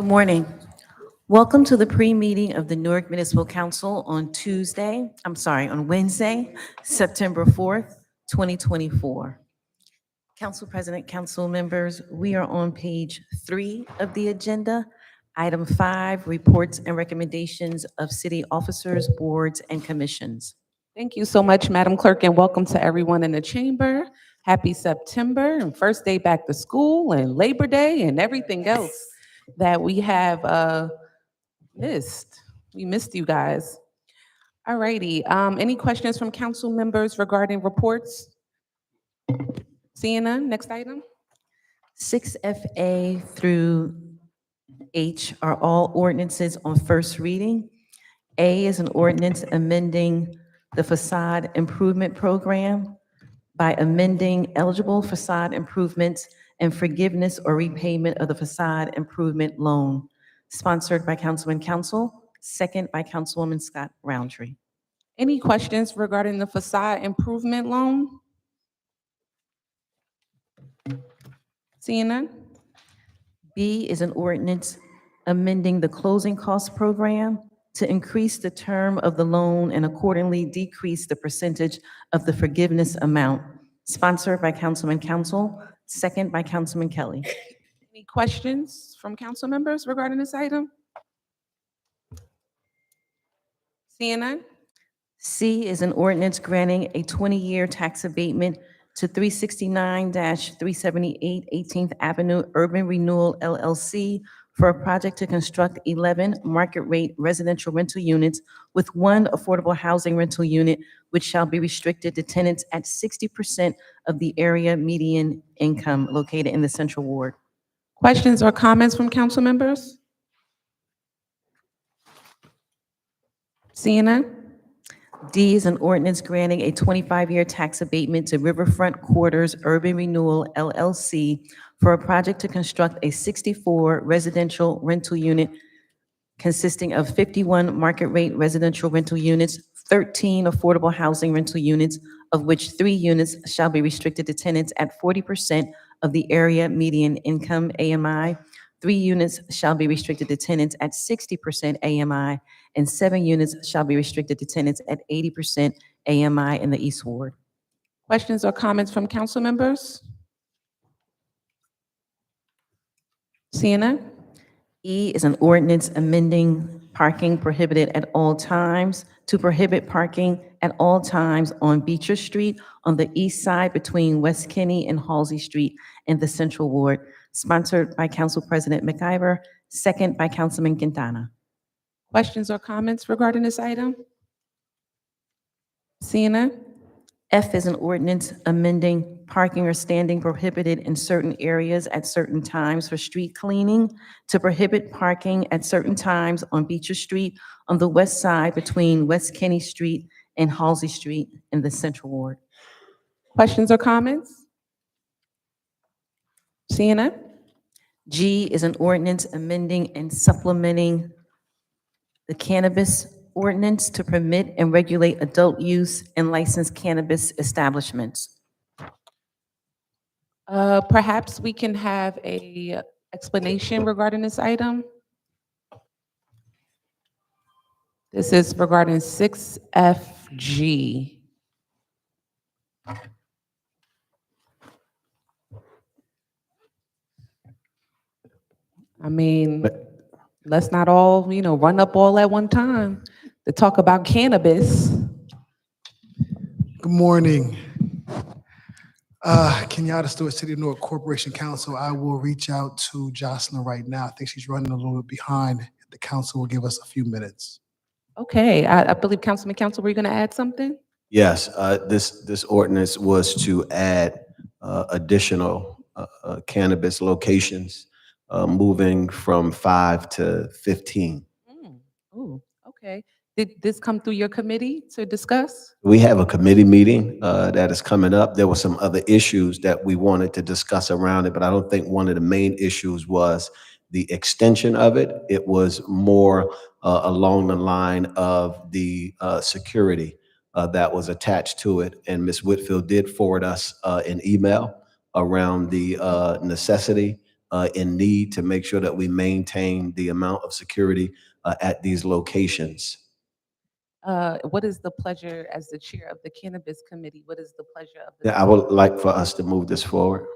Good morning. Welcome to the pre-meeting of the Newark Municipal Council on Wednesday, September 4th, 2024. Council President, council members, we are on page 3 of the agenda. Item 5, reports and recommendations of city officers, boards, and commissions. Thank you so much, Madam Clerk, and welcome to everyone in the chamber. Happy September and first day back to school and Labor Day and everything else that we have missed. We missed you guys. All righty. Any questions from council members regarding reports? Seeing none, next item. 6FA through H are all ordinances on first reading. A is an ordinance amending the facade improvement program by amending eligible facade improvements and forgiveness or repayment of the facade improvement loan, sponsored by Councilman Council, second by Councilwoman Scott Roundtree. Any questions regarding the facade improvement loan? Seeing none? B is an ordinance amending the closing cost program to increase the term of the loan and accordingly decrease the percentage of the forgiveness amount, sponsored by Councilman Council, second by Councilman Kelly. Any questions from council members regarding this item? Seeing none? C is an ordinance granting a 20-year tax abatement to 369-378 18th Avenue Urban Renewal LLC for a project to construct 11 market-rate residential rental units with one affordable housing rental unit, which shall be restricted to tenants at 60% of the area median income located in the Central Ward. Questions or comments from council members? Seeing none? D is an ordinance granting a 25-year tax abatement to Riverfront Quarters Urban Renewal LLC for a project to construct a 64 residential rental unit consisting of 51 market-rate residential rental units, 13 affordable housing rental units, of which 3 units shall be restricted to tenants at 40% of the area median income AMI, 3 units shall be restricted to tenants at 60% AMI, and 7 units shall be restricted to tenants at 80% AMI in the East Ward. Questions or comments from council members? Seeing none? E is an ordinance amending parking prohibited at all times to prohibit parking at all times on Beecher Street on the east side between West Kenny and Halsey Street in the Central Ward, sponsored by Council President McIver, second by Councilman Quintana. Questions or comments regarding this item? Seeing none? F is an ordinance amending parking or standing prohibited in certain areas at certain times for street cleaning to prohibit parking at certain times on Beecher Street on the west side between West Kenny Street and Halsey Street in the Central Ward. Questions or comments? Seeing none? G is an ordinance amending and supplementing the cannabis ordinance to permit and regulate adult use and licensed cannabis establishments. Perhaps we can have a explanation regarding this item. This is regarding 6FG. I mean, let's not all, run up all at one time to talk about cannabis. Good morning. Kenyatta Stewart, City of Newark Corporation Council. I will reach out to Jocelyn right now. I think she's running a little bit behind. The council will give us a few minutes. Okay, I believe Councilman Council, were you going to add something? Yes, this ordinance was to add additional cannabis locations, moving from 5 to 15. Oh, okay. Did this come through your committee to discuss? We have a committee meeting that is coming up. There were some other issues that we wanted to discuss around it, but I don't think one of the main issues was the extension of it. It was more along the line of the security that was attached to it. And Ms. Whitfield did forward us an email around the necessity in need to make sure that we maintain the amount of security at these locations. What is the pleasure as the chair of the Cannabis Committee? What is the pleasure of the? Yeah, I would like for us to move this forward.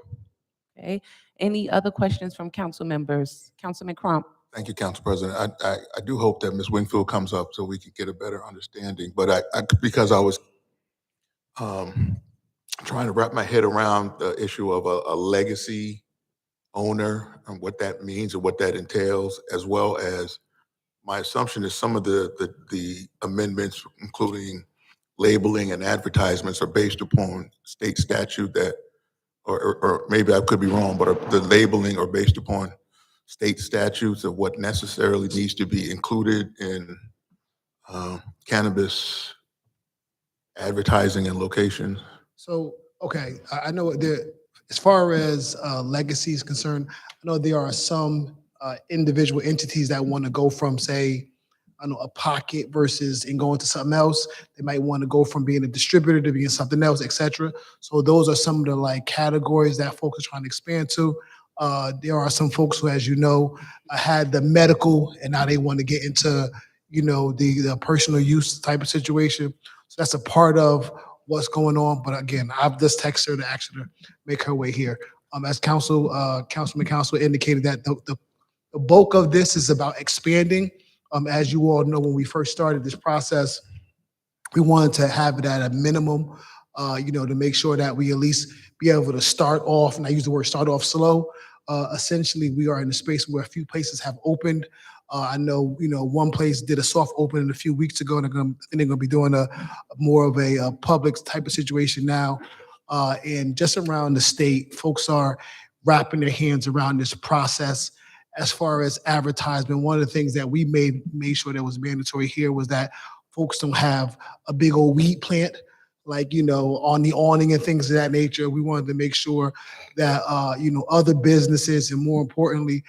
Okay. Any other questions from council members? Councilman Crump? Thank you, Council President. I do hope that Ms. Wingfield comes up so we can get a better understanding. But because I was trying to wrap my head around the issue of a legacy owner and what that means and what that entails, as well as my assumption is some of the amendments, including labeling and advertisements, are based upon state statute that, or maybe I could be wrong, but the labeling are based upon state statutes of what necessarily needs to be included in cannabis advertising and location. So, okay, I know there, as far as legacy is concerned, I know there are some individual entities that want to go from, say, I don't know, a pocket versus and going to something else. They might want to go from being a distributor to being something else, et cetera. So those are some of the like categories that folks are trying to expand to. There are some folks who, as you know, had the medical and now they want to get into, you know, the personal use type of situation. So that's a part of what's going on. But again, I've just texted her to ask her to make her way here. As Councilman indicated that the bulk of this is about expanding. As you all know, when we first started this process, we wanted to have it at a minimum, you know, to make sure that we at least be able to start off, and I use the word start off slow. Essentially, we are in a space where a few places have opened. I know, you know, one place did a soft opening a few weeks ago, and I think they're going to be doing a more of a public type of situation now. And just around the state, folks are wrapping their hands around this process. As far as advertisement, one of the things that we made sure that was mandatory here was that folks don't have a big old weed plant, like, you know, on the awning and things of that nature. We wanted to make sure that, you know, other businesses and more importantly,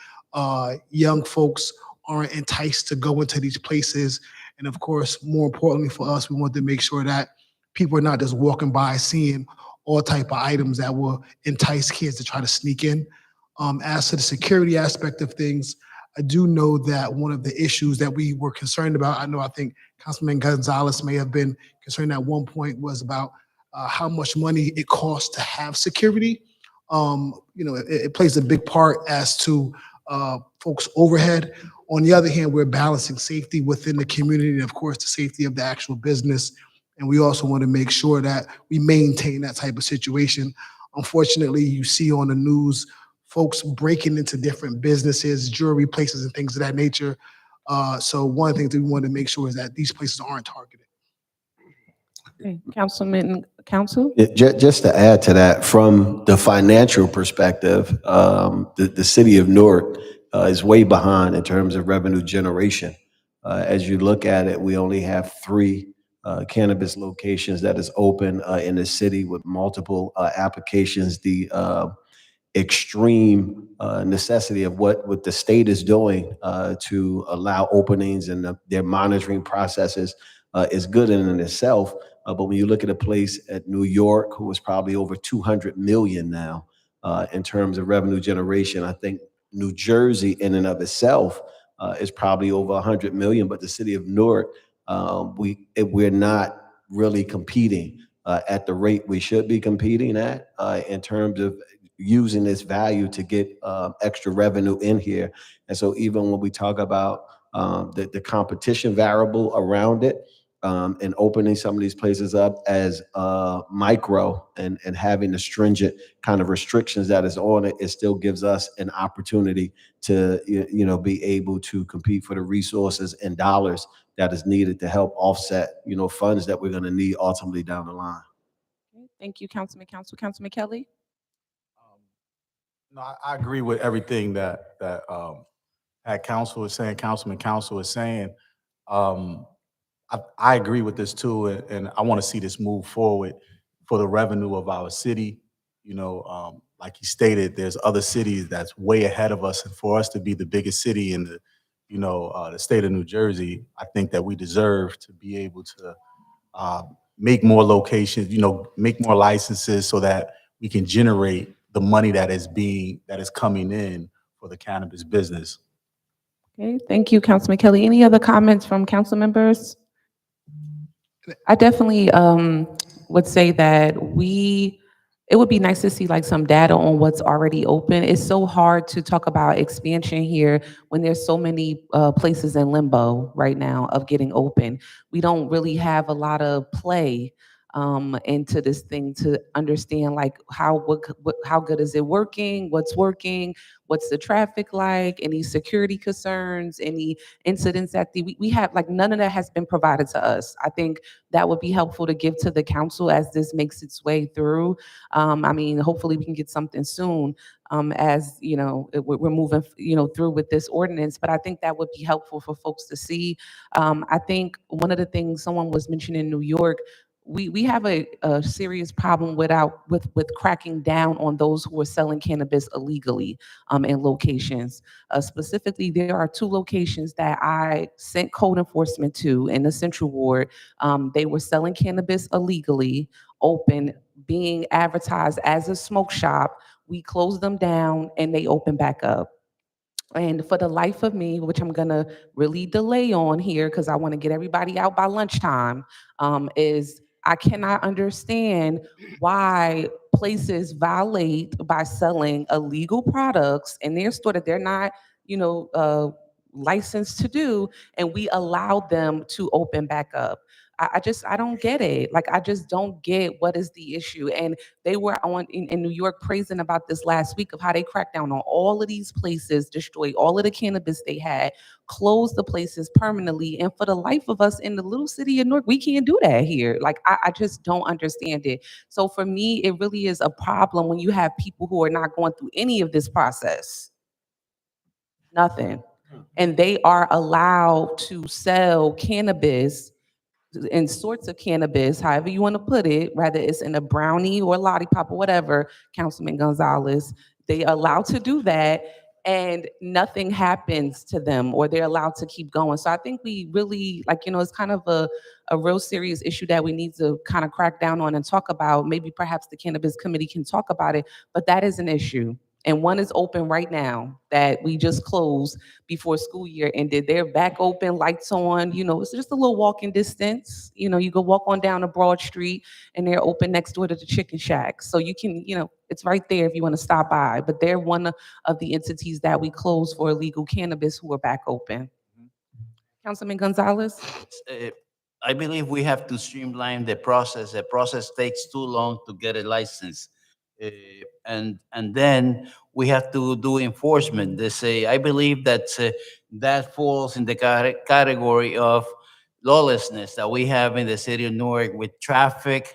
young folks aren't enticed to go into these places. And of course, more importantly for us, we wanted to make sure that people are not just walking by seeing all type of items that will entice kids to try to sneak in. As to the security aspect of things, I do know that one of the issues that we were concerned about, I think Councilman Gonzalez may have been concerned at one point, was about how much money it costs to have security. You know, it plays a big part as to folks' overhead. On the other hand, we're balancing safety within the community and of course the safety of the actual business. And we also want to make sure that we maintain that type of situation. Unfortunately, you see on the news folks breaking into different businesses, jewelry places, and things of that nature. So one of the things that we want to make sure is that these places aren't targeted. Okay. Councilman, council? Just to add to that, from the financial perspective, the city of Newark is way behind in terms of revenue generation. As you look at it, we only have 3 cannabis locations that is open in the city with multiple applications. The extreme necessity of what the state is doing to allow openings and their monitoring processes is good in itself. But when you look at a place at New York, who is probably over 200 million now in terms of revenue generation, I think New Jersey in and of itself is probably over 100 million. But the city of Newark, we're not really competing at the rate we should be competing at in terms of using this value to get extra revenue in here. And so even when we talk about the competition variable around it and opening some of these places up as micro and having the stringent kind of restrictions that is on it, it still gives us an opportunity to, you know, be able to compete for the resources and dollars that is needed to help offset, you know, funds that we're going to need ultimately down the line. Okay. Thank you, Councilman Kelly? No, I agree with everything that Councilman Council is saying. I agree with this too, and I want to see this move forward for the revenue of our city. You know, like he stated, there's other cities that's way ahead of us, and for us to be the biggest city in the, you know, the state of New Jersey, I think that we deserve to be able to make more locations, you know, make more licenses so that we can generate the money that is coming in for the cannabis business. Okay, thank you, Councilman Kelly. Any other comments from council members? I definitely would say that it would be nice to see like some data on what's already open. It's so hard to talk about expansion here when there's so many places in limbo right now of getting open. We don't really have a lot of play into this thing to understand like how good is it working, what's working, what's the traffic like, any security concerns, any incidents that we have, like none of that has been provided to us. I think that would be helpful to give to the council as this makes its way through. I mean, hopefully we can get something soon as, you know, we're moving, you know, through with this ordinance, but I think that would be helpful for folks to see. I think one of the things someone was mentioning in New York, we have a serious problem with cracking down on those who are selling cannabis illegally in locations. Specifically, there are 2 locations that I sent code enforcement to in the Central Ward. They were selling cannabis illegally, open, being advertised as a smoke shop. We closed them down and they opened back up. And for the life of me, which I'm gonna really delay on here because I want to get everybody out by lunchtime, is I cannot understand why places violate by selling illegal products in their store that they're not, you know, licensed to do, and we allow them to open back up. I don't get it. Like, I just don't get what is the issue. And they were in New York praising about this last week of how they cracked down on all of these places, destroyed all of the cannabis they had, closed the places permanently. And for the life of us in the little city of Newark, we can't do that here. Like, I just don't understand it. So for me, it really is a problem when you have people who are not going through any of this process. Nothing. And they are allowed to sell cannabis and sorts of cannabis, however you want to put it, whether it's in a brownie or lollipop or whatever, Councilman Gonzalez, they allowed to do that and nothing happens to them or they're allowed to keep going. So I think we really, like, you know, it's kind of a real serious issue that we need to kind of crack down on and talk about. Maybe perhaps the Cannabis Committee can talk about it, but that is an issue. And one is open right now that we just closed before school year ended. They're back open, lights on, you know, it's just a little walking distance. You know, you go walk on down a Broad Street and they're open next door to the Chicken Shack. So you can, you know, it's right there if you want to stop by. But they're one of the entities that we closed for illegal cannabis who are back open. Councilman Gonzalez? uh, I believe we have to streamline the process. The process takes too long to get a license. And then we have to do enforcement. They say, I believe that that falls in the category of lawlessness that we have in the city of Newark with traffic,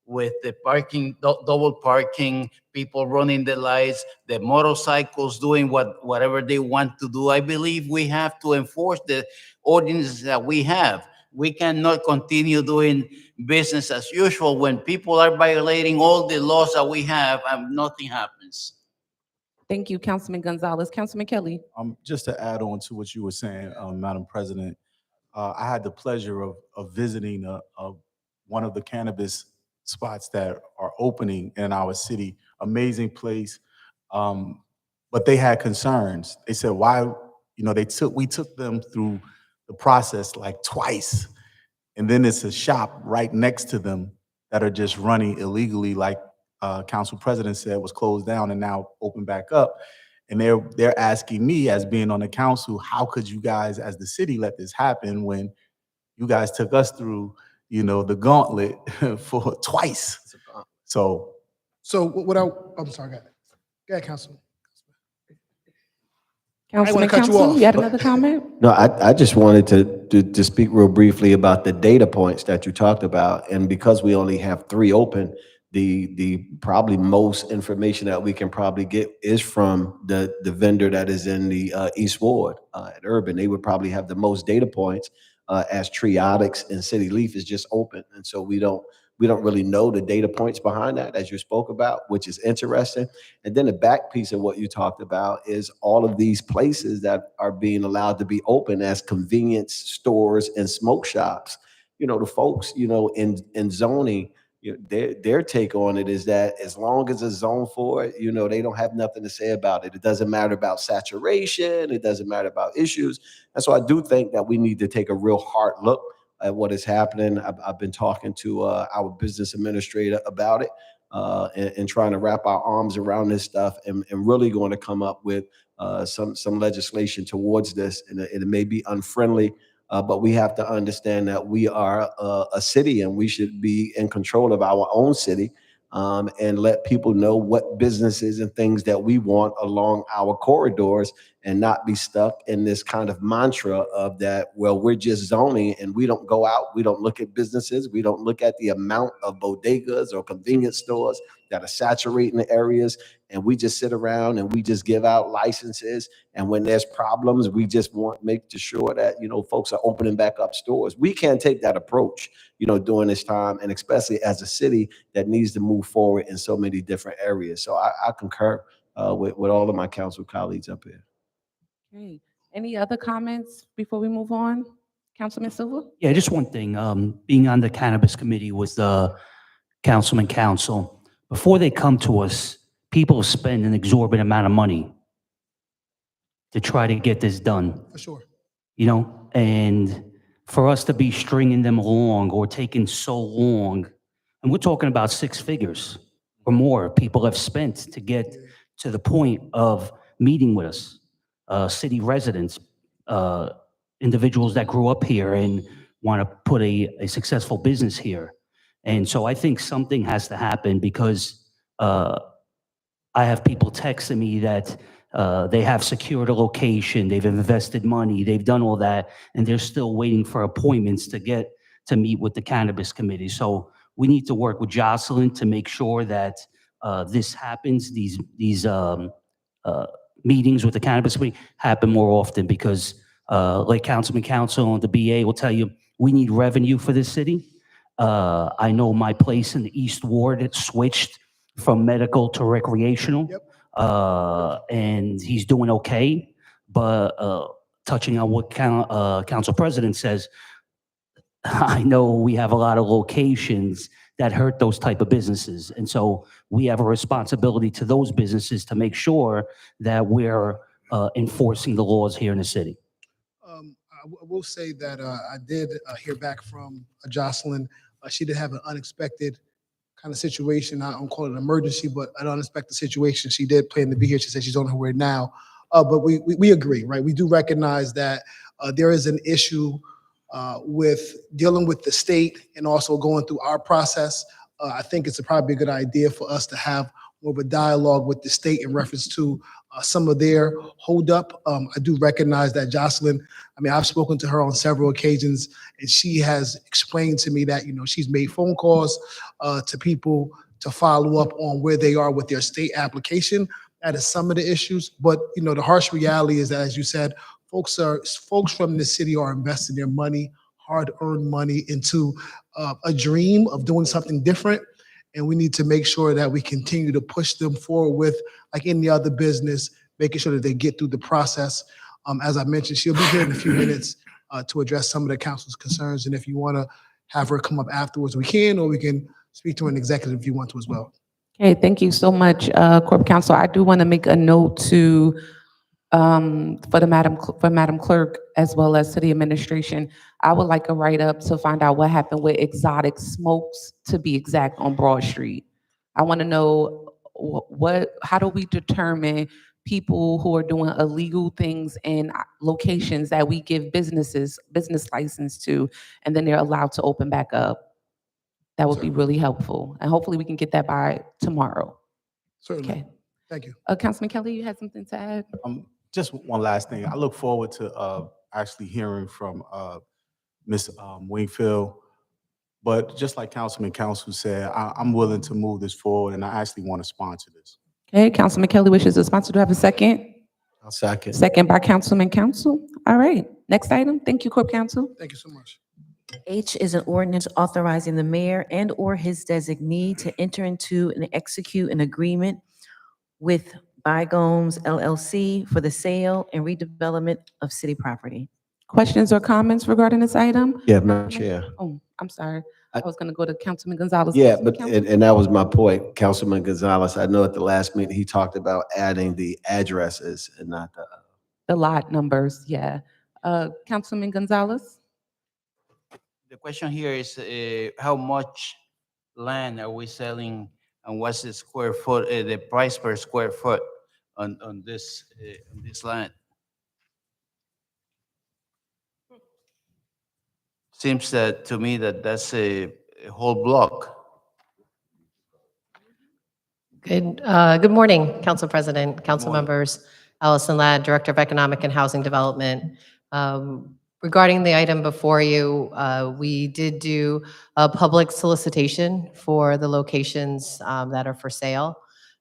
with the parking, double parking, people running the lights, the motorcycles doing whatever they want to do. I believe we have to enforce the ordinances that we have. We cannot continue doing business as usual when people are violating all the laws that we have and nothing happens. Thank you, Councilman Gonzalez. Councilman Kelly? Just to add on to what you were saying, Madam President, I had the pleasure of visiting one of the cannabis spots that are opening in our city. Amazing place, but they had concerns. They said, "Why?" You know, we took them through the process like twice, and then it's a shop right next to them that are just running illegally, like Council President said, was closed down and now open back up. And they're asking me, as being on the council, how could you guys, as the city, let this happen when you guys took us through, you know, the gauntlet for twice? So I'm sorry, go ahead, Councilman. Councilman cut you Council, off. you had another comment? No, I just wanted to speak real briefly about the data points that you talked about. And because we only have 3 open, the probably most information that we can probably get is from the vendor that is in the East Ward at Urban. They would probably have the most data points as Triotics and City Leaf is just open. And so we don't really know the data points behind that, as you spoke about, which is interesting. And then the back piece of what you talked about is all of these places that are being allowed to be open as convenience stores and smoke shops. You know, the folks, you know, in zoning, their take on it is that as long as it's zoned for it, they don't have nothing to say about it. It doesn't matter about saturation. It doesn't matter about issues. And so I do think that we need to take a real hard look at what is happening. I've been talking to our business administrator about it and trying to wrap our arms around this stuff and really going to come up with some legislation towards this. And it may be unfriendly, but we have to understand that we are a city and we should be in control of our own city and let people know what businesses and things that we want along our corridors and not be stuck in this kind of mantra of that, well, we're just zoning and we don't go out, we don't look at businesses, we don't look at the amount of bodegas or convenience stores that are saturating the areas, and we just sit around and we just give out licenses. And when there's problems, we just want to make sure that, folks are opening back up stores. We can't take that approach, during this time, and especially as a city that needs to move forward in so many different areas. So I concur with all of my council colleagues up here. Okay. Any other comments before we move on? Councilman Silva? Yeah, just one thing. Being on the cannabis committee with the council, before they come to us, people spend an exorbitant amount of money to try to get this done, For sure. and for us to be stringing them along or taking so long, and we're talking about 6 figures or more people have spent to get to the point of meeting with us, city residents, individuals that grew up here and want to put a successful business here. And so I think something has to happen because I have people texting me that they have secured a location, they've invested money, they've done all that, and they're still waiting for appointments to get to meet with the cannabis committee. So we need to work with Jocelyn to make sure that this happens, these meetings with the cannabis committee happen more often because like Councilman Council and the BA will tell you, we need revenue for this city. I know my place in the East Ward, it switched from medical to recreational. Yep. And he's doing okay. But touching on what Council President says, I know we have a lot of locations that hurt those type of businesses. And so we have a responsibility to those businesses to make sure that we're enforcing the laws here in the city. I will say that I did hear back from Jocelyn. She did have an unexpected kind of situation. I don't call it an emergency, but an unexpected situation. She did plan to be here. She said she's on her way now. But we agree, right? We do recognize that there is an issue with dealing with the state and also going through our process. I think it's probably a good idea for us to have more of a dialogue with the state in reference to some of their holdup. I do recognize that Jocelyn, I've spoken to her on several occasions, and she has explained to me that, she's made phone calls to people to follow up on where they are with their state application. That is some of the issues. But, the harsh reality is that, as you said, folks from the city are investing their money, hard-earned money, into a dream of doing something different. And we need to make sure that we continue to push them forward with, like any other business, making sure that they get through the process. As I mentioned, she'll be here in a few minutes to address some of the council's concerns. And if you want to have her come up afterwards, we can, or we can speak to an executive if you want to as well. Okay, thank you so much, Corp Counsel. I do want to make a note to for Madam Clerk as well as City Administration. I would like a write-up to find out what happened with Exotic Smokes, to be exact, on Broad Street. I want to know how do we determine people who are doing illegal things in locations that we give business license to, and then they're allowed to open back up? That would be really helpful, and hopefully we can get that by tomorrow. Certainly. Okay. Thank you. Councilman Kelly, you had something to add? Just one last thing. I look forward to actually hearing from Ms. Wingfield. But just like Councilman Council said, I'm willing to move this forward, and I actually want to sponsor this. Okay, Councilman Kelly wishes to sponsor. Do I have a second? I'll second. Second by Councilman Council. All right, next item. Thank you, Corp Council. Thank you so much. H is an ordinance authorizing the mayor and/or his designee to enter into and execute an agreement with Bygones LLC for the sale and redevelopment of city property. Questions or comments regarding this item? Yeah, Madam Chair. Oh, I'm sorry. I was gonna go to Councilman Gonzalez. Yeah, Councilman but, Council- and that was my point, Councilman Gonzalez. I know at the last meeting, he talked about adding the addresses and not the. The lot numbers, yeah. Councilman Gonzalez? The question here is, how much land are we selling and what's the square foot, the price per square foot on this land? Seems that to me that that's a whole block. Good morning, Council President, council morning. members. Allison Ladd, Director of Economic and Housing Development. Regarding the item before you, we did do a public solicitation for the locations that are for sale.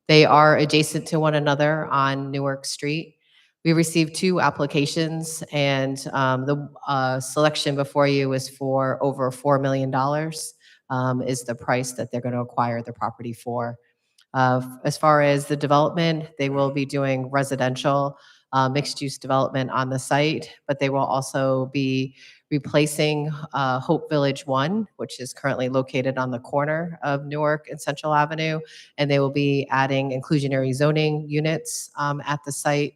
They are adjacent to one another on Newark Street. We received 2 applications, and the selection before you is for over $4 million is the price that they're going to acquire the property for. As far as the development, they will be doing residential mixed-use development on the site, but they will also be replacing Hope Village 1, which is currently located on the corner of Newark and Central Avenue, and they will be adding inclusionary zoning units at the site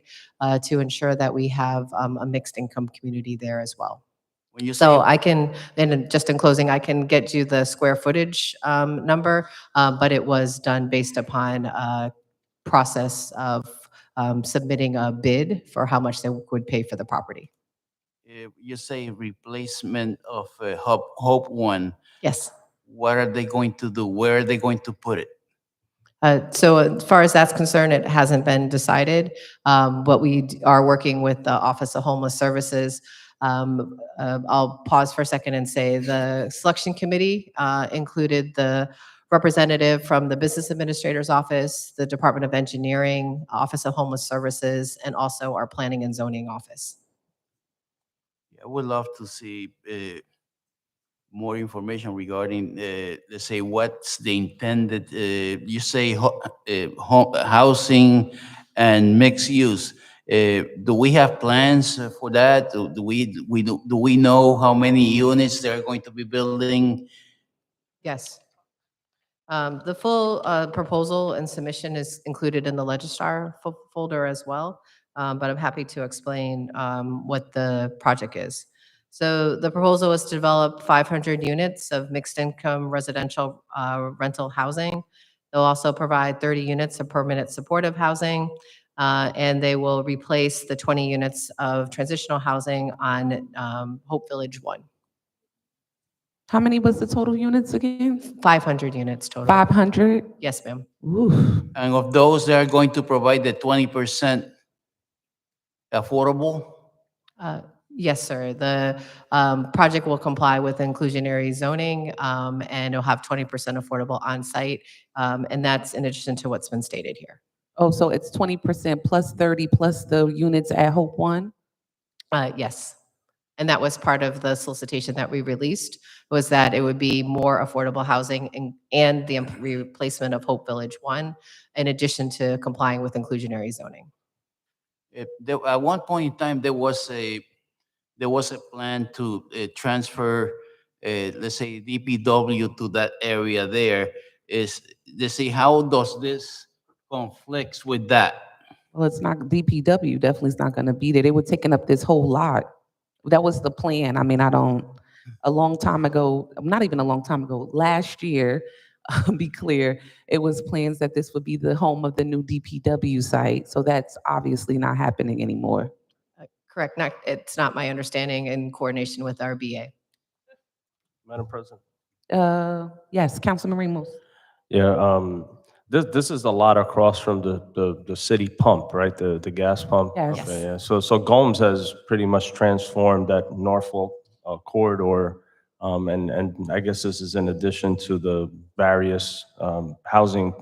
to ensure that we have a mixed-income community there as well. When you say, So I can, and just in closing, I can get you the square footage number, but it was done based upon a process of submitting a bid for how much they would pay for the property. you say replacement of Hope One, Yes. what are they going to do? Where are they going to put it? So as far as that's concerned, it hasn't been decided, but we are working with the Office of Homeless Services. I'll pause for a second and say the selection committee included the representative from the Business Administrator's Office, the Department of Engineering, Office of Homeless Services, and also our Planning and Zoning Office. I would love to see more information regarding, let's say, what's the intended, you say housing and mixed use. Do we have plans for that? Do we know how many units they're going to be building? Yes. The full proposal and submission is included in the Registrar folder as well, but I'm happy to explain what the project is. So the proposal is to develop 500 units of mixed-income residential rental housing. They'll also provide 30 units of permanent supportive housing, and they will replace the 20 units of transitional housing on Hope Village 1. How many was the total units again? 500 units total. 500? Yes, ma'am. Oof. And of those, they are going to provide the 20% affordable? Yes, sir. The project will comply with inclusionary zoning, and it'll have 20% affordable on-site, and that's in addition to what's been stated here. Oh, so it's 20% plus 30 plus the units at Hope One? Yes. And that was part of the solicitation that we released, was that it would be more affordable housing and the replacement of Hope Village 1, in addition to complying with inclusionary zoning. At one point in time, there was a plan to transfer, let's say, DPW to that area there. Let's see, how does this conflicts with that? Well, it's not, DPW definitely is not gonna be there. They were taking up this whole lot. That was the plan. I mean, a long time ago, not even a long time ago, last year, be clear, it was plans that this would be the home of the new DPW site. So that's obviously not happening anymore. Correct. It's not my understanding in coordination with our BA. Madam President? Yes, Councilman Ramos. Yeah, this is a lot across from the city pump, right? The gas pump? Yes. Okay, yeah. So Gomes has pretty much transformed that Norfolk corridor. And I guess this is in addition to the various housing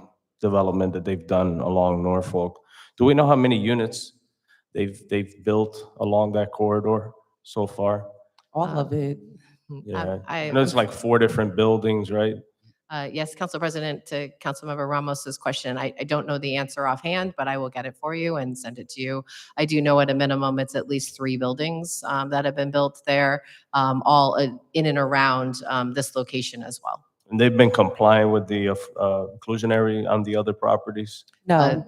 development that they've done along Norfolk. Do we know how many units they've built along that corridor so far? All of it. Yeah, I I know it's like 4 different buildings, right? Yes, Council President, to Councilmember Ramos's question, I don't know the answer offhand, but I will get it for you and send it to you. I do know at a minimum, it's at least 3 buildings that have been built there, all in and around this location as well. And they've been complying with the inclusionary on the other properties? No,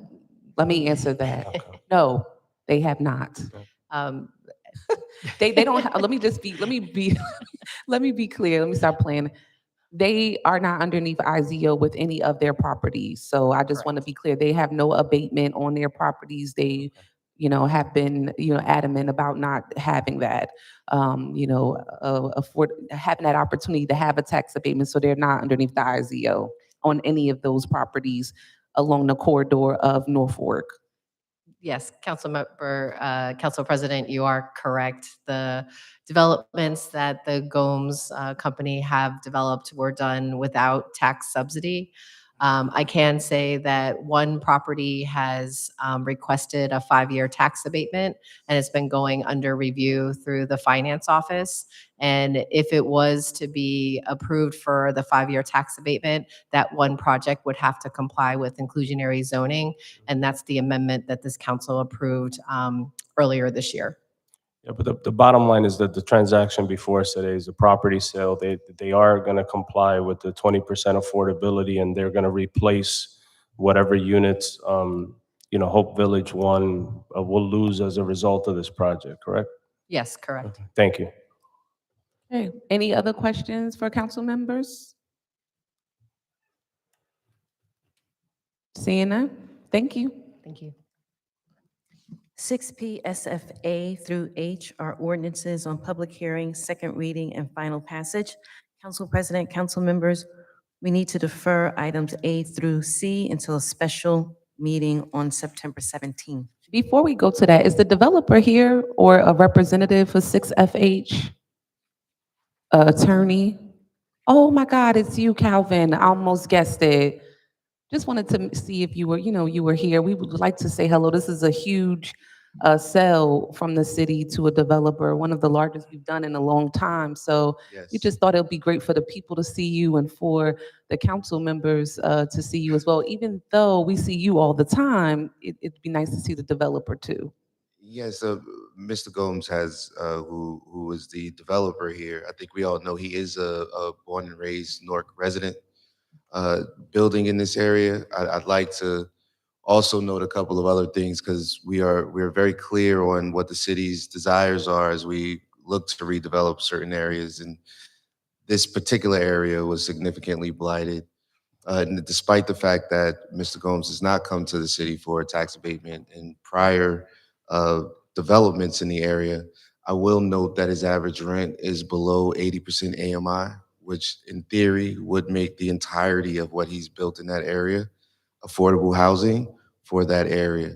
let me answer that. No, they have not. Um, They don't, let me be, let me be clear. Let me stop playing. They are not underneath IZO with any of their properties. So I just want to be clear, they have no abatement on their properties. They, have been, adamant about not having that, having that opportunity to have a tax abatement. So they're not underneath the IZO on any of those properties along the corridor of Norfolk. Yes, Council President, you are correct. The developments that the Gomes company have developed were done without tax subsidy. I can say that one property has requested a 5-year tax abatement, and it's been going under review through the finance office. And if it was to be approved for the 5-year tax abatement, that one project would have to comply with inclusionary zoning. And that's the amendment that this council approved earlier this year. Yeah, but the bottom line is that the transaction before us today is a property sale. They are going to comply with the 20% affordability, and they're going to replace whatever units, Hope Village 1 will lose as a result of this project, correct? Yes, correct. Thank you. Okay, any other questions for council members? Seeing none, thank you. Thank you. 6P SFA through H are ordinances on public hearing, second reading, and final passage. Council President, council members, we need to defer items A through C until a special meeting on September 17th. Before we go to that, is the developer here or a representative for 6FH? Attorney? Oh my God, it's you, Calvin. I almost guessed it. Just wanted to see if you were here. We would like to say hello. This is a huge sale from the city to a developer, one of the largest we've done in a long time. So we just thought it would be great for the people to see you and for the council members to see you as well. Even though we see you all the time, it'd be nice to see the developer too. Yes, Mr. Gomes has, who is the developer here. I think we all know he is a born and raised Newark resident. Building in this area. I'd like to also note a couple of other things because we're very clear on what the city's desires are as we look to redevelop certain areas. And this particular area was significantly blighted. And despite the fact that Mr. Gomes has not come to the city for a tax abatement and prior developments in the area, I will note that his average rent is below 80% AMI, which in theory would make the entirety of what he's built in that area affordable housing for that area.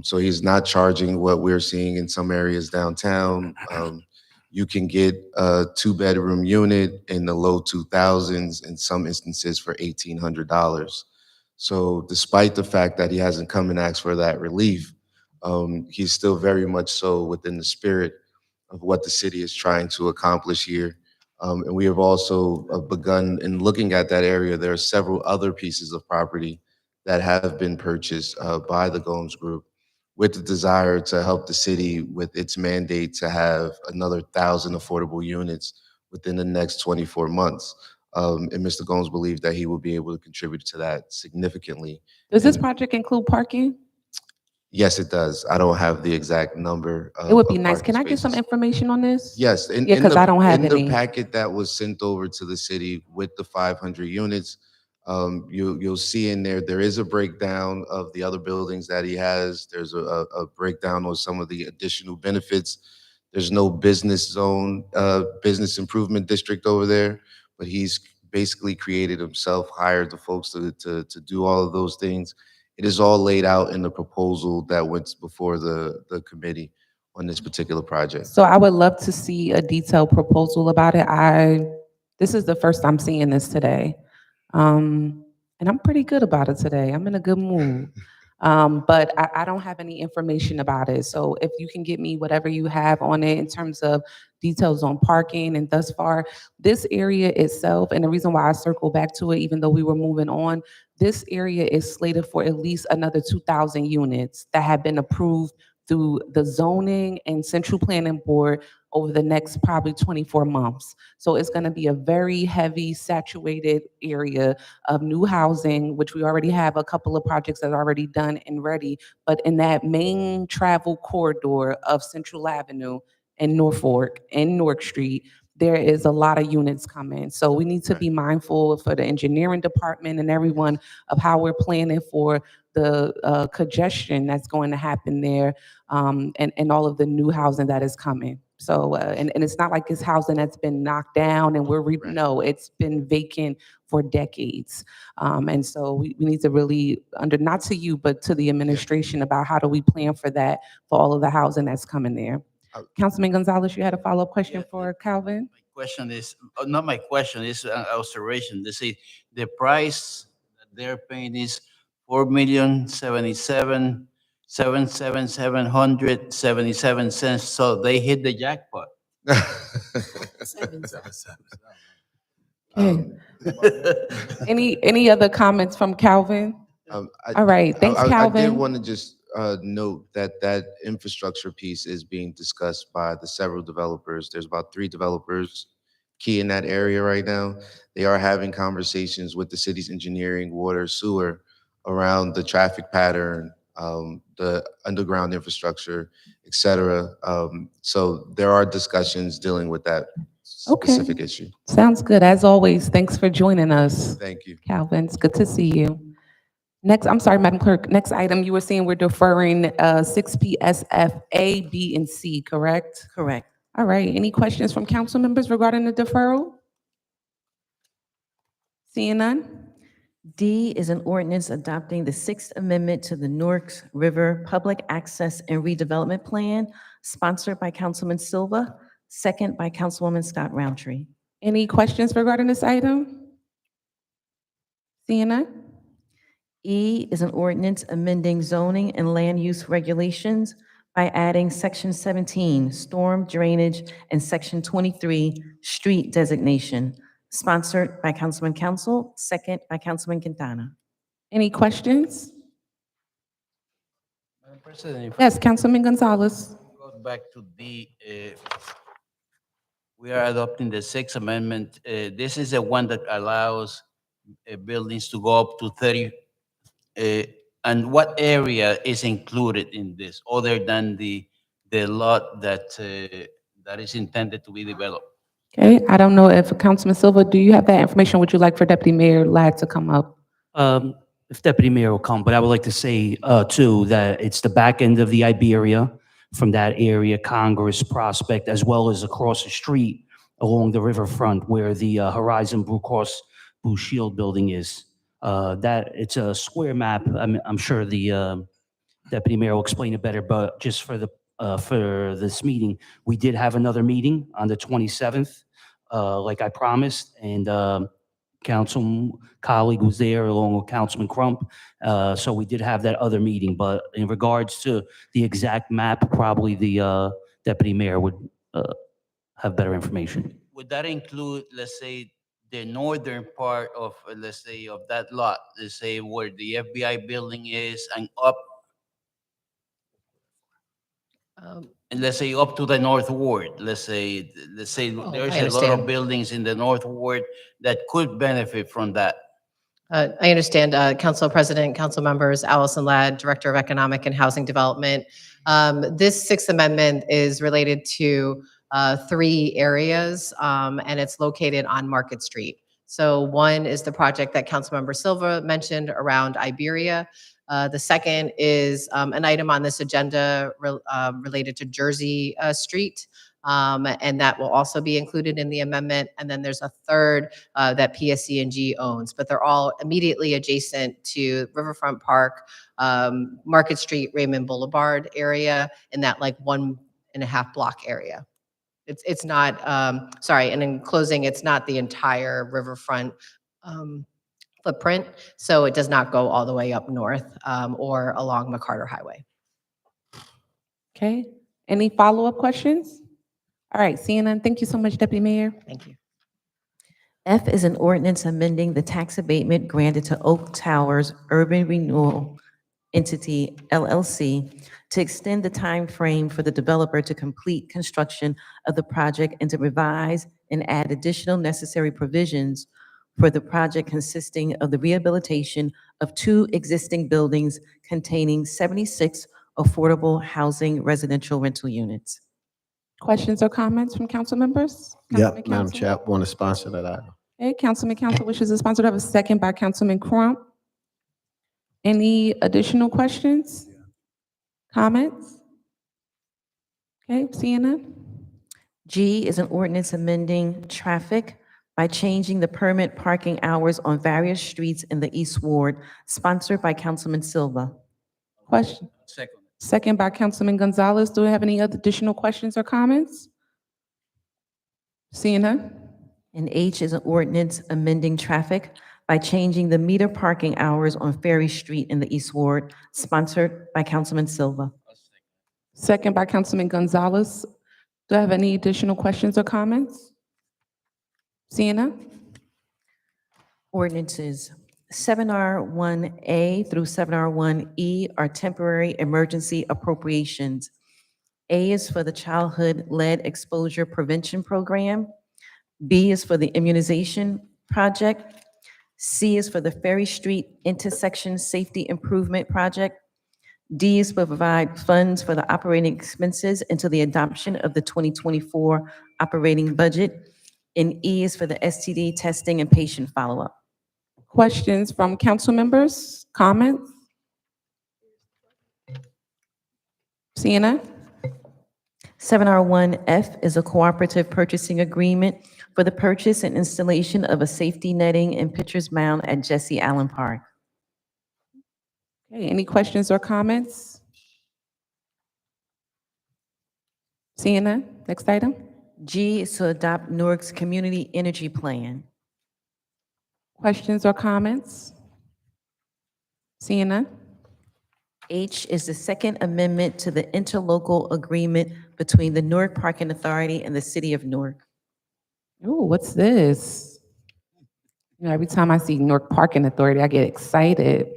So he's not charging what we're seeing in some areas downtown. You can get a 2-bedroom unit in the low 2000s, in some instances for $1,800. So despite the fact that he hasn't come and asked for that relief, he's still very much so within the spirit of what the city is trying to accomplish here. And we have also begun in looking at that area. There are several other pieces of property that have been purchased by the Gomes Group with the desire to help the city with its mandate to have another 1,000 affordable units within the next 24 months. And Mr. Gomes believed that he will be able to contribute to that significantly. Does this project include parking? Yes, it does. I don't have the exact number. It would be of nice. parking Can I get some spaces. information on this? Yes. Yeah, because I don't have in any. the packet that was sent over to the city with the 500 units, you'll see in there is a breakdown of the other buildings that he has. There's a breakdown on some of the additional benefits. There's no business zone, business improvement district over there, but he's basically created himself, hired the folks to do all of those things. It is all laid out in the proposal that went before the committee on this particular project. So I would love to see a detailed proposal about it. This is the first I'm seeing this today. And I'm pretty good about it today. I'm in a good mood. But I don't have any information about it. So if you can get me whatever you have on it in terms of details on parking and thus far, this area itself, and the reason why I circle back to it, even though we were moving on, this area is slated for at least another 2,000 units that have been approved through the zoning and central planning board over the next probably 24 months. So it's going to be a very heavy saturated area of new housing, which we already have a couple of projects that are already done and ready. But in that main travel corridor of Central Avenue and Norfolk and Newark Street, there is a lot of units coming. So we need to be mindful for the engineering department and everyone of how we're planning for the congestion that's going to happen there, and all of the new housing that is coming. So, and it's not like it's housing that's been knocked down and no, it's been vacant for decades. And so we need to really, not to you, but to the administration about how do we plan for that, for all of the housing that's coming there. Councilman Gonzalez, you had a follow-up question Yeah, for Calvin? My question is, not my question, it's an observation. They say the price that they're paying is 4,077,777 cents. So they hit the jackpot. Okay. Any other comments from Calvin? All right, thanks, I did Calvin. want to just note that that infrastructure piece is being discussed by the several developers. There's about 3 developers key in that area right now. They are having conversations with the city's engineering, water, sewer around the traffic pattern, the underground infrastructure, et cetera. So there are discussions dealing with that specific issue. Sounds good. As always, thanks for joining us. Thank you. Calvin, it's good to see you. Next, I'm sorry, Madam Clerk, next item, you were saying we're deferring 6PSF A, B, and C, correct? Correct. All right, any questions from council members regarding the deferral? Seeing none? D is an ordinance adopting the Sixth Amendment to the Newark River Public Access and Redevelopment Plan, sponsored by Councilman Silva, second by Councilwoman Scott Roundtree. Any questions regarding this item? Seeing none? E is an ordinance amending zoning and land use regulations by adding Section 17, Storm Drainage, and Section 23, Street Designation, sponsored by Councilman Council, second by Councilman Quintana. Any questions? Madam President, if Yes, Councilman Gonzalez. go back to D, we are adopting the Sixth Amendment. This is the one that allows buildings to go up to 30. And what area is included in this, other than the lot that is intended to be developed? Okay, I don't know if Councilman Silva, do you have that information? Would you like for Deputy Mayor Ladd to come up? If Deputy Mayor will come, but I would like to say, too, that it's the back end of the Iberia, from that area, Congress, Prospect, as well as across the street along the riverfront where the Horizon Blue Cross Blue Shield building is. That it's a square map. I'm sure the Deputy Mayor will explain it better, but just for this meeting, we did have another meeting on the 27th, like I promised, and council colleague was there along with Councilman Crump. So we did have that other meeting, but in regards to the exact map, probably the Deputy Mayor would have better information. Would that include, let's say, the northern part of, let's say, of that lot, let's say where the FBI building is and up, and let's say up to the North Ward, let's say there's I a lot understand. of buildings in the North Ward that could benefit from that. I understand, Council President, council members, Allison Ladd, Director of Economic and Housing Development. This Sixth Amendment is related to 3 areas, and it's located on Market Street. So one is the project that Councilmember Silva mentioned around Iberia. The second is an item on this agenda related to Jersey Street. And that will also be included in the amendment. And then there's a third that PSC&G owns, but they're all immediately adjacent to Riverfront Park, Market Street, Raymond Boulevard area, in that like 1.5 block area. It's not, sorry, and in closing, it's not the entire Riverfront footprint, so it does not go all the way up north or along McCarter Highway. Okay, any follow-up questions? All right, seeing none, thank you so much, Deputy Mayor. Thank you. F is an ordinance amending the tax abatement granted to Oak Towers Urban Renewal Entity LLC to extend the time frame for the developer to complete construction of the project and to revise and add additional necessary provisions for the project consisting of the rehabilitation of 2 existing buildings containing 76 affordable housing residential rental units. Questions or comments from council members? Yeah, Councilman Madam Council? Chair, I want to sponsor that item. Okay, Councilman Council wishes to sponsor. I have a second by Councilman Crump. Any additional questions? Comments? Okay, seeing none? G is an ordinance amending traffic by changing the permit parking hours on various streets in the East Ward, sponsored by Councilman Silva. Question? Second. Second by Councilman Gonzalez. Do we have any other additional questions or comments? Seeing none? And H is an ordinance amending traffic by changing the meter parking hours on Ferry Street in the East Ward, sponsored by Councilman Silva. Second by Councilman Gonzalez. Do I have any additional questions or comments? Seeing none? Ordinances 7R1A through 7R1E are temporary emergency appropriations. A is for the Childhood Lead Exposure Prevention Program. B is for the Immunization Project. C is for the Ferry Street Intersection Safety Improvement Project. D is to provide funds for the operating expenses until the adoption of the 2024 operating budget. And E is for the STD testing and patient follow-up. Questions from council members? Comments? Seeing none? 7R1F is a cooperative purchasing agreement for the purchase and installation of a safety netting and pitcher's mound at Jesse Allen Park. Okay, any questions or comments? Seeing none? Next item. G is to adopt Newark's Community Energy Plan. Questions or comments? Seeing none? H is the second amendment to the interlocal agreement between the Newark Parking Authority and the City of Newark. Ooh, what's this? You know, every time I see Newark Parking Authority, I get excited.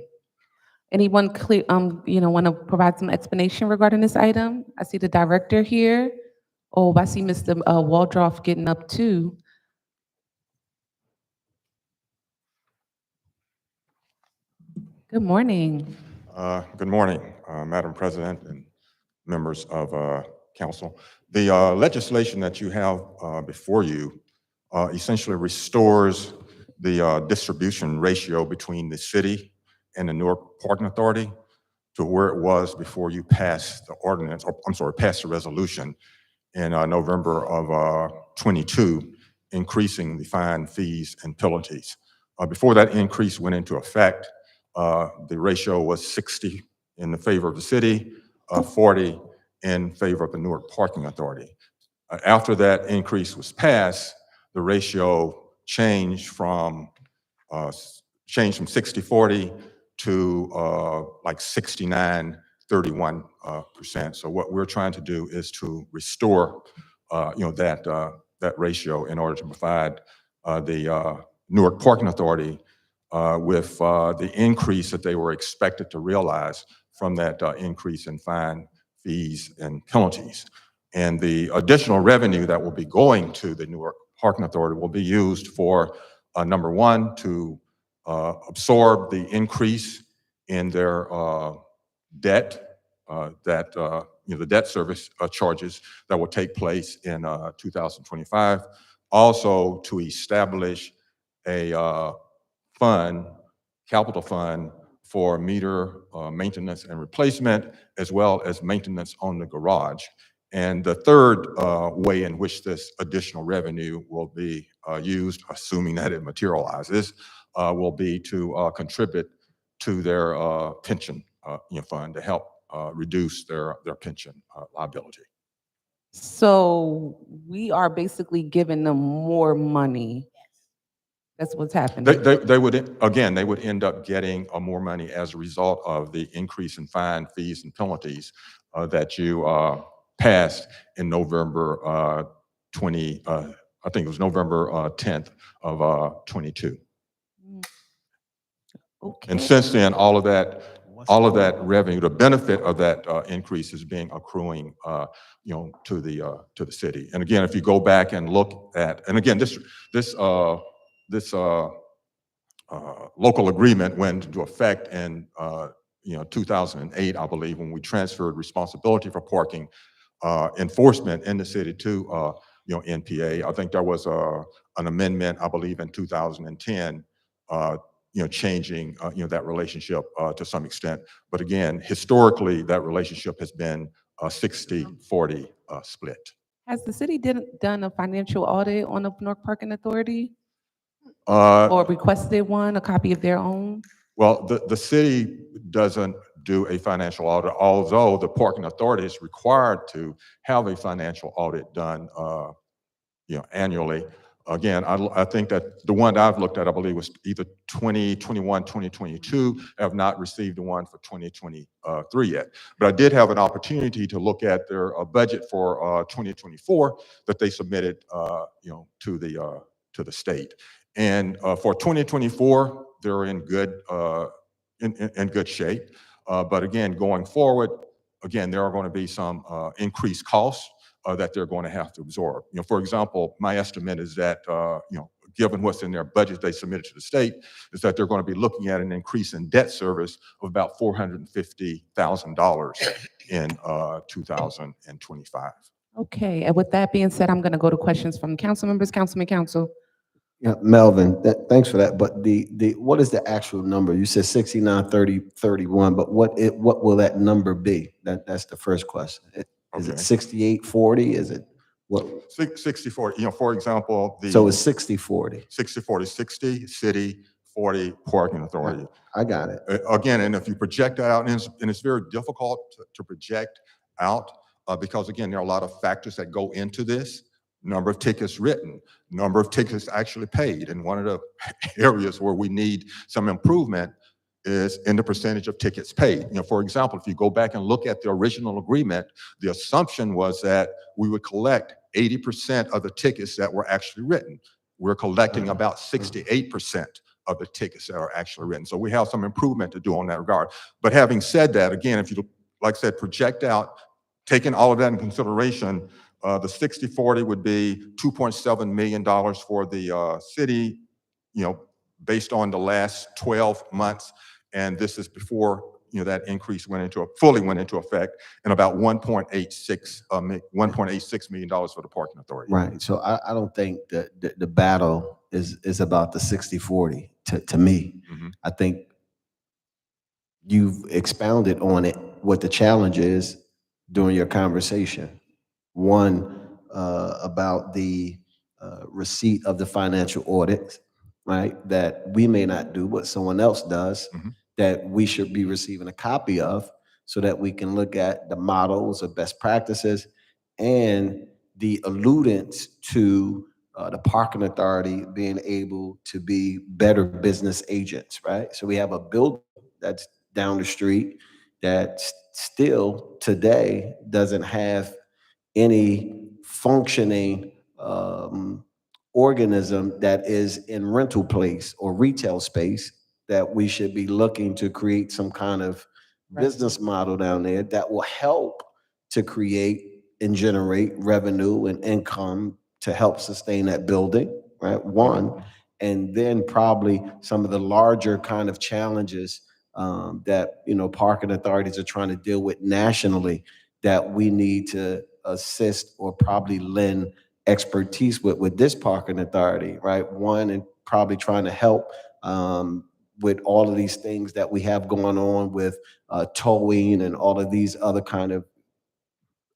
Anyone clear, want to provide some explanation regarding this item? I see the director here. Oh, I see Mr. Waldroff getting up too. Good morning. Good morning, Madam President and members of council. The legislation that you have before you essentially restores the distribution ratio between the city and the Newark Parking Authority to where it was before you passed the ordinance, or I'm sorry, passed the resolution in November of 22, increasing the fine, fees, and penalties. Before that increase went into effect, the ratio was 60 in the favor of the city, 40 in favor of the Newark Parking Authority. After that increase was passed, the ratio changed from 60-40 to like 69-31%. So what we're trying to do is to restore, that ratio in order to provide the Newark Parking Authority with the increase that they were expected to realize from that increase in fine, fees, and penalties. And the additional revenue that will be going to the Newark Parking Authority will be used for, number one, to absorb the increase in their debt, the debt service charges that will take place in 2025. Also, to establish a fund, capital fund for meter maintenance and replacement, as well as maintenance on the garage. And the third way in which this additional revenue will be used, assuming that it materializes, will be to contribute to their pension fund to help reduce their pension liability. So we are basically giving them more money That's what's happening. They would, again, they would end up getting more money as a result of the increase in fine, fees, and penalties that you passed in November 20, I think it was November 10th of 22. Okay. And since then, all of that revenue, the benefit of that increase is being accruing, to the city. And again, if you go back and look at, and again, this local agreement went into effect in 2008, I believe, when we transferred responsibility for parking enforcement in the city to NPA. I think there was an amendment, I believe, in 2010, changing that relationship to some extent. But again, historically, that relationship has been a 60-40 split. Has the city done a financial audit on the Newark Parking Authority Uh, or requested one, a copy of their own? Well, the city doesn't do a financial audit, although the parking authority is required to have a financial audit done, annually. Again, I think that the one I've looked at, I believe, was either 2021, 2022. I have not received the one for 2023 yet. But I did have an opportunity to look at their budget for 2024 that they submitted, to the state. And for 2024, they're in good in good shape. But again, going forward, again, there are going to be some increased costs that they're going to have to absorb. For example, my estimate is that, given what's in their budget they submitted to the state, is that they're going to be looking at an increase in debt service of about $450,000 in 2025. Okay, and with that being said, I'm going to go to questions from council members. Councilman Council. Yeah, Melvin, thanks for that. But what is the actual number? You said 69, 30, 31, but what will that number be? That's the first question. Is it 68, 40? Is it what? 60-40, for example, So it's 60, 40. 60-40, 60 city, 40 parking authority. I got it. Again, and if you project that out, and it's very difficult to project out because again, there are a lot of factors that go into this. Number of tickets written, number of tickets actually paid. And one of the areas where we need some improvement is in the percentage of tickets paid. For example, if you go back and look at the original agreement, the assumption was that we would collect 80% of the tickets that were actually written. We're collecting about 68% of the tickets that are actually written. So we have some improvement to do on that regard. But having said that, again, if you, like I said, project out, taking all of that in consideration, the 60-40 would be $2.7 million for the city, based on the last 12 months. And this is before that increase fully went into effect, and about $1.86 million for the parking authority. Right. So I don't think that the battle is about the 60-40 to me. Mm-hmm. I think you've expounded on it, what the challenge is during your conversation. One, about the receipt of the financial audit, right? That we may not do, but someone else does, Mm-hmm. that we should be receiving a copy of so that we can look at the models of best practices and the alludence to the parking authority being able to be better business agents, right? So we have a building that's down the street that still today doesn't have any functioning organism that is in rental place or retail space, that we should be looking to create some kind of business model down there that will help to create and generate revenue and income to help sustain that building, right? One, and then probably some of the larger kind of challenges that parking authorities are trying to deal with nationally, that we need to assist or probably lend expertise with this parking authority, right? One, and probably trying to help with all of these things that we have going on with towing and all of these other kind of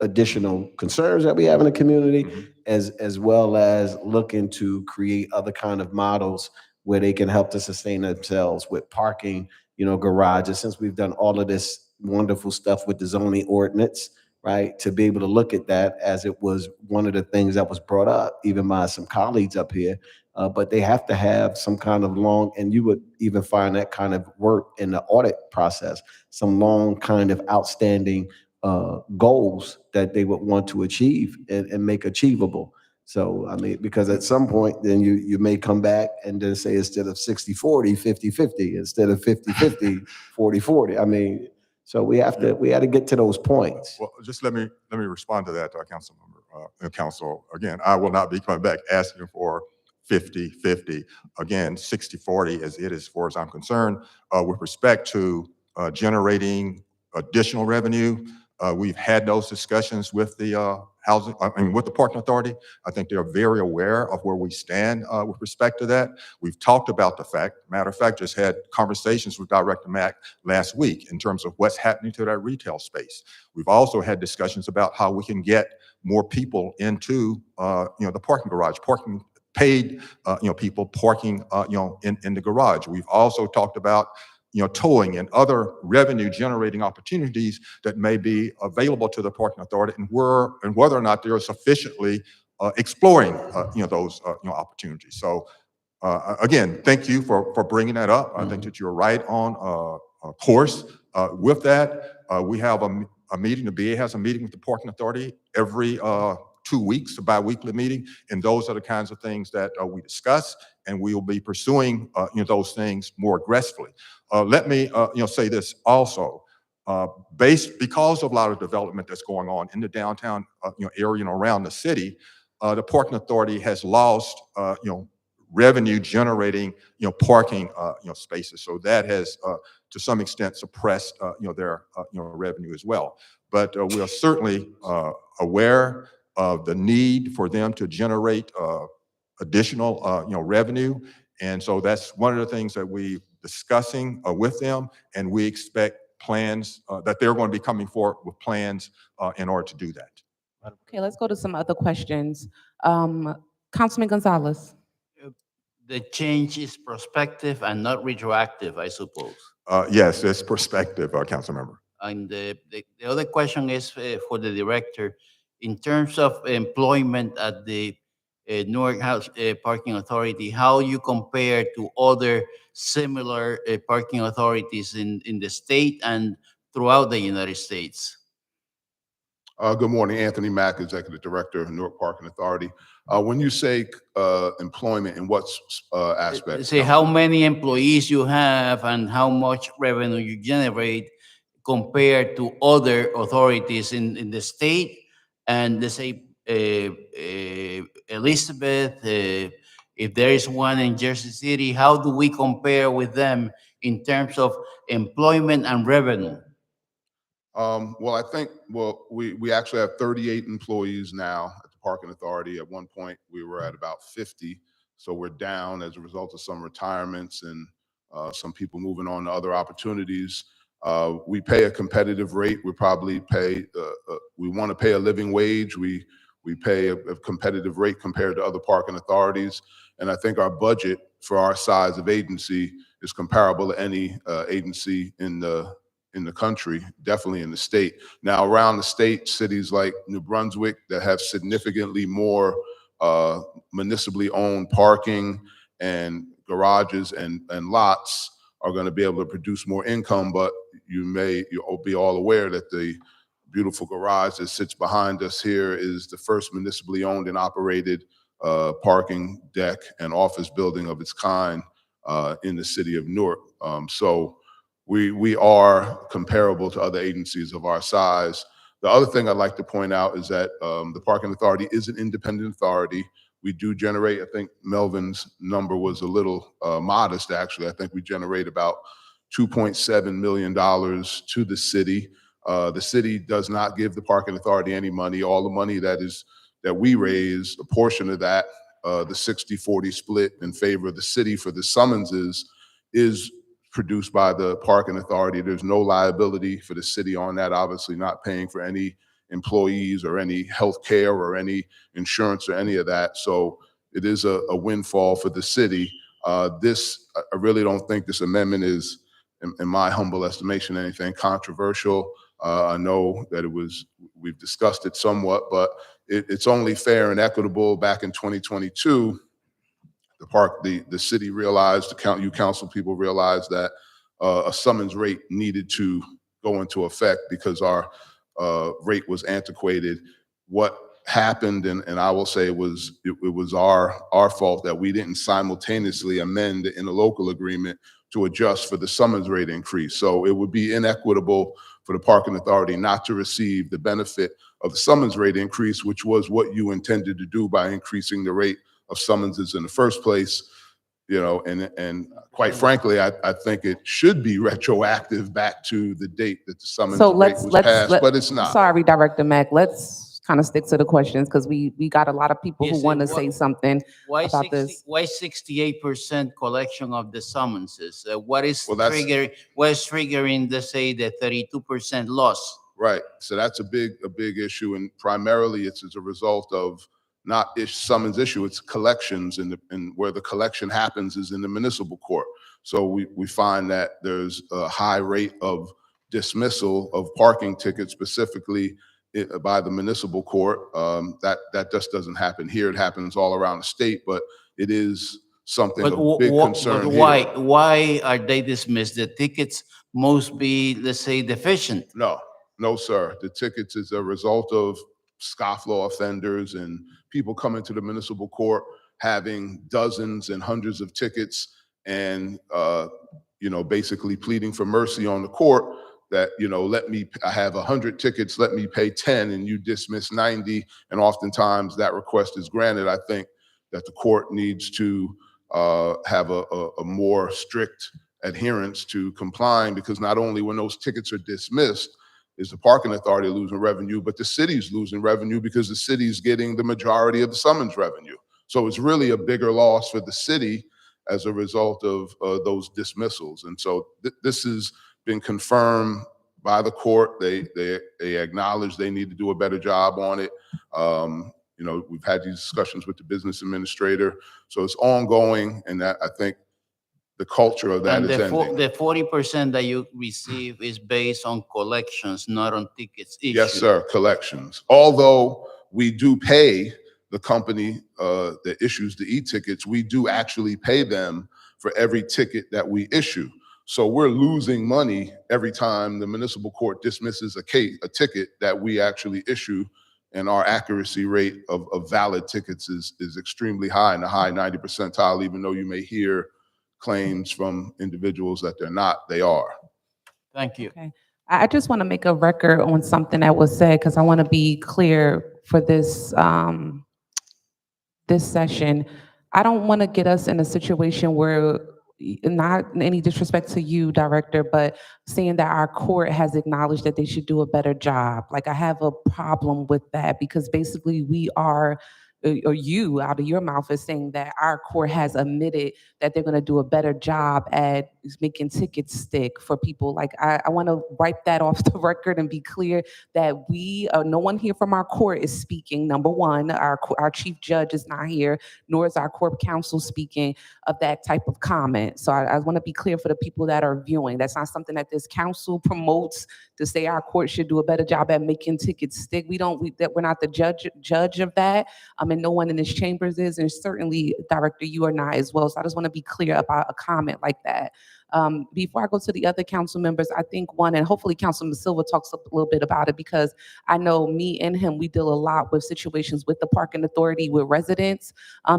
additional concerns that we have in the community, as well as looking to create other kind of models where they can help to sustain themselves with parking, garages. Since we've done all of this wonderful stuff with the zoning ordinance, right, to be able to look at that, as it was one of the things that was brought up even by some colleagues up here, but they have to have some kind of long, and you would even find that kind of work in the audit process, some long kind of outstanding goals that they would want to achieve and make achievable. So, I mean, because at some point, then you may come back and then say, instead of 60-40, 50-50, instead of 50-50, 40-40. I mean, so we had to get to those points. Well, just let me respond to that, Council. Again, I will not be coming back asking for 50-50. Again, 60-40 as far as I'm concerned. With respect to generating additional revenue, we've had those discussions with the with the Parking Authority. I think they're very aware of where we stand with respect to that. We've talked about the fact, matter of fact, just had conversations with Director Mack last week in terms of what's happening to that retail space. We've also had discussions about how we can get more people into the parking garage, paid people parking in the garage. We've also talked about towing and other revenue generating opportunities that may be available to the Parking Authority, and whether or not they're sufficiently exploring those opportunities. So again, thank you for bringing that up. I think that you're right on course with that. We have a meeting, the BA has a meeting with the Parking Authority every 2 weeks, a bi-weekly meeting, and those are the kinds of things that we discuss, and we will be pursuing those things more aggressively. Let me say this also. Because of a lot of development that's going on in the downtown area and around the city, the Parking Authority has lost revenue generating parking spaces. So that has to some extent suppressed their revenue as well. But we are certainly aware of the need for them to generate additional revenue. And so that's one of the things that we're discussing with them, and we expect plans that they're going to be coming forward with plans in order to do that. Okay, let's go to some other questions. Councilman Gonzalez. The change is prospective and not retroactive, I suppose. Yes, it's perspective, council member. And the other question is for the director. In terms of employment at the Newark House Parking Authority, how you compare to other similar parking authorities in the state and throughout the United States? Good morning, Anthony Mack, Executive Director of Newark Parking Authority. When you say employment, in what aspect? Say how many employees you have and how much revenue you generate compared to other authorities in the state, and let's say Elizabeth, if there is one in Jersey City, how do we compare with them in terms of employment and revenue? Well, I think, we actually have 38 employees now at the Parking Authority. At one point, we were at about 50. So we're down as a result of some retirements and some people moving on to other opportunities. We pay a competitive rate. We probably pay, we want to pay a living wage. We pay a competitive rate compared to other parking authorities. And I think our budget for our size of agency is comparable to any agency in the country, definitely in the state. Now, around the state, cities like New Brunswick that have significantly more municipally owned parking and garages and lots are going to be able to produce more income, but you'll be all aware that the beautiful garage that sits behind us here is the first municipally owned and operated parking deck and office building of its kind in the city of Newark. So we are comparable to other agencies of our size. The other thing I'd like to point out is that the Parking Authority is an independent authority. We do generate, I think Melvin's number was a little modest, actually. I think we generate about $2.7 million to the city. The city does not give the Parking Authority any money. All the money that we raise, a portion of that, the 60-40 split in favor of the city for the summonses is produced by the Parking Authority. There's no liability for the city on that, obviously not paying for any employees or any health care or any insurance or any of that. So it is a windfall for the city. I really don't think this amendment is, in my humble estimation, anything controversial. I know that we've discussed it somewhat, but it's only fair and equitable. Back in 2022, the city realized, you council people realized that a summons rate needed to go into effect because our rate was antiquated. What happened, and I will say it was our fault that we didn't simultaneously amend the interlocal agreement to adjust for the summons rate increase. So it would be inequitable for the parking authority not to receive the benefit of the summons rate increase, which was what you intended to do by increasing the rate of summonses in the first place. You know, and quite frankly, I think it should be retroactive back to the date that the summons So rate was passed, but it's not. Sorry, Director Mack, let's kind of stick to the questions because we got a lot of people who Yes, want to and say something Why about this. Why 68% collection of the summonses? What is Well, that's- triggering the say the 32% loss? Right. So that's a big issue, and primarily it's as a result of not summons issue, it's collections, and where the collection happens is in the municipal court. So we find that there's a high rate of dismissal of parking tickets, specifically by the municipal court. That just doesn't happen here. It happens all around the state, but it is something of big concern why here. why are they dismissed? The tickets must be, let's say, deficient. No, sir. The tickets is a result of scofflaw offenders and people coming to the municipal court having dozens and hundreds of tickets and, basically pleading for mercy on the court that, I have 100 tickets, let me pay 10 and you dismiss 90. And oftentimes that request is granted. I think that the court needs to have a more strict adherence to complying, because not only when those tickets are dismissed is the parking authority losing revenue, but the city's losing revenue because the city's getting the majority of the summons revenue. So it's really a bigger loss for the city as a result of those dismissals. And so this has been confirmed by the court. They acknowledge they need to do a better job on it. We've had these discussions with the business administrator. So it's ongoing, and that, I think, the culture of that And is ending. the 40% that you receive is based on collections, not on tickets issued. Yes, sir, collections. Although we do pay the company that issues the e-tickets, we do actually pay them for every ticket that we issue. So we're losing money every time the municipal court dismisses a ticket that we actually issue, and our accuracy rate of valid tickets is extremely high, in the high 90 percentile, even though you may hear claims from individuals that they're not, they are. Thank you. Okay. I just want to make a record on something that was said because I want to be clear for this this session. I don't want to get us in a situation where, not any disrespect to you, Director, but saying that our court has acknowledged that they should do a better job. Like, I have a problem with that because basically we are, or you out of your mouth is saying that our court has admitted that they're going to do a better job at making tickets stick for people. Like, I want to wipe that off the record and be clear that no one here from our court is speaking. Number one, our chief judge is not here, nor is our court counsel speaking of that type of comment. So I want to be clear for the people that are viewing. That's not something that this council promotes, to say our court should do a better job at making tickets stick. We're not the judge of that. And no one in this chambers is, and certainly, Director, you are not as well. So I just want to be clear about a comment like that. Before I go to the other council members, I think and hopefully Councilman Silva talks a little bit about it, because I know me and him, we deal a lot with situations with the parking authority, with residents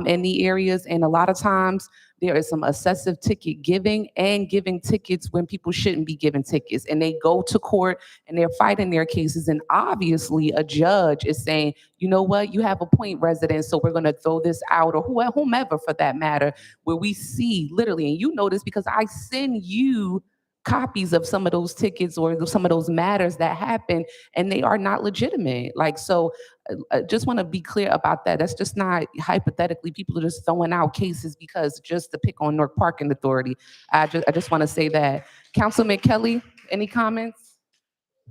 in the areas. And a lot of times there is some excessive ticket giving and giving tickets when people shouldn't be giving tickets. And they go to court and they're fighting their cases. And obviously a judge is saying, you know what, you have a point, residents, so we're going to throw this out, or whomever for that matter, where we see literally, and you know this because I send you copies of some of those tickets or some of those matters that happen, and they are not legitimate. Like, so I just want to be clear about that. That's just not hypothetically people are just throwing out cases because just to pick on Newark Parking Authority. I just want to say that. Councilman Kelly, any comments?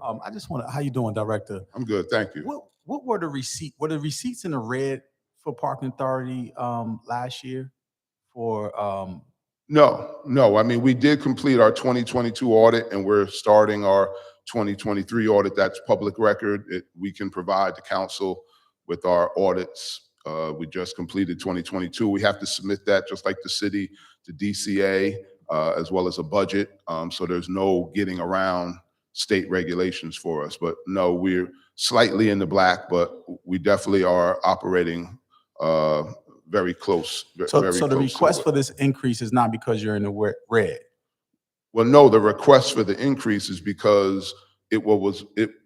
I just want to, how you doing, Director? I'm good, thank you. What were the receipts in the red for Parking Authority last year for No. I mean, we did complete our 2022 audit, and we're starting our 2023 audit. That's public record. We can provide the council with our audits We just completed 2022. We have to submit that just like the city to DCA, as well as a budget. So there's no getting around state regulations for us. But no, we're slightly in the black, but we definitely are operating very close. So, very so the close to request it. for this increase is not because you're in the red. Well, no, the request for the increase is because it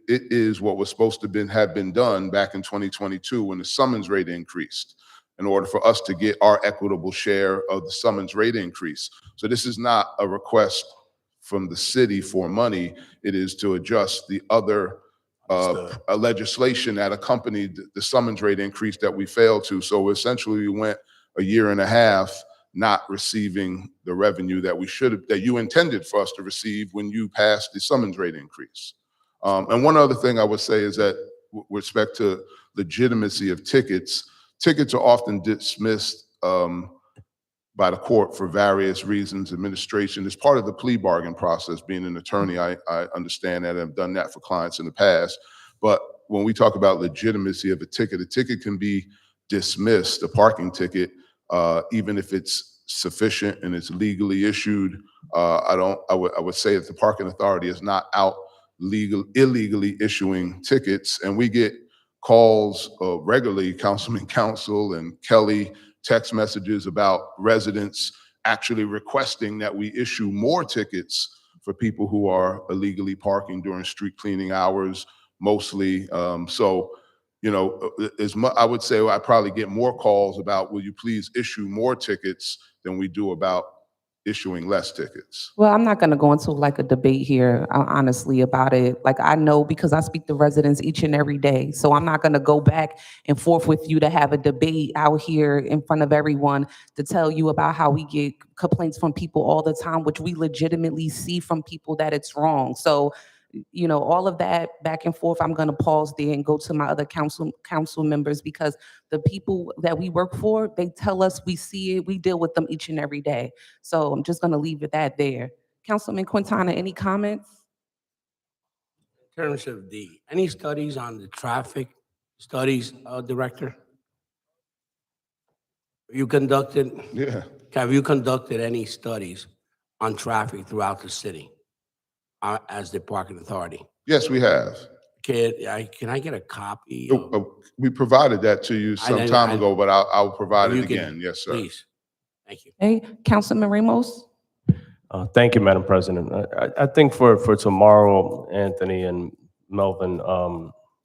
is what was supposed to have been done back in 2022 when the summons rate increased in order for us to get our equitable share of the summons rate increase. So this is not a request from the city for money. It is to adjust the other Understood. legislation that accompanied the summons rate increase that we failed to. So essentially we went a year and a half not receiving the revenue that we should have, that you intended for us to receive when you passed the summons rate increase. And one other thing I would say is that with respect to legitimacy of tickets, tickets are often dismissed by the court for various reasons. Administration is part of the plea bargain process. Being an attorney, I understand that. I've done that for clients in the past. But when we talk about legitimacy of a ticket can be dismissed, a parking ticket, even if it's sufficient and it's legally issued. I would say that the parking authority is not out illegally issuing tickets, and we get calls regularly, Councilman Council and Kelly, text messages about residents actually requesting that we issue more tickets for people who are illegally parking during street cleaning hours, mostly. So, you know, I would say I probably get more calls about, will you please issue more tickets than we do about issuing less tickets. Well, I'm not going to go into like a debate here, honestly, about it. Like, I know because I speak to residents each and every day. So I'm not going to go back and forth with you to have a debate out here in front of everyone to tell you about how we get complaints from people all the time, which we legitimately see from people that it's wrong. So, you know, all of that back and forth, I'm going to pause there and go to my other council members, because the people that we work for, they tell us we see it, we deal with them each and every day. So I'm just going to leave it at there. Councilman Quintana, any comments? In terms of any studies on the traffic studies, Director? You conducted? Yeah. Have you conducted any studies on traffic throughout the city as the parking authority? Yes, we have. Can I get a copy? We provided that to you some time ago, but I'll provide it again. Yes, sir. Please. Thank you. Hey, Councilman Ramos? Thank you, Madam President. I think for tomorrow, Anthony and Melvin,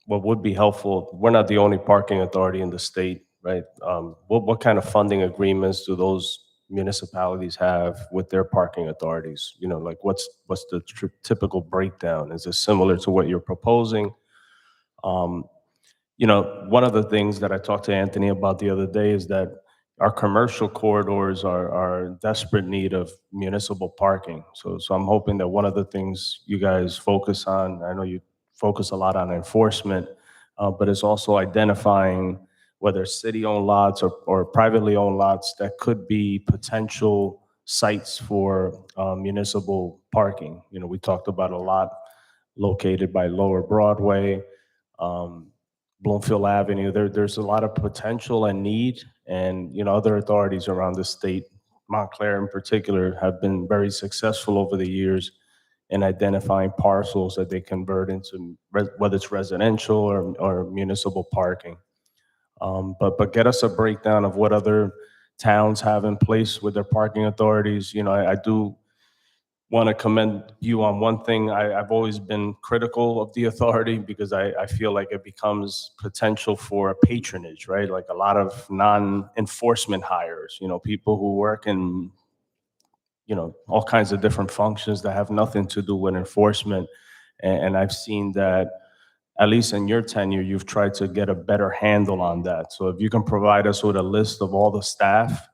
what would be helpful, we're not the only parking authority in the state, right? What kind of funding agreements do those municipalities have with their parking authorities? You know, like what's the typical breakdown? Is it similar to what you're proposing? You know, one of the things that I talked to Anthony about the other day is that our commercial corridors are in desperate need of municipal parking. So I'm hoping that one of the things you guys focus on, I know you focus a lot on enforcement, but it's also identifying whether city-owned lots or privately owned lots that could be potential sites for municipal parking. You know, we talked about a lot located by Lower Broadway, Bloomfield Avenue. There's a lot of potential and need, and you know, other authorities around the state, Montclair in particular, have been very successful over the years in identifying parcels that they convert into whether it's residential or municipal parking. But get us a breakdown of what other towns have in place with their parking authorities. You know, I do want to commend you on one thing. I've always been critical of the authority because I feel like it becomes potential for patronage, right? Like a lot of non-enforcement hires, you know, people who work in, you know, all kinds of different functions that have nothing to do with enforcement. And I've seen that, at least in your tenure, you've tried to get a better handle on that. So if you can provide us with a list of all the staff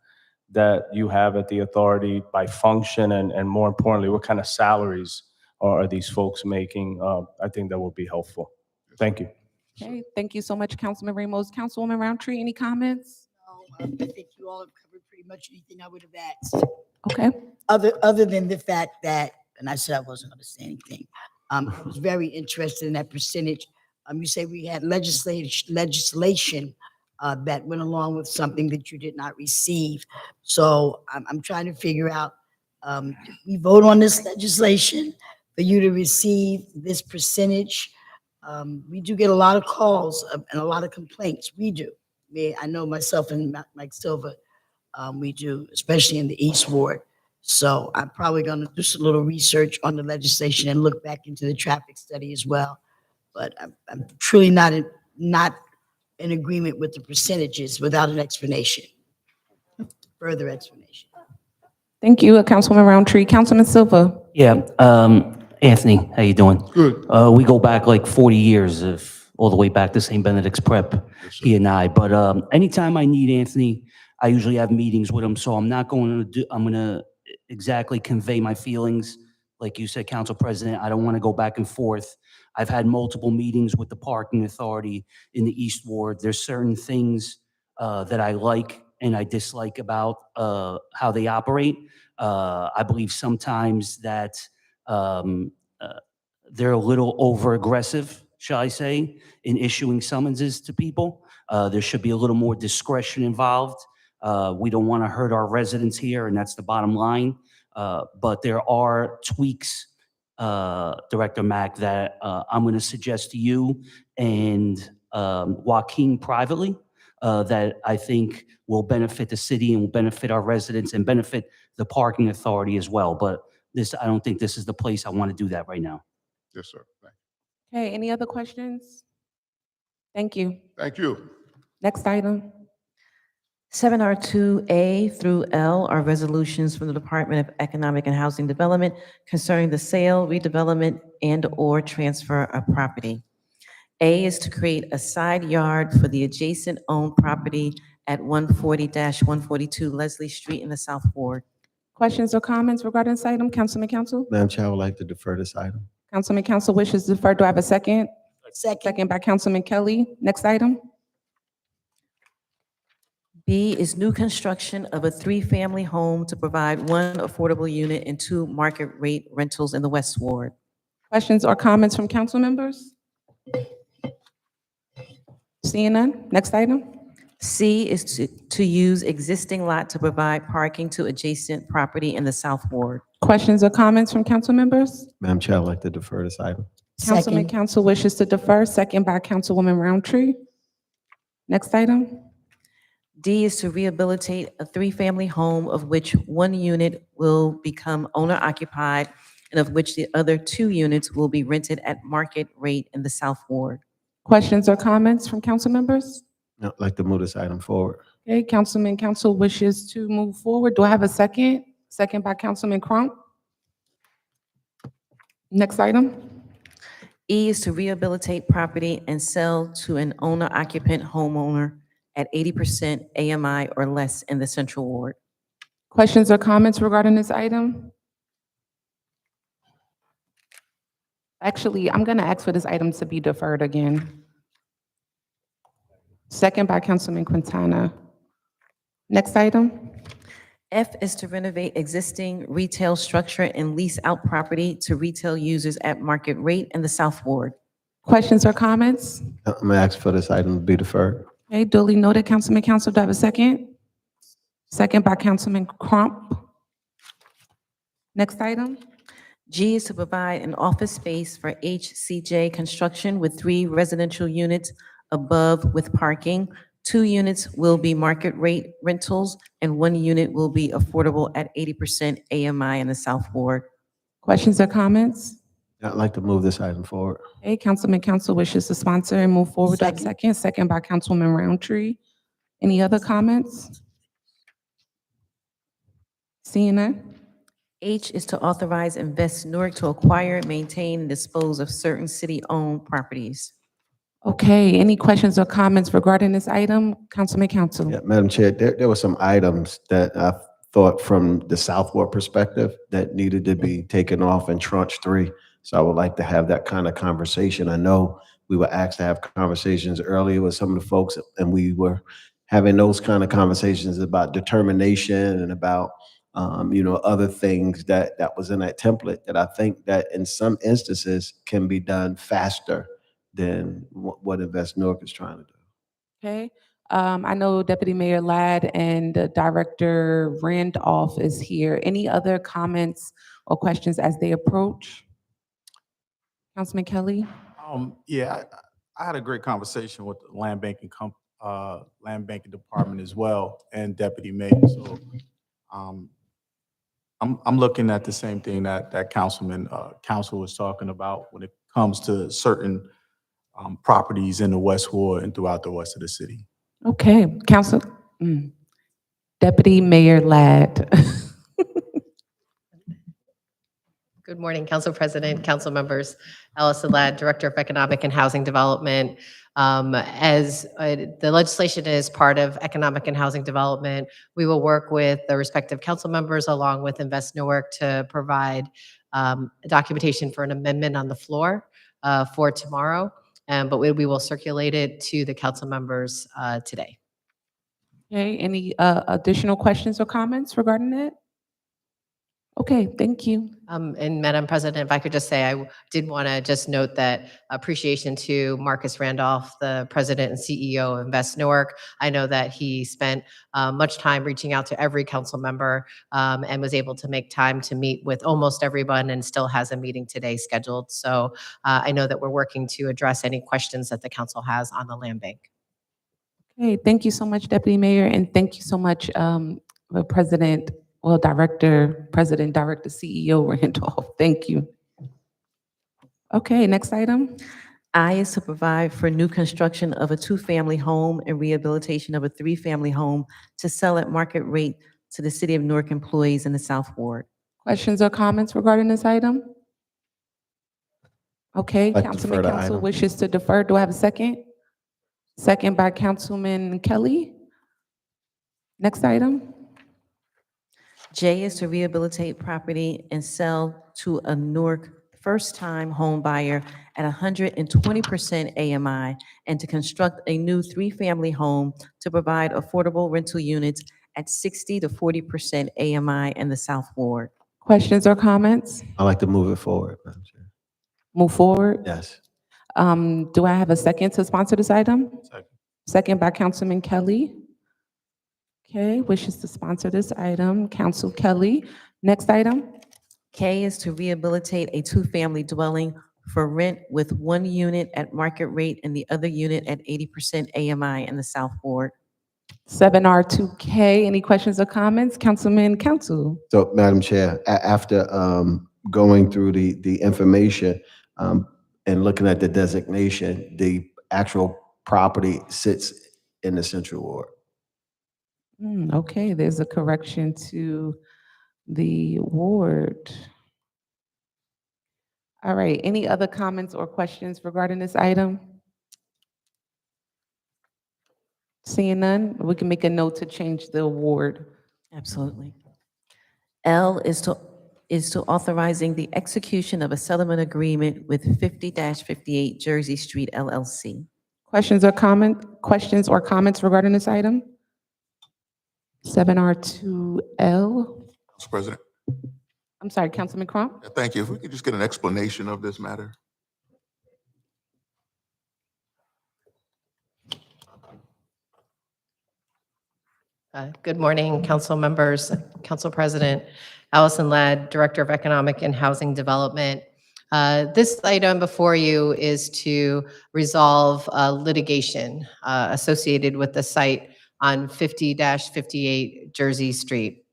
that you have at the authority by function, and more importantly, what kind of salaries are these folks making? I think that would be helpful. Thank you. Okay, thank you so much, Councilman Ramos. Councilwoman Roundtree, any comments? No, I think you all have covered pretty much anything I would have asked. Okay. Other than the fact that, and I said I wasn't going to say anything. I was very interested in that percentage. You say we had legislation that went along with something that you did not receive. So I'm trying to figure out, we vote on this legislation for you to receive this percentage. We do get a lot of calls and a lot of complaints. We do. I know myself and Mike Silva, we do, especially in the East Ward. So I'm probably going to do some little research on the legislation and look back into the traffic study as well. But I'm truly not in agreement with the percentages without an explanation, further explanation. Thank you, Councilwoman Roundtree. Councilman Silva. Yeah, Anthony, how you doing? Good. We go back like 40 years, all the way back to St. Benedict's Prep, he and I. But anytime I need Anthony, I usually have meetings with him. So I'm not going to do, I'm going to exactly convey my feelings. Like you said, Council President, I don't want to go back and forth. I've had multiple meetings with the parking authority in the East Ward. There's certain things that I like and I dislike about how they operate. I believe sometimes that they're a little over aggressive, shall I say, in issuing summonses to people. There should be a little more discretion involved. We don't want to hurt our residents here, and that's the bottom line. But there are tweaks, Director Mack, that I'm going to suggest to you and Joaquin privately that I think will benefit the city and will benefit our residents and benefit the parking authority as well. But I don't think this is the place I want to do that right now. Yes, sir. Thank Okay, any other questions? Thank you. you. Thank you. Next item. 7R2A through L are resolutions from the Department of Economic and Housing Development concerning the sale, redevelopment, and/or transfer of property. A is to create a side yard for the adjacent owned property at 140-142 Leslie Street in the South Ward. Questions or comments regarding this item? Councilman Council? Madam Chair, I would like to defer this item. Councilman Council wishes to defer. Do I have a second? Second by Councilman Kelly. Next item. B is new construction of a three-family home to provide one affordable unit and two market-rate rentals in the West Ward. Questions or comments from council members? Seeing none. Next item. C is to use existing lot to provide parking to adjacent property in the South Ward. Questions or comments from council members? Madam Chair, I'd like to defer this item. Councilman Council wishes to defer. Second by Councilwoman Roundtree. Next item. D is to rehabilitate a three-family home of which one unit will become owner-occupied and of which the other two units will be rented at market rate in the South Ward. Questions or comments from council members? I'd like to move this item forward. Okay, Councilman Council wishes to move forward. Do I have a second? Second by Councilman Crump. Next item. E is to rehabilitate property and sell to an owner-occupant homeowner at 80% AMI or less in the Central Ward. Questions or comments regarding this item? Actually, I'm going to ask for this item to be deferred again. Second by Councilman Quintana. Next item. F is to renovate existing retail structure and lease out property to retail users at market rate in the South Ward. Questions or comments? I'm going to ask for this item to be deferred. Okay, duly noted. Councilman Council, do I have a second? Second by Councilman Crump. Next item. G is to provide an office space for HCJ construction with 3 residential units above with parking. 2 units will be market rate rentals and 1 unit will be affordable at 80% AMI in the South Ward. Questions or comments? I'd like to move this item forward. Okay, Councilman Council wishes to sponsor and move forward. Do I have a second? Second by Councilwoman Roundtree. Any other comments? Seeing none. H is to authorize Invest Newark to acquire, maintain, and dispose of certain city-owned properties. Okay, any questions or comments regarding this item? Councilman Council. Yeah, Madam Chair, there were some items that I thought from the South Ward perspective that needed to be taken off in tranche 3. So I would like to have that kind of conversation. I know we were asked to have conversations earlier with some of the folks, and we were having those kind of conversations about determination and about other things that was in that template that I think that in some instances can be done faster than what Invest Newark is trying to do. Okay, I know Deputy Mayor Ladd and Director Randolph is here. Any other comments or questions as they approach? Councilman Kelly? Yeah, I had a great conversation with the land banking department as well, and Deputy Mayor. So, I'm looking at the same thing that council was talking about when it comes to certain properties in the West Ward and throughout the rest of the city. Okay, Deputy Mayor Ladd. Good morning, Council President, council members. Allison Ladd, Director of Economic and Housing Development. As the legislation is part of economic and housing development, we will work with the respective council members along with Invest Newark to provide documentation for an amendment on the floor for tomorrow. But we will circulate it to the council members today. Okay, any additional questions or comments regarding that? Okay, thank you. And Madam President, if I could just say, I did want to just note that appreciation to Marcus Randolph, the President and CEO of Invest Newark. I know that he spent much time reaching out to every council member and was able to make time to meet with almost everyone and still has a meeting today scheduled. So I know that we're working to address any questions that the council has on the land bank. Okay, thank you so much, Deputy Mayor, and thank you so much, Director, CEO Randolph. Thank you. Okay, next item. I is to provide for new construction of a 2-family home and rehabilitation of a 3-family home to sell at market rate to the City of Newark employees in the South Ward. Questions or comments regarding this item? Okay, Like to Councilman defer the Council item. wishes to defer. Do I have a second? Second by Councilman Kelly. Next item. J is to rehabilitate property and sell to a Newark first-time home buyer at 120% AMI and to construct a new 3-family home to provide affordable rental units at 60 to 40% AMI in the South Ward. Questions or comments? I'd like to move it forward, Madam Chair. Move forward. Yes. Do I have a second to sponsor this item? Second. Second by Councilman Kelly. Okay, wishes to sponsor this item, Council Kelly. Next item. K is to rehabilitate a 2-family dwelling for rent with 1 unit at market rate and the other unit at 80% AMI in the South Ward. 7R2K, any questions or comments? Councilman Council. So, Madam Chair, after going through the information and looking at the designation, the actual property sits in the Central Ward. Okay, there's a correction to the ward. All right, any other comments or questions regarding this item? Seeing none, we can make a note to change the award. Absolutely. L is to authorizing the execution of a settlement agreement with 50-58 Jersey Street LLC. Questions or comments regarding this item? 7R2L. Mr. President, I'm sorry, Councilman Crump? thank you. If we could just get an explanation of this matter. Good morning, council members, council president. Allison Ladd, Director of Economic and Housing Development. This item before you is to resolve litigation associated with the site on 50-58 Jersey Street.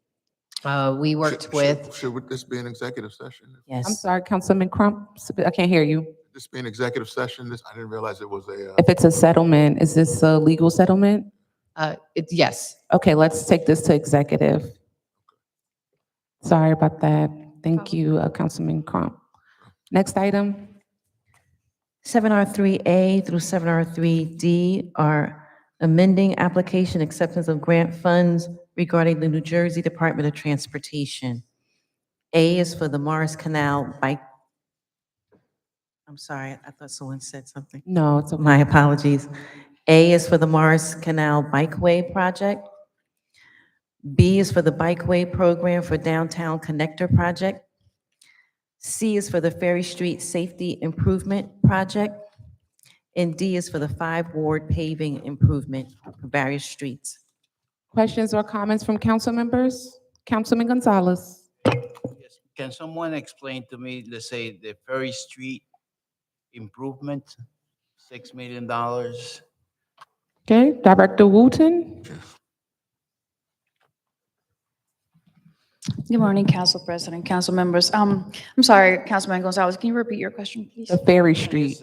We worked with. Should this be an executive session? Yes. I'm sorry, Councilman Crump, I can't hear you. This be an executive session? I didn't realize it was a. If it's a settlement, is this a legal settlement? Yes. Okay, let's take this to executive. Sorry about that. Thank you, Councilman Crump. Next item. 7R3A through 7R3D are amending application acceptance of grant funds regarding the New Jersey Department of Transportation. A is for the Morris Canal bike. I'm sorry, I thought someone said something. No, it's okay. My apologies. A is for the Morris Canal Bikeway Project. B is for the Bikeway Program for Downtown Connector Project. C is for the Ferry Street Safety Improvement Project. And D is for the 5-ward paving improvement for various streets. Questions or comments from council members? Councilman Gonzalez. Yes. Can someone explain to me, let's say, the Ferry Street improvement, $6 million? Okay, Director Wooten. Good morning, Council President, council members. I'm sorry, Councilman Gonzalez, can you repeat your question, please? The Ferry Street.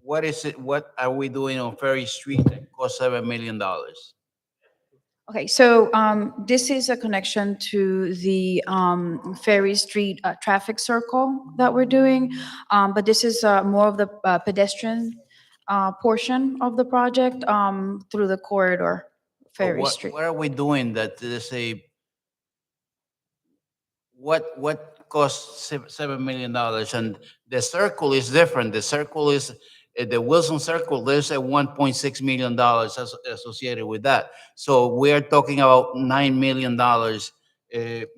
What is it, what are we doing on Ferry Street that cost $7 million? Okay, so this is a connection to the Ferry Street traffic circle that we're doing, but this is more of the pedestrian portion of the project through the corridor, But Ferry Street. What are we doing that, let's say, what costs $7 million? And the circle is different. The circle is, the Wilson Circle, there's a $1.6 million associated with that. So we're talking about $9 million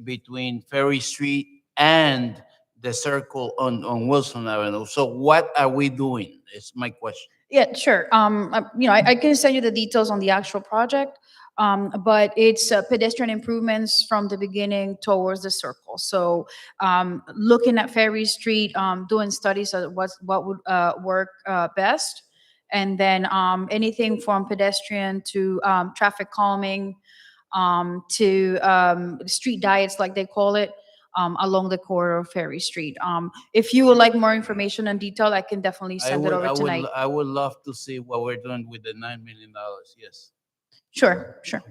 between Ferry Street and the circle on Wilson Avenue. So what are we doing? Is my question. Yeah, sure. I can send you the details on the actual project, but it's pedestrian improvements from the beginning towards the circle. So looking at Ferry Street, doing studies of what would work best. And then anything from pedestrian to traffic calming to street diets, like they call it, along the corridor of Ferry Street. If you would like more information and detail, I can definitely send it over tonight. I would love to see what we're doing with the $9 million. Yes. Sure, sure.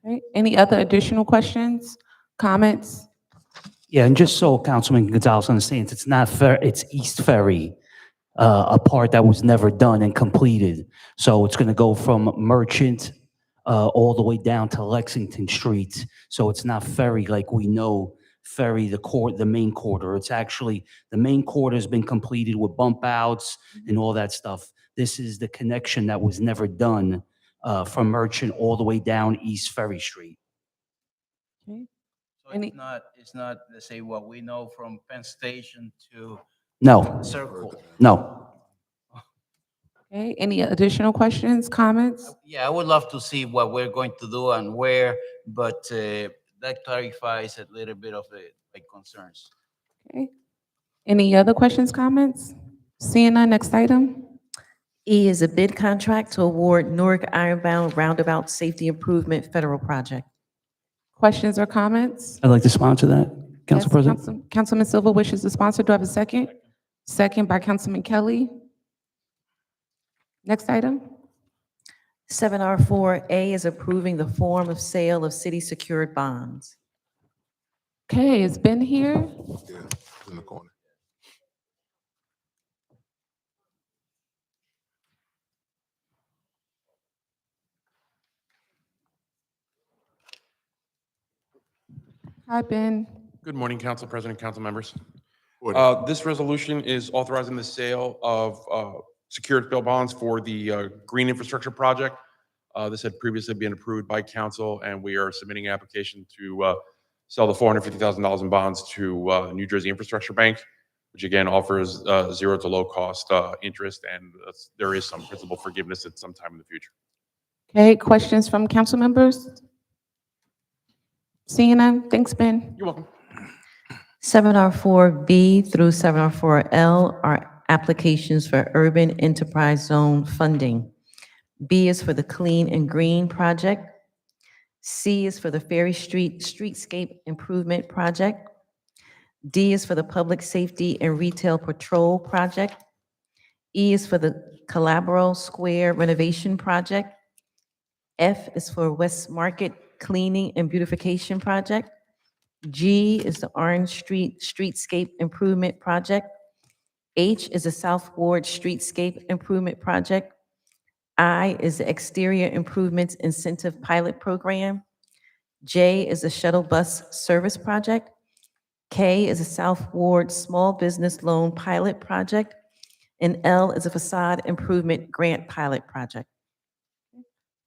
Okay, any other additional questions, comments? Yeah, and just so Councilman Gonzalez understands, it's not fair, it's East Ferry, a part that was never done and completed. So it's gonna go from Merchant all the way down to Lexington Street. So it's not Ferry like we know Ferry, the main corridor. It's actually, the main corridor has been completed with bump outs and all that stuff. This is the connection that was never done from Merchant all the way down East Ferry Street. Okay. So it's not, let's say, what we know from Penn Station to No, Circle. no. Okay, any additional questions, comments? Yeah, I would love to see what we're going to do and where, but that clarifies a little bit of my concerns. Okay. Any other questions, comments? Seeing none, next item. E is a bid contract to award Newark Ironbound Roundabout Safety Improvement Federal Project. Questions or comments? I'd like to sponsor that, Council Yes, President. Councilman Silva wishes to sponsor. Do I have a second? Second by Councilman Kelly. Next item. 7R4A is approving the form of sale of city secured bonds. Okay, it's been here. Yeah, in the corner. Hi, Ben. Good morning, Council President, council members. Order. This resolution is authorizing the sale of secured bill bonds for the green infrastructure project. This had previously been approved by council, and we are submitting an application to sell the $450,000 in bonds to New Jersey Infrastructure Bank, which again offers zero to low cost interest, and there is some principal forgiveness at some time in the future. Okay, questions from council members? Seeing none, thanks, Ben. You're welcome. 7R4B through 7R4L are applications for urban enterprise zone funding. B is for the Clean and Green Project. C is for the Ferry Street Streetscape Improvement Project. D is for the Public Safety and Retail Patrol Project. E is for the Calabro Square Renovation Project. F is for West Market Cleaning and Beautification Project. G is the Orange Street Streetscape Improvement Project. H is the South Ward Streetscape Improvement Project. I is the Exterior Improvements Incentive Pilot Program. J is the Shuttle Bus Service Project. K is the South Ward Small Business Loan Pilot Project. And L is a Facade Improvement Grant Pilot Project.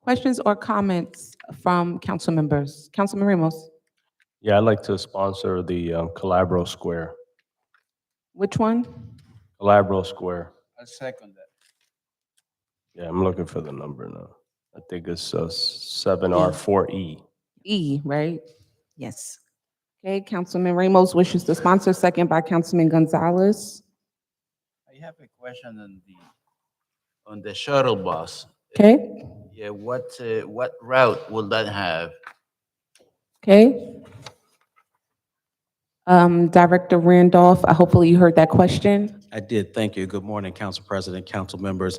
Questions or comments from council members? Councilman Ramos. Yeah, I'd like to sponsor the Calabro Square. Which one? Calabro Square. I second that. Yeah, I'm looking for the number now. I think it's 7R4E. E, right? Yes. Okay, Councilman Ramos wishes to sponsor, second by Councilman Gonzalez. I have a question on the shuttle bus. Okay, Yeah, what route will that have? okay. Director Randolph, hopefully you heard that question. I did. Thank you. Good morning, Council President, council members.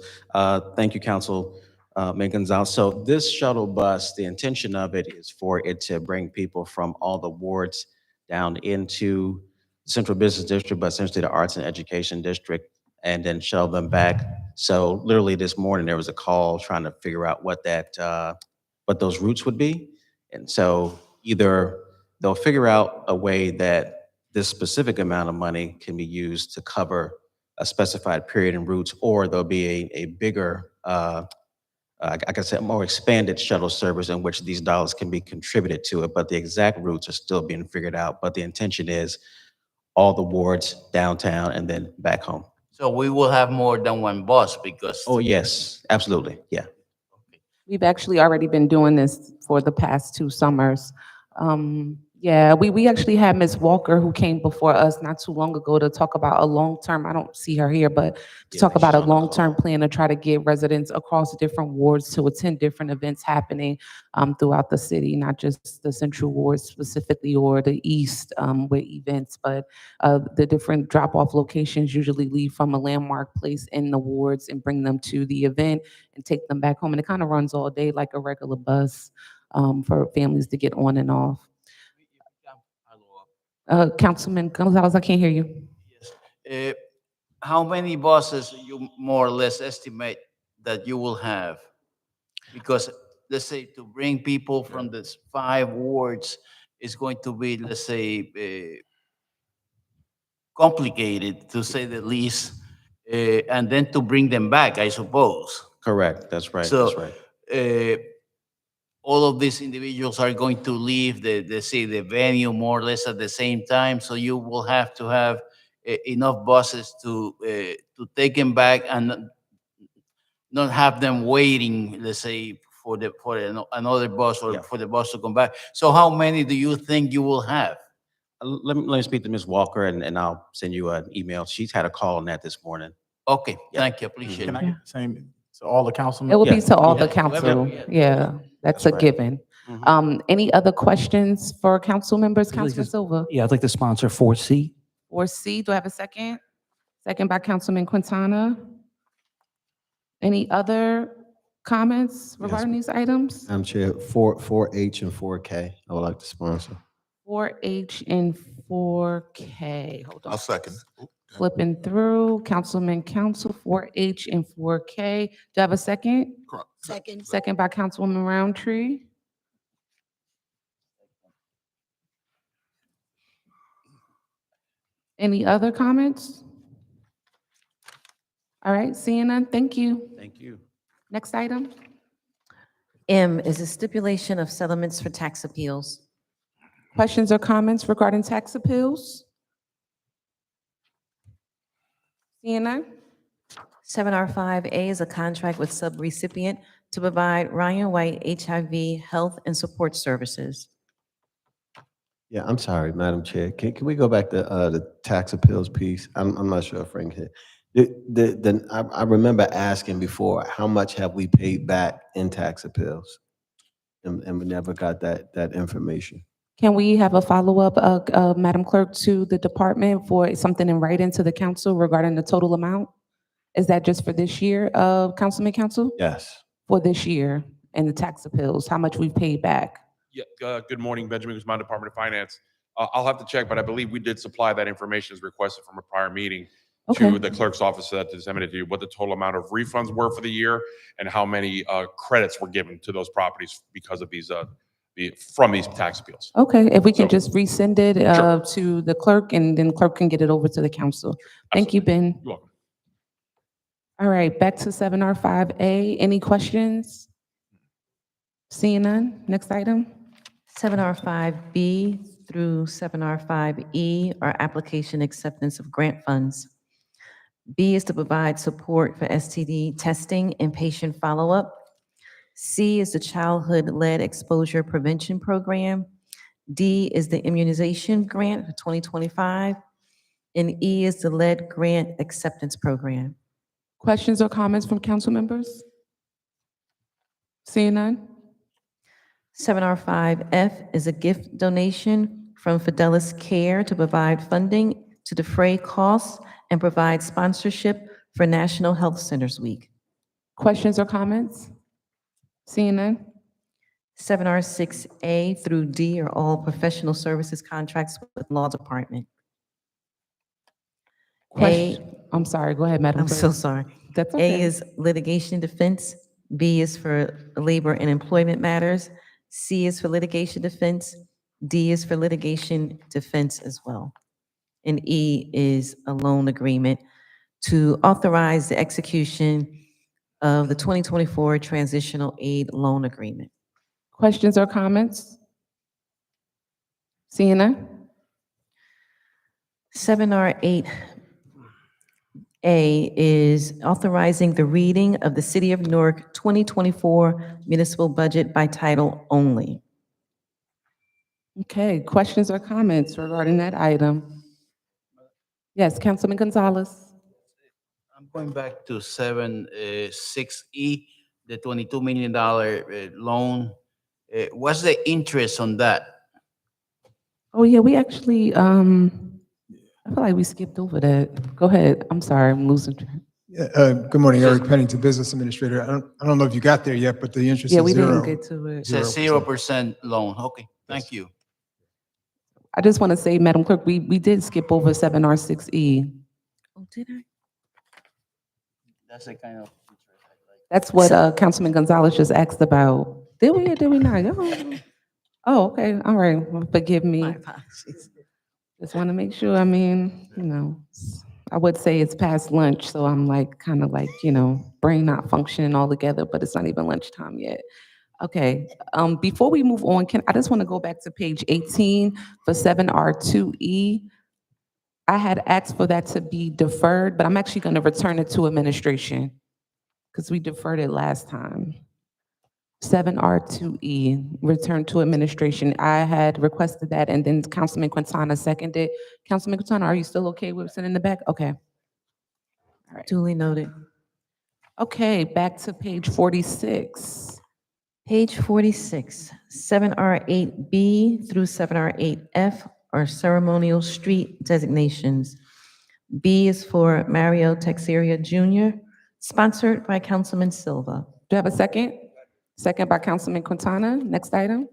Thank you, Councilman Gonzalez. So this shuttle bus, the intention of it is for it to bring people from all the wards down into the Central Business District, but essentially the Arts and Education District, and then shuttle them back. So literally this morning, there was a call trying to figure out what what those routes would be. And so either they'll figure out a way that this specific amount of money can be used to cover a specified period and routes, or there'll be a bigger, like I said, more expanded shuttle service in which these dollars can be contributed to it, but the exact routes are still being figured out. But the intention is all the wards downtown and then back home. So we will have more than one bus because. Oh, yes, absolutely, yeah. We've actually already been doing this for the past 2 summers. Yeah, we actually had Ms. Walker who came before us not too long ago to talk about a long-term, I don't see her here, but to talk about a long-term plan to try to get residents across different wards to attend different events happening throughout the city, not just the central ward specifically or the east with events, but the different drop-off locations usually leave from a landmark place in the wards and bring them to the event and take them back home. And it kind of runs all day like a regular bus for families to get on and off. Councilman Gonzalez, I can't hear you. Uh, how many buses you more or less estimate that you will have? Because let's say to bring people from the 5 wards is going to be, let's say, complicated to say the least, and then to bring them back, I suppose. Correct, that's right, So, that's right. all of these individuals are going to leave the venue more or less at the same time. So you will have to have enough buses to take them back and not have them waiting, let's say, for another bus or for the bus to come back. So how many do you think you will have? Let me speak to Ms. Walker and I'll send you an email. She's had a call on that this morning. Okay, thank you, appreciate Can it. I get the same, to all the councilmen? It will be Yeah. to all the Yeah. council. Yeah, that's a right. given. Any other questions for council members? I'd like Councilman to- Silva? Yeah, I'd like to sponsor 4C. Or C, do I have a second? Second by Councilman Quintana. Any other comments regarding these items? Madam Chair, 4H and 4K, I would like to sponsor. 4H and 4K. Hold on. I'll second. Flipping through, Councilman Council, 4H and 4K. Do I have a second? Second. Second by Councilwoman Roundtree. Any other comments? All right, seeing none, thank you. Thank you. Next item. M is a stipulation of settlements for tax appeals. Questions or comments regarding tax appeals? Seeing none? 7R5A is a contract with subrecipient to provide Ryan White HIV health and support services. Yeah, I'm sorry, Madam Chair. Can we go back to the tax appeals piece? I'm not sure if Frank hit. I remember asking before, how much have we paid back in tax appeals? And we never got that information. Can we have a follow-up, Madam Clerk, to the department for something in writing to the council regarding the total amount? Is that just for this year, Councilman Council? Yes. For this year and the tax appeals, how much we've paid back? Yeah, good morning, Benjamin Guzman, Department of Finance. I'll have to check, but I believe we did supply that information as requested from a prior meeting Okay. to the clerk's office to disseminate to you what the total amount of refunds were for the year and how many credits were given to those properties because of these from these tax appeals. Okay, if we can So- just resend it Sure. to the clerk and then clerk can get it over to the council. Thank you, Ben. You're welcome. All right, back to 7R5A. Any questions? Seeing none, next item. 7R5B through 7R5E are application acceptance of grant funds. B is to provide support for STD testing and patient follow-up. C is the Childhood-Led Exposure Prevention Program. D is the Immunization Grant for 2025. And E is the Lead Grant Acceptance Program. Questions or comments from council members? Seeing none? 7R5F is a gift donation from Fidelis Care to provide funding to defray costs and provide sponsorship for National Health Centers Week. Questions or comments? Seeing none? 7R6A through D are all professional services contracts with law department. I'm sorry, go ahead, Madam I'm Clerk. so sorry. That's okay. A is litigation defense. B is for labor and employment matters. C is for litigation defense. D is for litigation defense as well. And E is a loan agreement to authorize the execution of the 2024 Transitional Aid Loan Agreement. Questions or comments? Seeing none? 7R8A is authorizing the reading of the City of Newark 2024 municipal budget by title only. Okay, questions or comments regarding that item? Yes, Councilman Gonzalez. I'm going back to 6E, the $22 million loan. What's the interest on that? Oh, yeah, we actually, I feel like we skipped over that. Go ahead, I'm sorry, I'm losing track. Good morning, Eric Pennington, Business Administrator. I don't know if you got there yet, but the interest Yeah, is we zero. didn't get to it. It's a 0% loan. Okay, thank you. I just want to say, Madam Clerk, we did skip over 7R6E. Oh, did I? That's the kind of. That's what Councilman Gonzalez just asked about. Did we or did we not? Oh, okay, all right, well, forgive me. My apologies. Just want to make sure, I mean, you know, I would say it's past lunch, so I'm like, kind of like, you know, brain not functioning all together, but it's not even lunchtime yet. Okay, before we move on, I just want to go back to page 18 for 7R2E. I had asked for that to be deferred, but I'm actually going to return it to administration because we deferred it last time. 7R2E, return to administration. I had requested that, and then Councilman Quintana seconded. Councilman Quintana, are you still okay with sitting in the back? Okay. All right. Duly noted. Okay, back to page 46. Page 46, 7R8B through 7R8F are ceremonial street designations. B is for Mario Texeria Jr., sponsored by Councilman Silva. Do you have a second? Second by Councilman Quintana. Next item.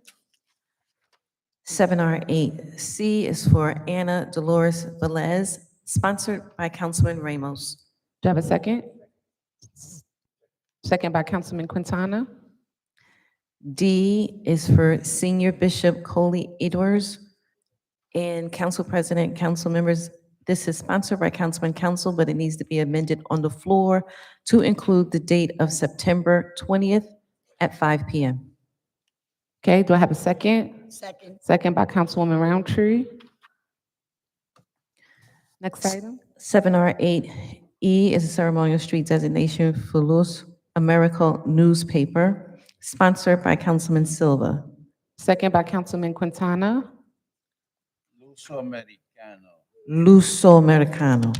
7R8C is for Ana Dolores Velez, sponsored by Councilman Ramos. Do you have a second? Second by Councilman Quintana. D is for Senior Bishop Coley Edwards. And Council President, council members, this is sponsored by Councilman Council, but it needs to be amended on the floor to include the date of September 20th at 5 p.m. Okay, do I have a second? Second. Second by Councilwoman Roundtree. Next item. 7R8E is a ceremonial street designation for Luz America newspaper, sponsored by Councilman Silva. Second by Councilman Quintana. Luso Americano. Luso Americano.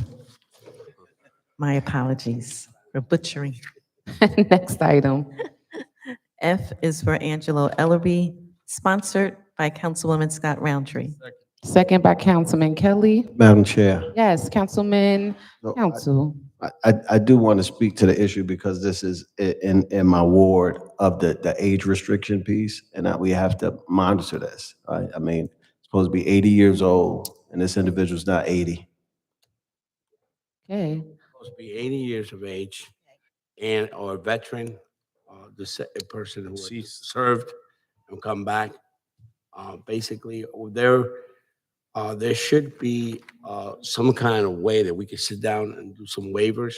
My apologies for butchering. Next item. F is for Angelo Ellerby, sponsored by Councilwoman Scott Roundtree. Second by Councilman Kelly. Madam Chair. Yes, Councilman Council. I do want to speak to the issue because this is in my ward of the age restriction piece, and that we have to monitor this. Right? I mean, it's supposed to be 80 years old, and this individual's not 80. Okay. Supposed to be 80 years of age and or a veteran, a person who has served and come back. Basically, there should be some kind of way that we could sit down and do some waivers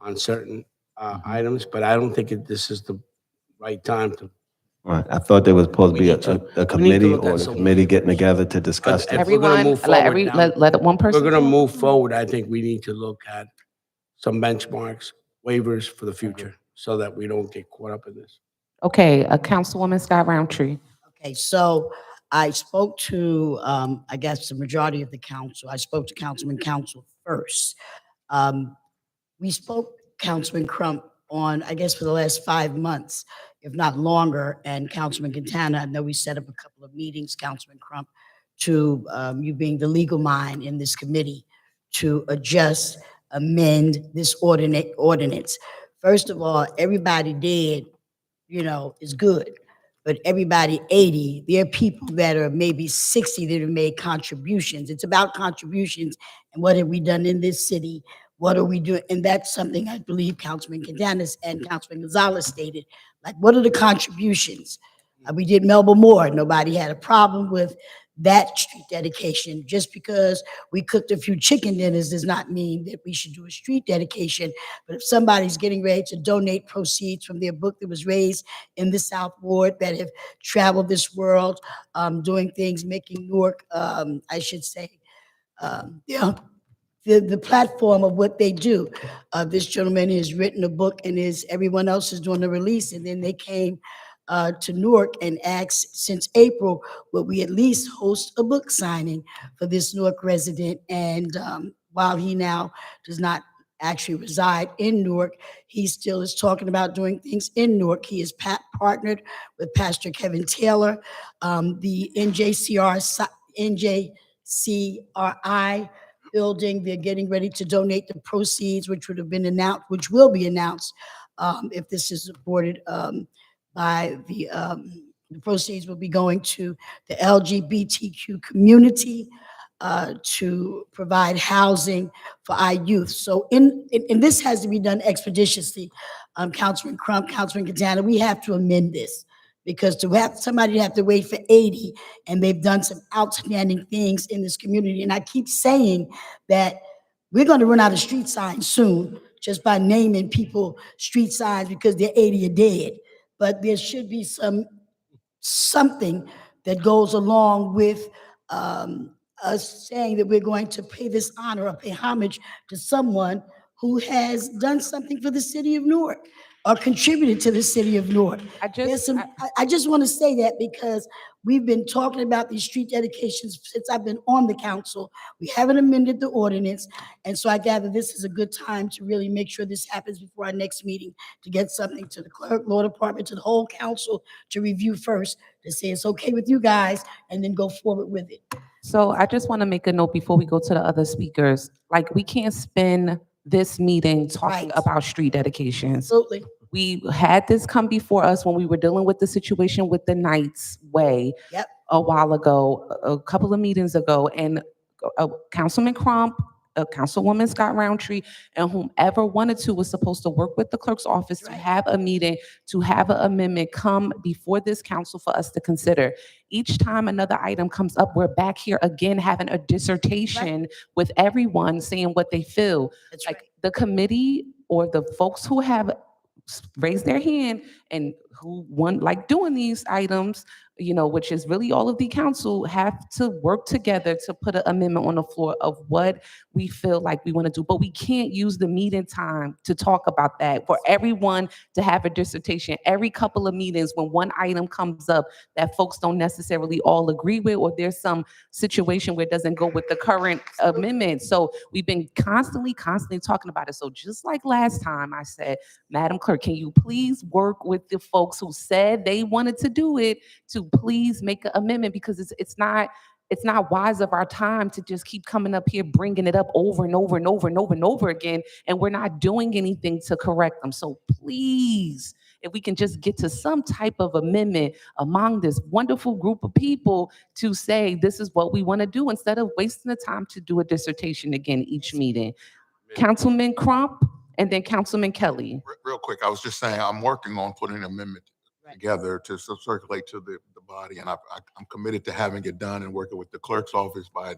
on certain items, but I don't think this is the right time to. Right. I thought there was supposed to be a committee look at or the some committee getting together to discuss this. If we're gonna move forward now, let one person. We're gonna move forward. I think we need to look at some benchmarks, waivers for the future, so that we don't get caught up in this. Okay, Councilwoman Scott Roundtree. Okay, so I spoke to, I guess, the majority of the council. I spoke to Councilman Council first. We spoke, Councilman Crump, on, I guess, for the last 5 months, if not longer, and Councilman Quintana, I know we set up a couple of meetings, Councilman Crump, to you being the legal mind in this committee, to adjust, amend this ordinance. First of all, everybody did, is good. But everybody 80, there are people that are maybe 60 that have made contributions. It's about contributions and what have we done in this city? What are we doing? And that's something I believe Councilman Cadenas and Councilman Gonzalez stated. Like, what are the contributions? We did Melba Moore. Nobody had a problem with that street dedication. Just because we cooked a few chicken dinners does not mean that we should do a street dedication. But if somebody's getting ready to donate proceeds from their book that was raised in the South Ward, that have traveled this world, doing things, making Newark, I should say, the platform of what they do. This gentleman has written a book, and everyone else is doing the release, and then they came to Newark and asked, since April, will we at least host a book signing for this Newark resident? And while he now does not actually reside in Newark, he still is talking about doing things in Newark. He is partnered with Pastor Kevin Taylor, the NJCRI building. They're getting ready to donate the proceeds, which would have been announced, which will be announced if this is supported by the proceeds will be going to the LGBTQ community to provide housing for our youth. So and this has to be done expeditiously. Councilman Crump, Councilman Quintana, we have to amend this, because to have somebody have to wait for 80, and they've done some outstanding things in this community. And I keep saying that we're going to run out of street signs soon, just by naming people street signs because they're 80 or dead. But there should be something that goes along with us saying that we're going to pay this honor or pay homage to someone who has done something for the city of Newark or contributed to the city of Newark. I just want to say that because we've been talking about these street dedications since I've been on the council. We haven't amended the ordinance. And so I gather this is a good time to really make sure this happens before our next meeting, to get something to the clerk, law department, to the whole council to review first, to say it's okay with you guys, and then go forward with it. So I just want to make a note before we go to the other speakers. Like, we can't spend this meeting talking about street dedications. Absolutely. We had this come before us when we were dealing with the situation with the Knights Way a while ago, a couple of meetings ago, and Councilman Crump, Councilwoman Scott Roundtree, and whomever wanted to was supposed to work with the clerk's office to have a meeting, to have an amendment come before this council for us to consider. Each time another item comes up, we're back here again having a dissertation with everyone saying what they feel. The committee or the folks who have raised their hand and who like doing these items, which is really all of the council, have to work together to put an amendment on the floor of what we feel like we want to do. But we can't use the meeting time to talk about that, for everyone to have a dissertation every couple of meetings when one item comes up that folks don't necessarily all agree with, or there's some situation where it doesn't go with the current amendment. So we've been constantly talking about it. So just like last time, I said, Madam Clerk, can you please work with the folks who said they wanted to do it to please make an amendment, because it's not wise of our time to just keep coming up here bringing it up over and over and over and over and over again, and we're not doing anything to correct them. So please, if we can just get to some type of amendment among this wonderful group of people to say this is what we want to do, instead of wasting the time to do a dissertation again each meeting. Councilman Crump and then Councilman Kelly. Real quick, I was just saying, I'm working on putting an amendment together to circulate to the body, and I'm committed to having it done and working with the clerk's office by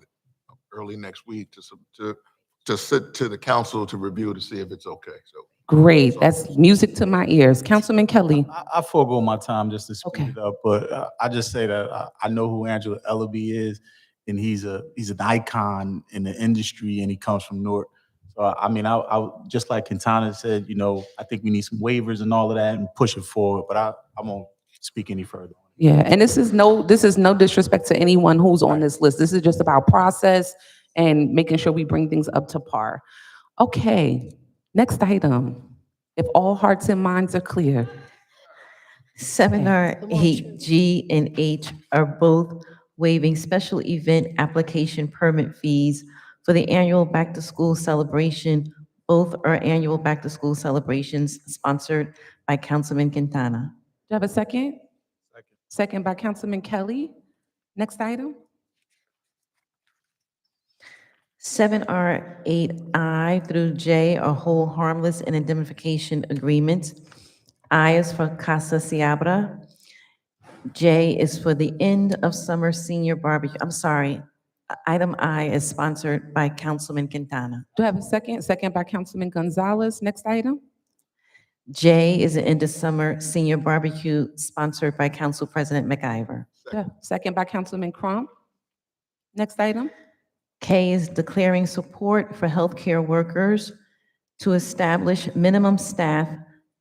early next week to sit to the council to review to see if it's okay. So great, that's music to my ears. Councilman Kelly. I forego my time just to speed it up, but I just say that I know who Angela Ellaby is, and he's an icon in the industry, and he comes from Newark. So, I mean, I just like Quintana said, you know, I think we need some waivers and all of that and push it forward, but I won't speak any further. Yeah, and this is no disrespect to anyone who's on this list. This is just about process and making sure we bring things up to par. Okay, next item. If all hearts and minds are clear. 7R8G and H are both waiving special event application permit fees for the annual back-to-school celebration. Both are annual back-to-school celebrations sponsored by Councilman Quintana. Do I have a second? Second by Councilman Kelly. Next item. 7R8I through J are hold harmless and indemnification agreements. I is for Casa Ciabra. J is for the end of summer senior barbecue. I'm sorry. Item I is sponsored by Councilman Quintana. Do I have a second? Second by Councilman Gonzalez. Next item. J is the end of summer senior barbecue sponsored by Council President McIver. Yeah, second by Councilman Crump. Next item. K is declaring support for healthcare workers to establish minimum staff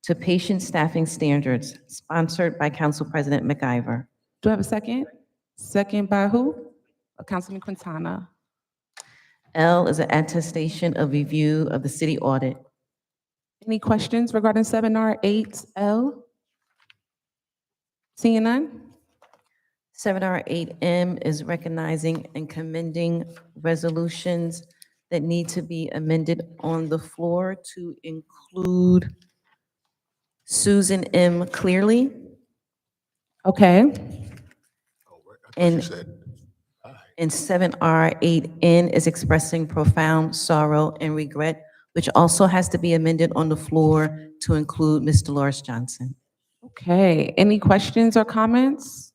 to patient staffing standards, sponsored by Council President McIver. Do I have a second? Second by who? Councilman Quintana. L is an attestation of review of the city audit. Any questions regarding 7R8L? Seeing none? 7R8M is recognizing and commending resolutions that need to be amended on the floor to include Susan M. Clearly. Okay. And 7R8N is expressing profound sorrow and regret, which also has to be amended on the floor to include Ms. Dolores Johnson. Okay, any questions or comments?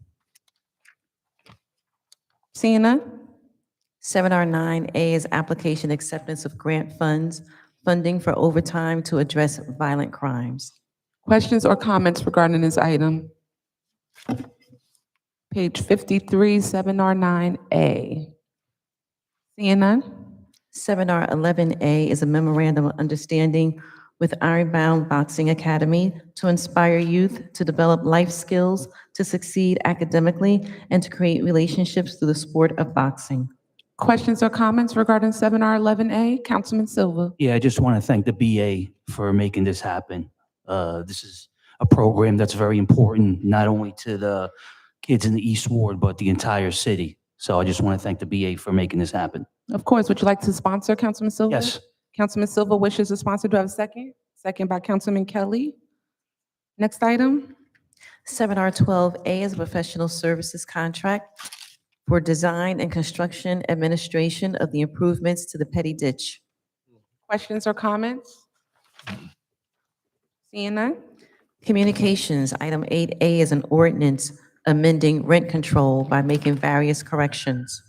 Seeing none? 7R9A is application acceptance of grant funds, funding for overtime to address violent crimes. Questions or comments regarding this item? Page 53, 7R9A. Seeing none? 7R11A is a memorandum of understanding with Ironbound Boxing Academy to inspire youth to develop life skills to succeed academically and to create relationships through the sport of boxing. Questions or comments regarding 7R11A? Councilman Silva. Yeah, I just want to thank the BA for making this happen. This is a program that's very important, not only to the kids in the East Ward, but the entire city. So I just want to thank the BA for making this happen. Of course, would you like to sponsor, Councilman Silva? Yes. Councilman Silva wishes to sponsor. Do I have a second? Second by Councilman Kelly. Next item. 7R12A is a professional services contract for design and construction administration of the improvements to the Petty Ditch. Questions or comments? Seeing none? Communications, item 8A is an ordinance amending rent control by making various corrections.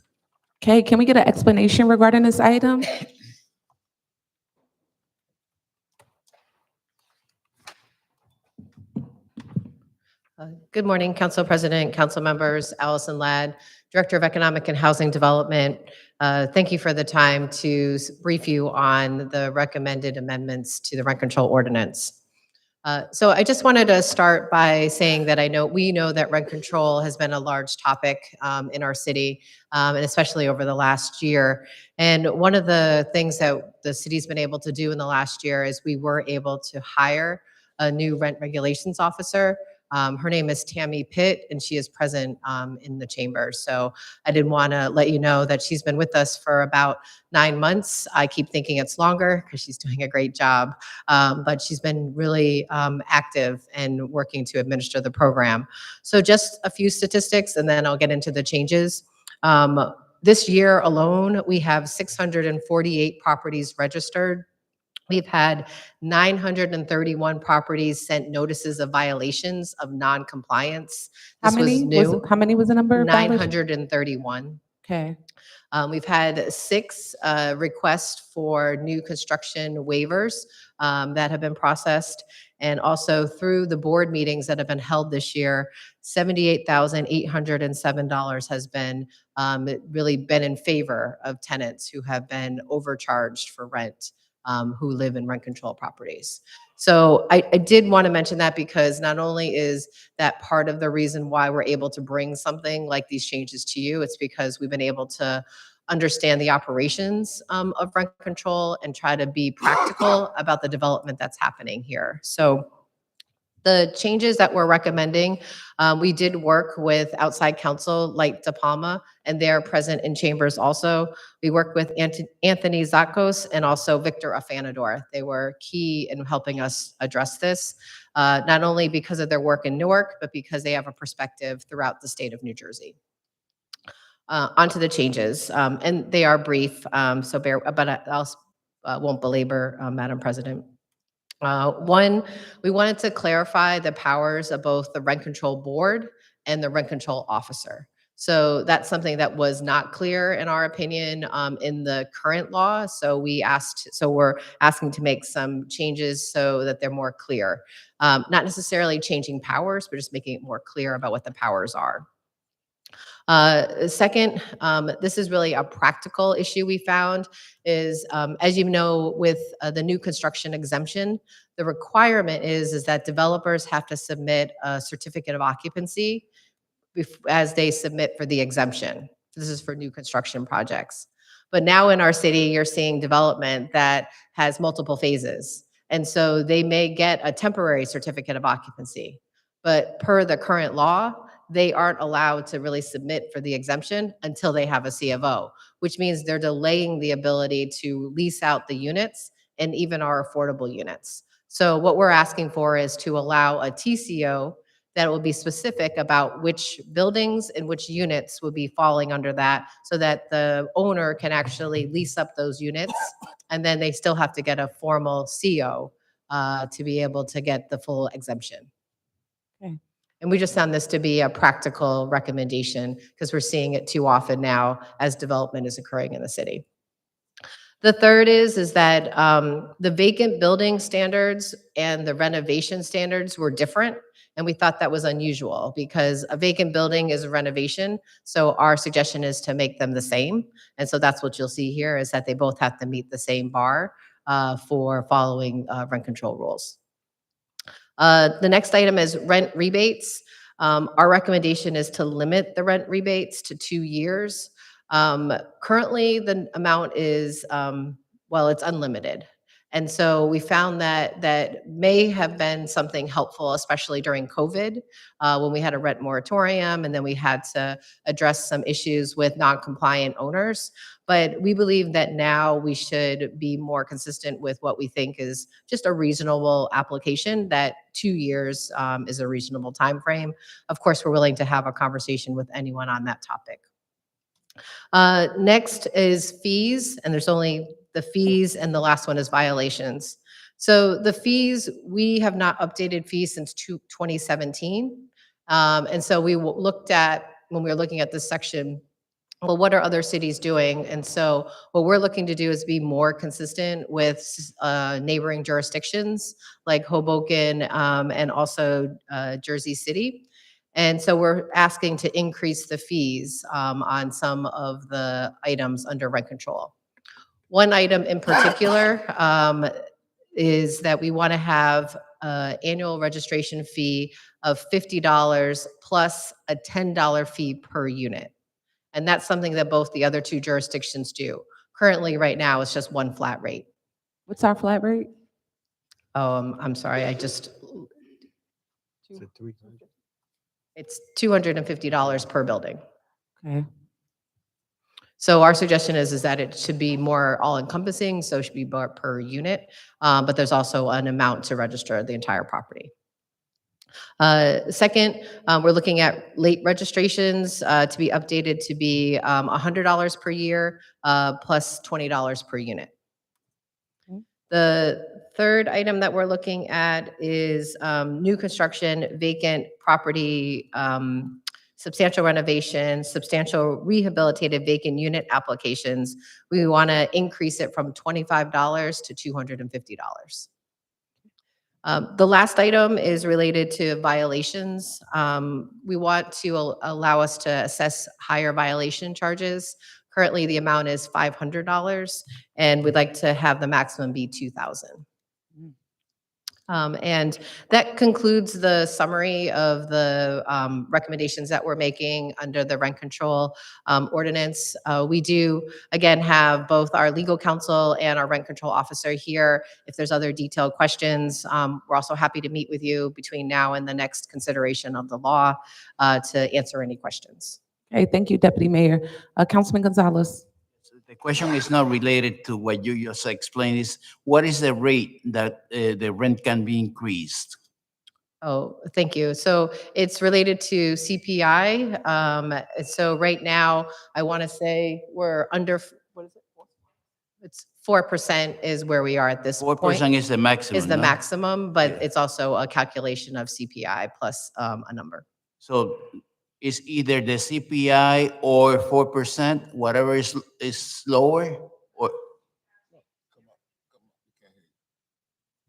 Okay, can we get an explanation regarding this item? Good morning, Council President, Council members, Allison Ladd, Director of Economic and Housing Development. Thank you for the time to brief you on the recommended amendments to the rent control ordinance. So I just wanted to start by saying that we know that rent control has been a large topic in our city, and especially over the last year. And one of the things that the city's been able to do in the last year is we were able to hire a new rent regulations officer. Her name is Tammy Pitt, and she is present in the chamber. So I did want to let you know that she's been with us for about 9 months. I keep thinking it's longer because she's doing a great job, but she's been really active and working to administer the program. So just a few statistics, and then I'll get into the changes. This year alone, we have 648 properties registered. We've had 931 properties sent notices of violations of non-compliance. How This was many new. how many was the number? of violations? 931. Okay. We've had 6 requests for new construction waivers that have been processed. And also through the board meetings that have been held this year, $78,807 has been really been in favor of tenants who have been overcharged for rent who live in rent control properties. So I did want to mention that because not only is that part of the reason why we're able to bring something like these changes to you, it's because we've been able to understand the operations of rent control and try to be practical about the development that's happening here. So the changes that we're recommending, we did work with outside counsel like De Palma, and they're present in chambers also. We worked with Anthony Zakos and also Victor Afanador. They were key in helping us address this, not only because of their work in Newark, but because they have a perspective throughout the state of New Jersey. Onto the changes, and they are brief, so but I won't belabor, Madam President. One, we wanted to clarify the powers of both the rent control board and the rent control officer. So that's something that was not clear in our opinion in the current law. So we're asking to make some changes so that they're more clear. Not necessarily changing powers, but just making it more clear about what the powers are. Second, this is really a practical issue we found is, as you know, with the new construction exemption, the requirement is that developers have to submit a certificate of occupancy as they submit for the exemption. This is for new construction projects. But now in our city, you're seeing development that has multiple phases. And so they may get a temporary certificate of occupancy. But per the current law, they aren't allowed to really submit for the exemption until they have a C of O, which means they're delaying the ability to lease out the units and even our affordable units. So what we're asking for is to allow a TCO that will be specific about which buildings and which units will be falling under that so that the owner can actually lease up those units, and then they still have to get a formal CO to be able to get the full exemption. Okay. And we just found this to be a practical recommendation because we're seeing it too often now as development is occurring in the city. The third is that the vacant building standards and the renovation standards were different. And we thought that was unusual because a vacant building is a renovation. So our suggestion is to make them the same. And so that's what you'll see here is that they both have to meet the same bar for following rent control rules. The next item is rent rebates. Our recommendation is to limit the rent rebates to 2 years. Currently, the amount is, well, it's unlimited. And so we found that may have been something helpful, especially during COVID, when we had a rent moratorium and then we had to address some issues with non-compliant owners. But we believe that now we should be more consistent with what we think is just a reasonable application, that 2 years is a reasonable time frame. Of course, we're willing to have a conversation with anyone on that topic. Next is fees, and there's only the fees, and the last one is violations. So the fees, we have not updated fees since 2017. And so we looked at, when we were looking at this section, well, what are other cities doing? And so what we're looking to do is be more consistent with neighboring jurisdictions like Hoboken and also Jersey City. And so we're asking to increase the fees on some of the items under rent control. One item in particular is that we want to have an annual registration fee of $50 plus a $10 fee per unit. And that's something that both the other two jurisdictions do. Currently, right now, it's just one flat rate. What's our flat rate? I'm sorry, it's $250 per building. Okay. So our suggestion is that it should be more all-encompassing, so it should be more per unit, but there's also an amount to register the entire property. Second, we're looking at late registrations to be updated to be $100 per year plus $20 per unit. Okay. The third item that we're looking at is new construction, vacant property, substantial renovation, substantial rehabilitated vacant unit applications. We want to increase it from $25 to $250. The last item is related to violations. We want to allow us to assess higher violation charges. Currently, the amount is $500, and we'd like to have the maximum be $2,000. And that concludes the summary of the recommendations that we're making under the rent control ordinance. We do, again, have both our legal counsel and our rent control officer here. If there's other detailed questions, we're also happy to meet with you between now and the next consideration of the law to answer any questions. Okay, thank you, Deputy Mayor. Councilman Gonzalez. The question is not related to what you just explained. Is what is the rate that the rent can be increased? Oh, thank you. So it's related to CPI. So right now, I want to say we're under, what is it? It's 4% is where we are at this point. 4% is the maximum, Is the no? maximum, but Yeah. it's also a calculation of CPI plus a number. So it's either the CPI or 4%, whatever is lower, or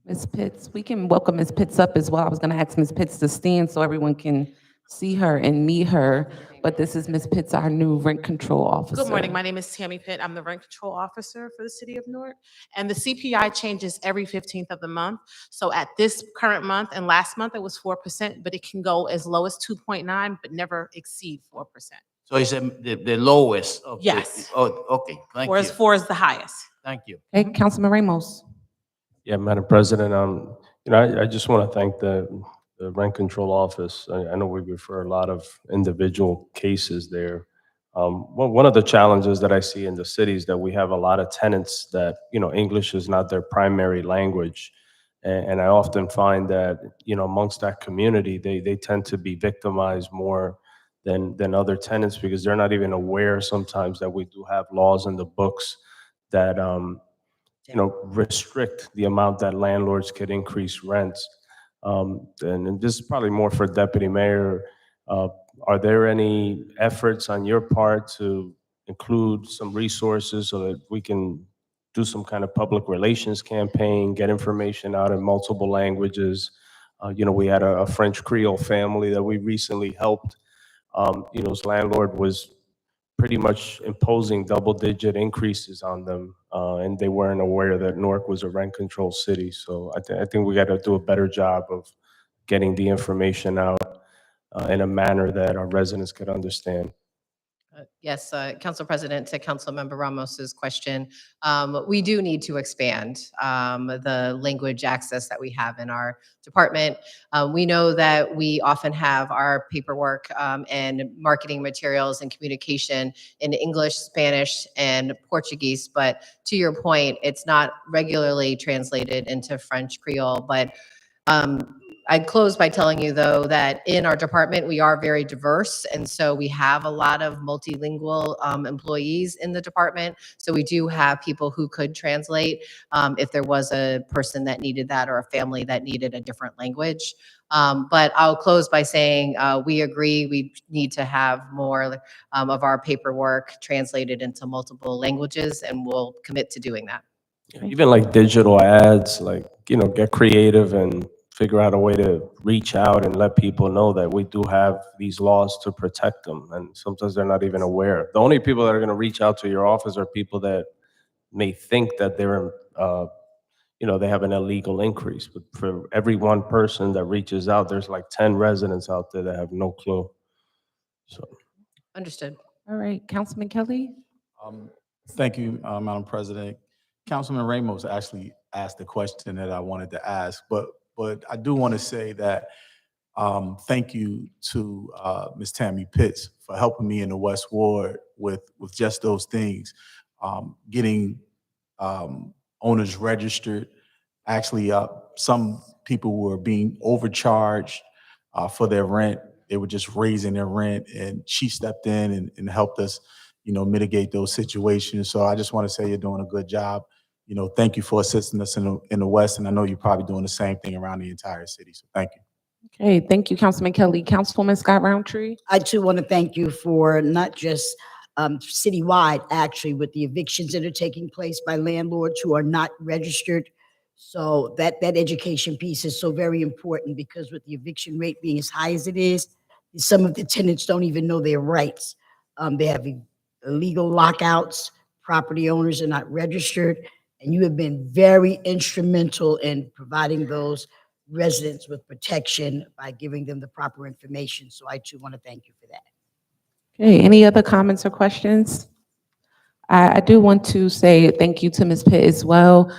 Ms. Pitts, we can welcome Ms. Pitts up as well. I was going to ask Ms. Pitts to stand so everyone can see her and meet her, but this is Ms. Pitts, our new rent control officer. Good morning. My name is Tammy Pitt. I'm the rent control officer for the city of Newark. And the CPI changes every 15th of the month. So at this current month and last month, it was 4%, but it can go as low as 2.9, but never exceed 4%. so it's the lowest of Yes. oh, okay, thank Whereas you. 4 is the highest. Thank you. Okay, Councilman Ramos. Yeah, Madam President, I just want to thank the Rent Control Office. I know we refer a lot of individual cases there. One of the challenges that I see in the city is that we have a lot of tenants that, English is not their primary language. And I often find that, amongst that community, they tend to be victimized more than other tenants because they're not even aware sometimes that we do have laws in the books that, restrict the amount that landlords could increase rents. And this is probably more for Deputy Mayor. Are there any efforts on your part to include some resources so that we can do some kind of public relations campaign, get information out in multiple languages? We had a French Creole family that we recently helped. His landlord was pretty much imposing double-digit increases on them, and they weren't aware that Newark was a rent-control city. So I think we got to do a better job of getting the information out in a manner that our residents could understand. Yes, Council President, to Councilmember Ramos's question, we do need to expand the language access that we have in our department. We know that we often have our paperwork and marketing materials and communication in English, Spanish, and Portuguese, but to your point, it's not regularly translated into French Creole, but I'd close by telling you, though, that in our department, we are very diverse. And so we have a lot of multilingual employees in the department. So we do have people who could translate if there was a person that needed that or a family that needed a different language. But I'll close by saying we agree we need to have more of our paperwork translated into multiple languages, and we'll commit to doing that. Even like digital ads, get creative and figure out a way to reach out and let people know that we do have these laws to protect them. And sometimes they're not even aware. The only people that are going to reach out to your office are people that may think that they're, they have an illegal increase. But for every one person that reaches out, there's like 10 residents out there that have no clue. So. Understood. All right, Councilman Kelly. Thank you, Madam President. Councilman Ramos actually asked the question that I wanted to ask, but I do want to say that thank you to Ms. Tammy Pitts for helping me in the West Ward with just those things, getting owners registered. Actually, some people were being overcharged for their rent. They were just raising their rent, and she stepped in and helped us, mitigate those situations. So I just want to say you're doing a good job. Thank you for assisting us in the West, and I know you're probably doing the same thing around the entire city. So thank you. Okay, thank you, Councilman Kelly. Councilwoman Scott Roundtree. I too want to thank you for not just citywide, actually, with the evictions that are taking place by landlords who are not registered. So that education piece is so very important, because with the eviction rate being as high as it is, some of the tenants don't even know their rights. They have illegal lockouts, property owners are not registered, and you have been very instrumental in providing those residents with protection by giving them the proper information. So I too want to thank you for that. Okay, any other comments or questions? I do want to say thank you to Ms. Pitt as well.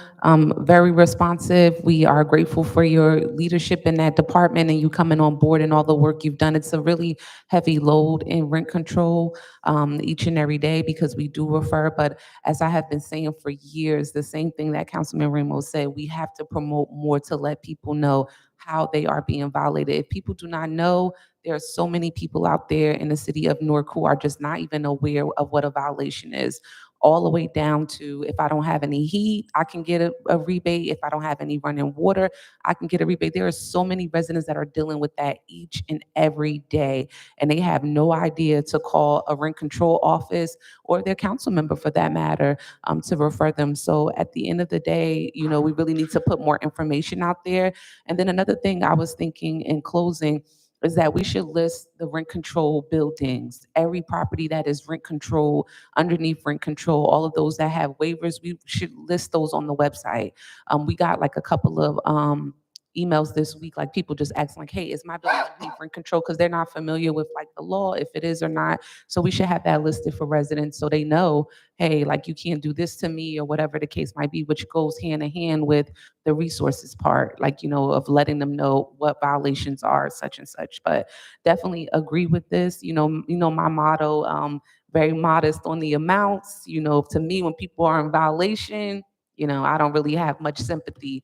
Very responsive. We are grateful for your leadership in that department and you coming on board and all the work you've done. It's a really heavy load in rent control each and every day because we do refer. But as I have been saying for years, the same thing that Councilman Ramos said, we have to promote more to let people know how they are being violated. If people do not know, there are so many people out there in the city of Newark who are just not even aware of what a violation is, all the way down to if I don't have any heat, I can get a rebate. If I don't have any running water, I can get a rebate. There are so many residents that are dealing with that each and every day, and they have no idea to call a rent control office or their council member for that matter to refer them. So at the end of the day, you know, we really need to put more information out there. And then another thing I was thinking in closing is that we should list the rent control buildings, every property that is rent control, underneath rent control, all of those that have waivers, we should list those on the website. We got like a couple of emails this week, like people just asking like, hey, is my building underneath rent control? Because they're not familiar with like the law, if it is or not. So we should have that listed for residents so they know, hey, like you can't do this to me or whatever the case might be, which goes hand in hand with the resources part, like, you know, of letting them know what violations are, such and such. But definitely agree with this. You know, my motto, very modest on the amounts. You know, to me, when people are in violation, you know, I don't really have much sympathy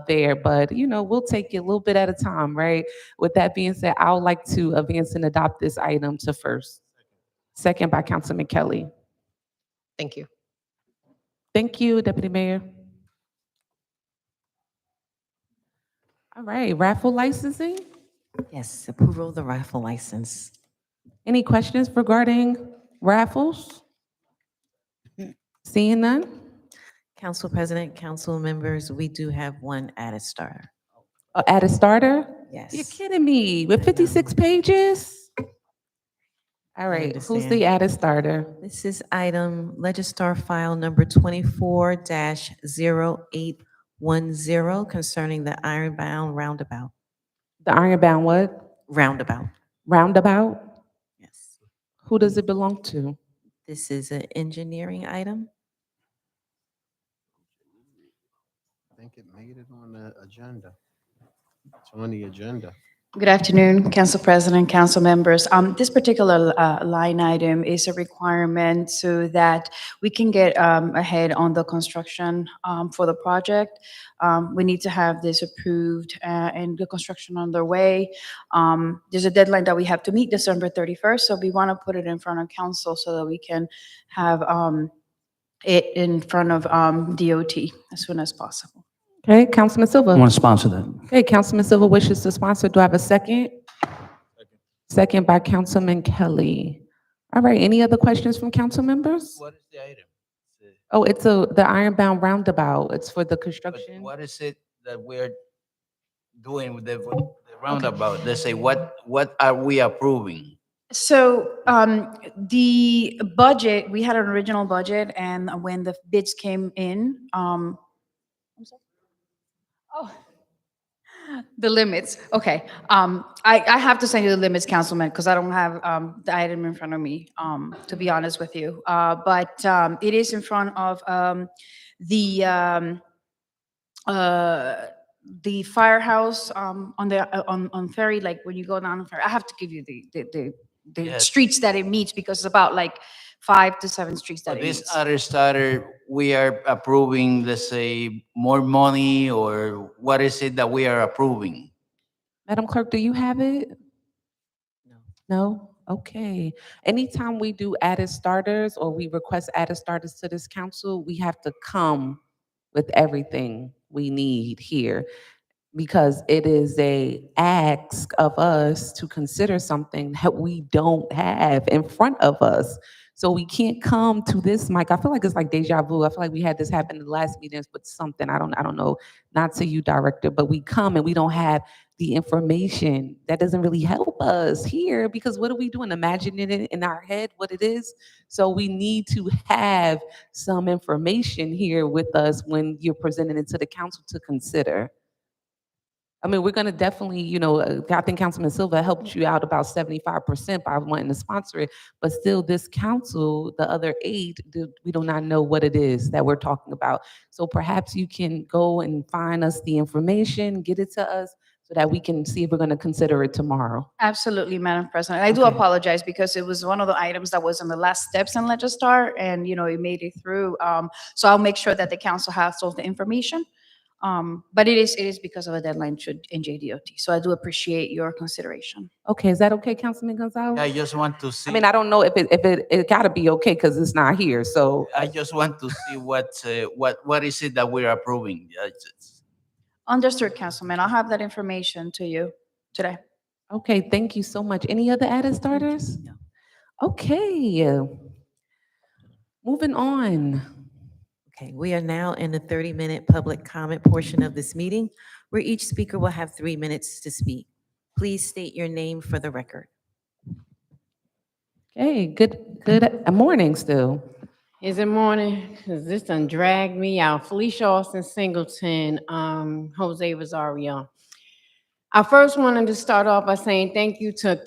there, but you know, we'll take it a little bit at a time, right? With that being said, I would like to advance and adopt this item to first. Second by Councilman Kelly. Thank you. Thank you, Deputy Mayor. All right, raffle licensing. Yes, approval of the raffle license. Any questions regarding raffles? Seeing none? Council President, council members, we do have one added starter. Add a starter? Yes. You're kidding me, with 56 pages? All right, who's understand. the added starter? This is item Legistar file number 24-0810 concerning the Ironbound Roundabout. The Ironbound what? Roundabout. Roundabout? Yes. Who does it belong to? This is an engineering item. I think it made it on the agenda. It's on the agenda. Good afternoon, Council President, council members. This particular line item is a requirement so that we can get ahead on the construction for the project. We need to have this approved and the construction underway. There's a deadline that we have to meet, December 31st, so we want to put it in front of council so that we can have it in front of DOT as soon as possible. Okay, Councilman Silva. I want to sponsor that. Okay, Councilman Silva wishes to sponsor. Do I have a second? Second by Councilman Kelly. All right, any other questions from council members? What is the item? Oh, it's the Ironbound Roundabout. It's for the But construction. what is it that we're doing with the roundabout? Let's say, what are we approving? So the budget, we had an original budget, and when the bids came in, I'm sorry? Oh, the limits. Okay. I have to send you the limits, Councilman, because I don't have the item in front of me, to be honest with you. But it is in front of the firehouse on Ferry, like when you go down on Ferry. I have to give you the Yes. streets that it meets, because it's about like 5 to 7 streets that For it this meets. other starter, we are approving, let's say, more money, or what is it that we are approving? Madam Clerk, do you have it? No. No? Okay. Anytime we do added starters or we request added starters to this council, we have to come with everything we need here, because it is a ask of us to consider something that we don't have in front of us. So we can't come to this mic. I feel like it's like deja vu. I feel like we had this happen in the last meetings, but something, I don't know, not to you, director, but we come and we don't have the information. That doesn't really help us here, because what are we doing? Imagining it in our head what it is. So we need to have some information here with us when you're presenting it to the council to consider. I mean, we're going to definitely, I think Councilman Silva helped you out about 75% by wanting to sponsor it, but still this council, the other 8, we do not know what it is that we're talking about. So perhaps you can go and find us the information, get it to us so that we can see if we're going to consider it tomorrow. Absolutely, Madam President. I do Okay. apologize because it was one of the items that was in the last steps in Legistar, and, it made it through. So I'll make sure that the council has all the information. But it is because of a deadline in JDOT. So I do appreciate your consideration. Okay, is that okay, Councilman Gonzalez? I just want to see. I mean, I don't know if it got to be okay because it's not here. So I just want to see what is it that we're approving. Understood, Councilman. I'll have that information to you today. Okay, thank you so much. Any other added starters? Okay, moving on. Okay, we are now in the 30-minute public comment portion of this meeting, where each speaker will have 3 minutes to speak. Please state your name for the record. Okay, good morning still. Is it morning? Because this done dragged me out. Felicia Austin Singleton, Jose Rosario. I first wanted to start off by saying thank you to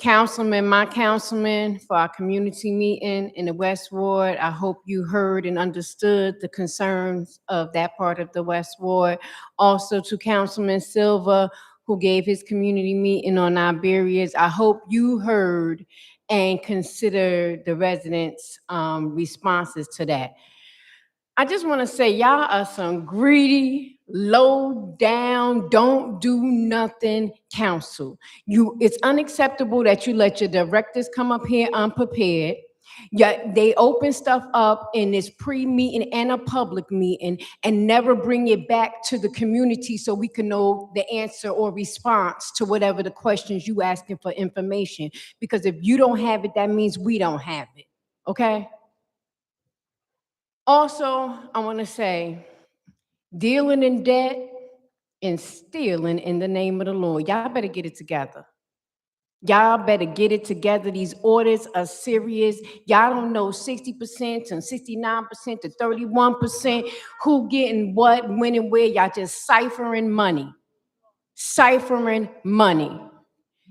my councilman, for our community meeting in the West Ward. I hope you heard and understood the concerns of that part of the West Ward. Also to Councilman Silva, who gave his community meeting on Iberias. I hope you heard and consider the residents' responses to that. I just want to say y'all are some greedy, low down, don't do nothing council. It's unacceptable that you let your directors come up here unprepared. Yet they open stuff up in this pre-meeting and a public meeting and never bring it back to the community so we can know the answer or response to whatever the questions you asking for information. Because if you don't have it, that means we don't have it, okay? Also, I want to say, dealing in debt and stealing in the name of the Lord. Y'all better get it together. Y'all better get it together. These orders are serious. Y'all don't know 60% and 69% to 31% who getting what, when, and where. Y'all just ciphering money. Ciphering money.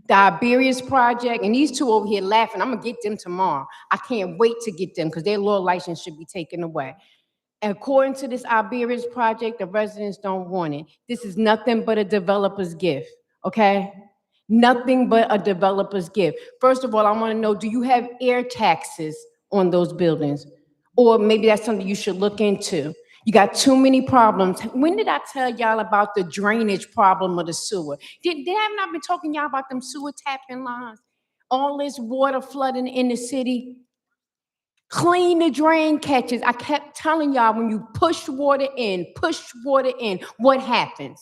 The Iberias Project, and these two over here laughing, I'm going to get them tomorrow. I can't wait to get them because their law license should be taken away. According to this Iberias Project, the residents don't want it. This is nothing but a developer's gift, okay? Nothing but a developer's gift. First of all, I want to know, do you have air taxes on those buildings? Or maybe that's something you should look into. You got too many problems. When did I tell y'all about the drainage problem of the sewer? Did I not been talking y'all about them sewer tapping lines? All this water flooding in the city. Clean the drain catches. I kept telling y'all, when you push water in, what happens?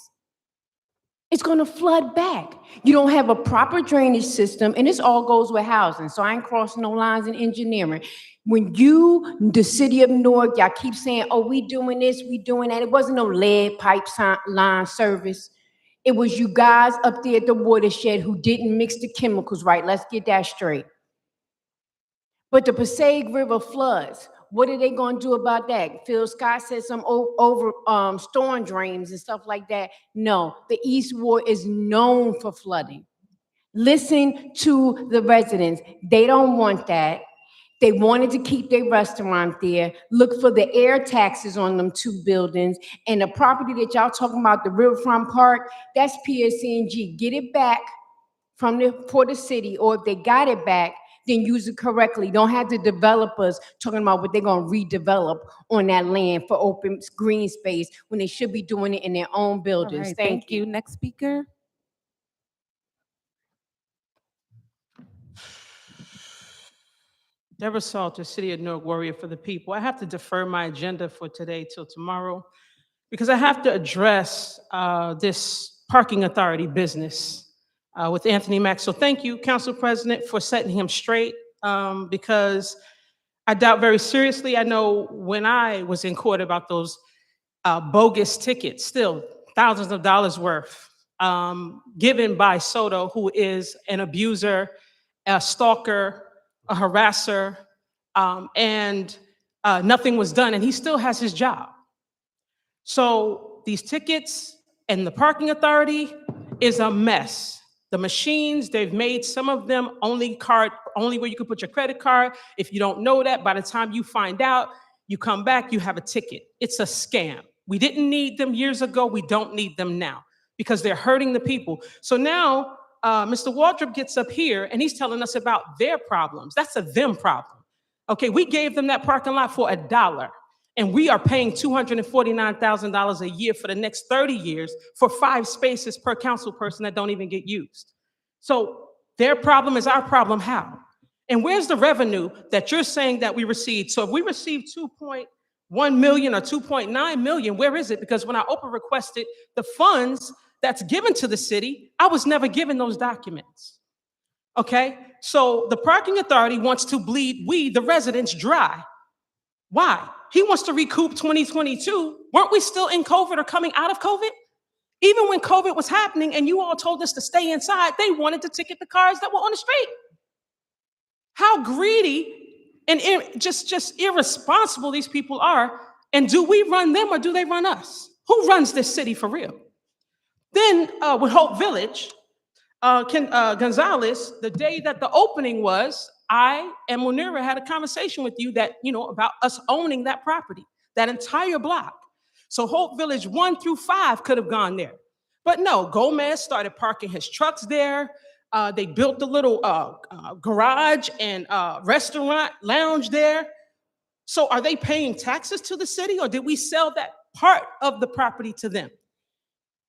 It's gonna flood back. You don't have a proper drainage system, and this all goes with housing, so I ain't crossing no lines in engineering. When the city of Newark, y'all keep saying, oh, we doing this, we doing that. It wasn't no lead pipe line service. It was you guys up there at the watershed who didn't mix the chemicals right. Let's get that straight. But the Passaic River floods, what are they going to do about that? Phil Scott said some storm drains and stuff like that. No, the East Ward is known for flooding. Listen to the residents. They don't want that. They wanted to keep their restaurant there. Look for the air taxes on them 2 buildings. And the property that y'all talking about, the Riverfront Park, that's PSCNG. Get it back for the city, or if they got it back, then use it correctly. Don't have the developers talking about what they're gonna redevelop on that land for open green space when they should be doing it in their own buildings. Right, Thank you. Next speaker. Deborah Salter, City of Newark Warrior for the People. I have to defer my agenda for today till tomorrow because I have to address this parking authority business with Anthony Mack. So thank you, Council President, for setting him straight because I doubt very seriously. I know when I was in court about those bogus tickets, still thousands of dollars worth, given by Soto, who is an abuser, a stalker, a harasser, and nothing was done, and he still has his job. So these tickets and the parking authority is a mess. The machines, they've made some of them only where you can put your credit card. If you don't know that, by the time you find out, you come back, you have a ticket. It's a scam. We didn't need them years ago. We don't need them now because they're hurting the people. So now Mr. Waldrop gets up here and he's telling us about their problems. That's a them problem. Okay, we gave them that parking lot for $1. And we are paying $249,000 a year for the next 30 years for 5 spaces per council person that don't even get used. So their problem is our problem. How? And where's the revenue that you're saying that we received? So if we received 2.1 million or 2.9 million, where is it? Because when I open requested the funds that's given to the city, I was never given those documents. Okay, so the parking authority wants to bleed we, the residents, dry. Why? He wants to recoup 2022. Weren't we still in COVID or coming out of COVID? Even when COVID was happening and you all told us to stay inside, they wanted to ticket the cars that were on the street. How greedy and just irresponsible these people are. And do we run them or do they run us? Who runs this city for real? Then with Hope Village, Gonzalez, the day that the opening was, I and Munira had a conversation with you that, about us owning that property, that entire block. So Hope Village 1 through 5 could have gone there. But no, Gomez started parking his trucks there. They built a little garage and restaurant lounge there. So are they paying taxes to the city or did we sell that part of the property to them?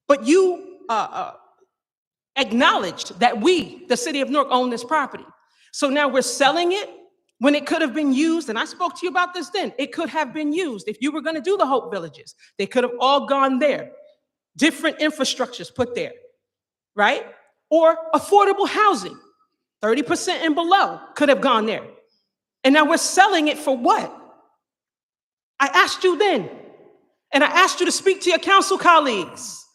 But you acknowledged that we, the city of Newark, own this property. So now we're selling it when it could have been used, and I spoke to you about this then, it could have been used. If you were gonna do the Hope Villages, they could have all gone there. Different infrastructures put there, right? Or affordable housing, 30% and below could have gone there. And now we're selling it for what? I asked you then, and I asked you to speak to your council colleagues.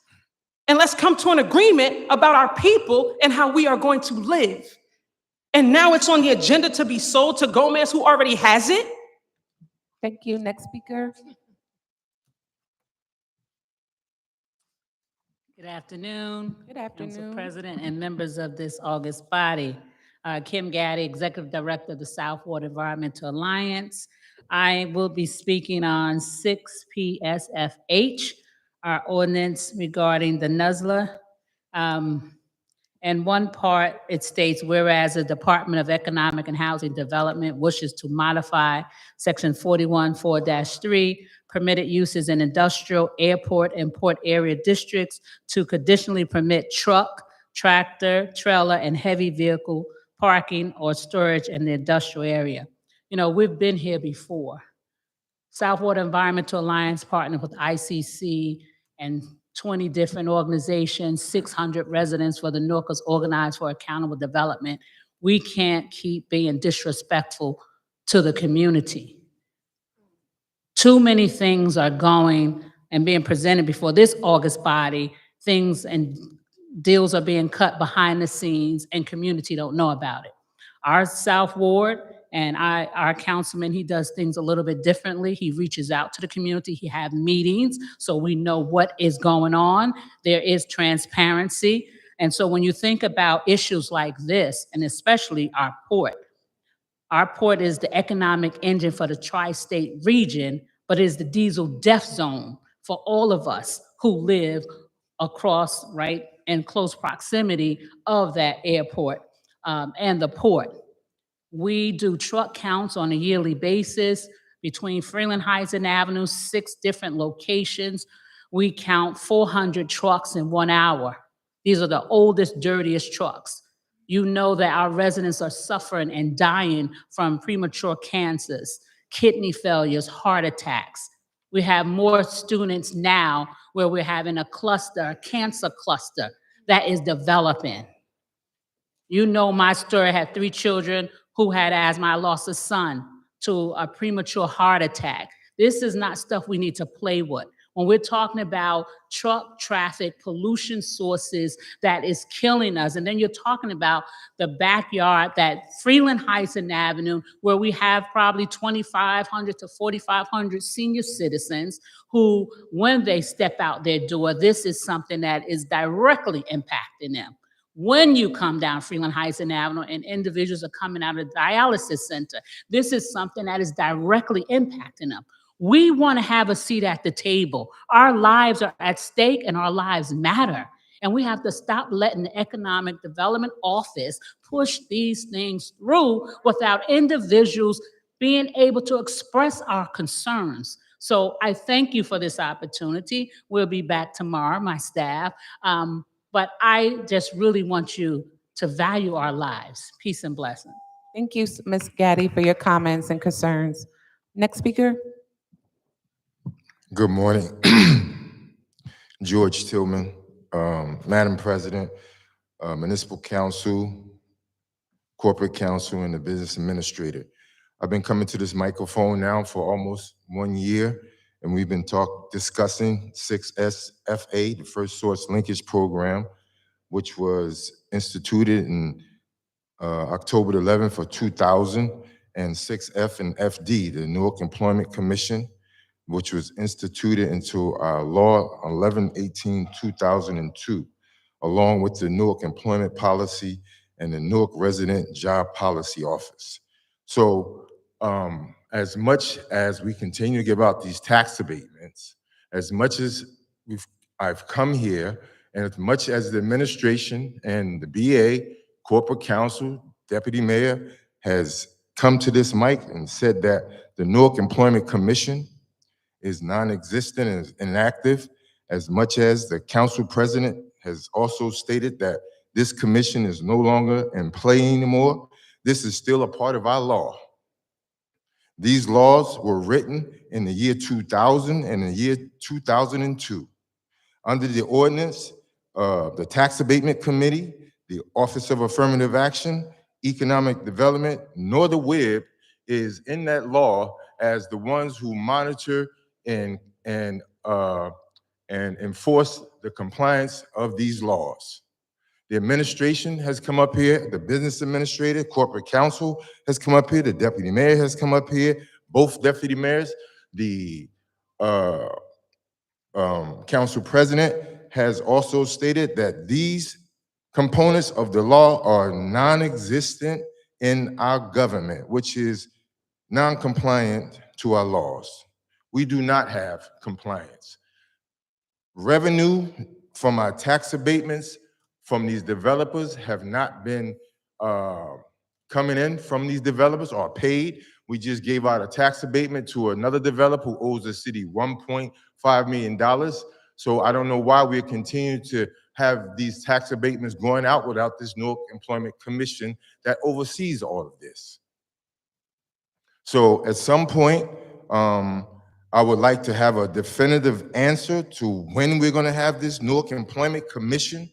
And let's come to an agreement about our people and how we are going to live. And now it's on the agenda to be sold to Gomez, who already has it? Thank you. Next speaker. Good afternoon. Good afternoon. Council President and members of this august body. Kim Gaddy, Executive Director of the Southward Environmental Alliance. I will be speaking on 6 PSFH, our ordinance regarding the NUZLA. And one part, it states, whereas the Department of Economic and Housing Development wishes to modify Section 41-4-3, permitted uses in industrial, airport, and port area districts to conditionally permit truck, tractor, trailer, and heavy vehicle parking or storage in the industrial area. We've been here before. Southwater Environmental Alliance partnered with ICC and 20 different organizations, 600 residents for the Newarkers Organized for Accountable Development. We can't keep being disrespectful to the community. Too many things are going and being presented before this August body. Things and deals are being cut behind the scenes and community don't know about it. Our South Ward and our councilman, he does things a little bit differently. He reaches out to the community. He has meetings so we know what is going on. There is transparency. And so when you think about issues like this, and especially our port is the economic engine for the tri-state region, but is the diesel death zone for all of us who live across, right, in close proximity of that airport and the port. We do truck counts on a yearly basis between Freeland Heights and Avenue, 6 different locations. We count 400 trucks in 1 hour. These are the oldest, dirtiest trucks. You know that our residents are suffering and dying from premature cancers, kidney failures, heart attacks. We have more students now where we're having a cancer cluster that is developing. You know my story, I had 3 children who had asthma. I lost a son to a premature heart attack. This is not stuff we need to play with. When we're talking about truck traffic, pollution sources that is killing us, and then you're talking about the backyard, that Freeland Heights and Avenue, where we have probably 2,500 to 4,500 senior citizens who, when they step out their door, this is something that is directly impacting them. When you come down Freeland Heights and Avenue and individuals are coming out of the dialysis center, this is something that is directly impacting them. We want to have a seat at the table. Our lives are at stake and our lives matter. And we have to stop letting the Economic Development Office push these things through without individuals being able to express our concerns. So I thank you for this opportunity. We'll be back tomorrow, my staff. But I just really want you to value our lives. Peace and blessing. Thank you, Ms. Gaddy, for your comments and concerns. Next speaker. Good morning. George Tillman, Madam President, Municipal Council, Corporate Council, and the Business Administrator. I've been coming to this microphone now for almost 1 year, and we've been discussing 6SFA, the First Source Linkage Program, which was instituted in October 11th of 2000, and 6F and FD, the Newark Employment Commission, which was instituted into law 11/18/2002, along with the Newark Employment Policy and the Newark Resident Job Policy Office. So as much as we continue to give out these tax abatements, as much as I've come here, and as much as the administration and the BA, Corporate Council, Deputy Mayor has come to this mic and said that the Newark Employment Commission is non-existent and inactive, as much as the council president has also stated that this commission is no longer in play anymore. This is still a part of our law. These laws were written in the year 2000 and the year 2002. Under the ordinance, the Tax Abatement Committee, the Office of Affirmative Action, Economic Development, nor the WIB is in that law as the ones who monitor and enforce the compliance of these laws. The administration has come up here, the business administrator, corporate counsel has come up here, the deputy mayor has come up here, both deputy mayors, the council president has also stated that these components of the law are non-existent in our government, which is non-compliant to our laws. We do not have compliance. Revenue from our tax abatements from these developers have not been coming in from these developers or paid. We just gave out a tax abatement to another developer who owes the city $1.5 million. So I don't know why we're continuing to have these tax abatements going out without this Newark Employment Commission that oversees all of this. So at some point, I would like to have a definitive answer to when we're going to have this Newark Employment Commission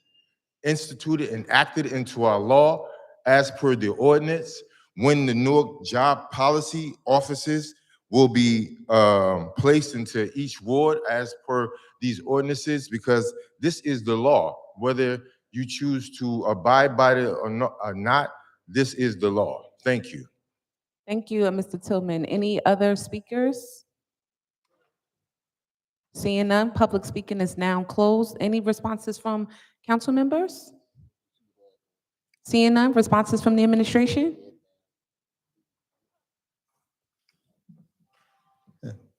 instituted and acted into our law as per the ordinance, when the Newark Job Policy Offices will be placed into each ward as per these ordinances, because this is the law. Whether you choose to abide by it or not, this is the law. Thank you. Thank you, Mr. Tillman. Any other speakers? Seeing none, public speaking is now closed. Any responses from council members? Seeing none, responses from the administration?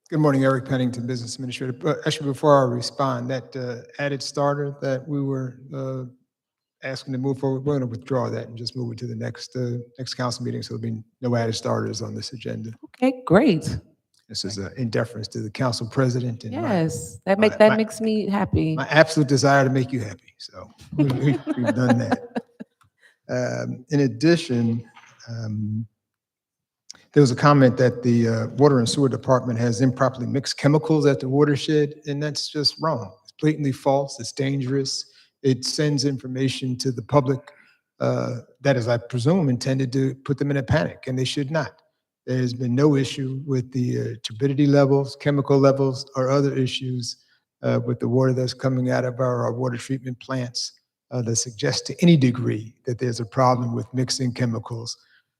Good morning, Eric Pennington, Business Administrator. But actually, before I respond, that added starter that we were asking to move forward, we're going to withdraw that and just move it to the next council meeting, so there'll be no added starters on this agenda. Okay, great. This is in deference to the council president and Yes, that my- makes me happy. my absolute desire to make you happy. So we've done that. In addition, there was a comment that the Water and Sewer Department has improperly mixed chemicals at the watershed, and that's just wrong. It's blatantly false. It's dangerous. It sends information to the public that is, I presume, intended to put them in a panic, and they should not. There's been no issue with the turbidity levels, chemical levels, or other issues with the water that's coming out of our water treatment plants that suggest to any degree that there's a problem with mixing chemicals.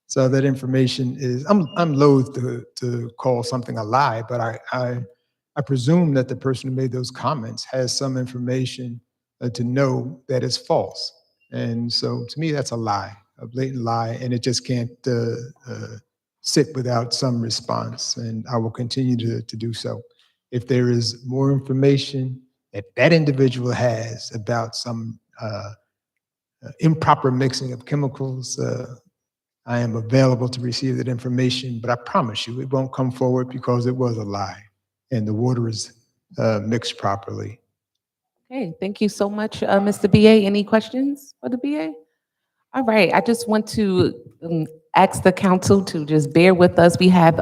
So that information is, I'm loath to call something a lie, but I presume that the person who made those comments has some information to know that it's false. And so to me, that's a lie, a blatant lie, and it just can't sit without some response. And I will continue to do so. If there is more information that that individual has about some improper mixing of chemicals, I am available to receive that information, but I promise you it won't come forward because it was a lie and the water is mixed properly. Okay, thank you so much, Mr. BA. Any questions for the BA? All right, I just want to ask the council to just bear with us. We have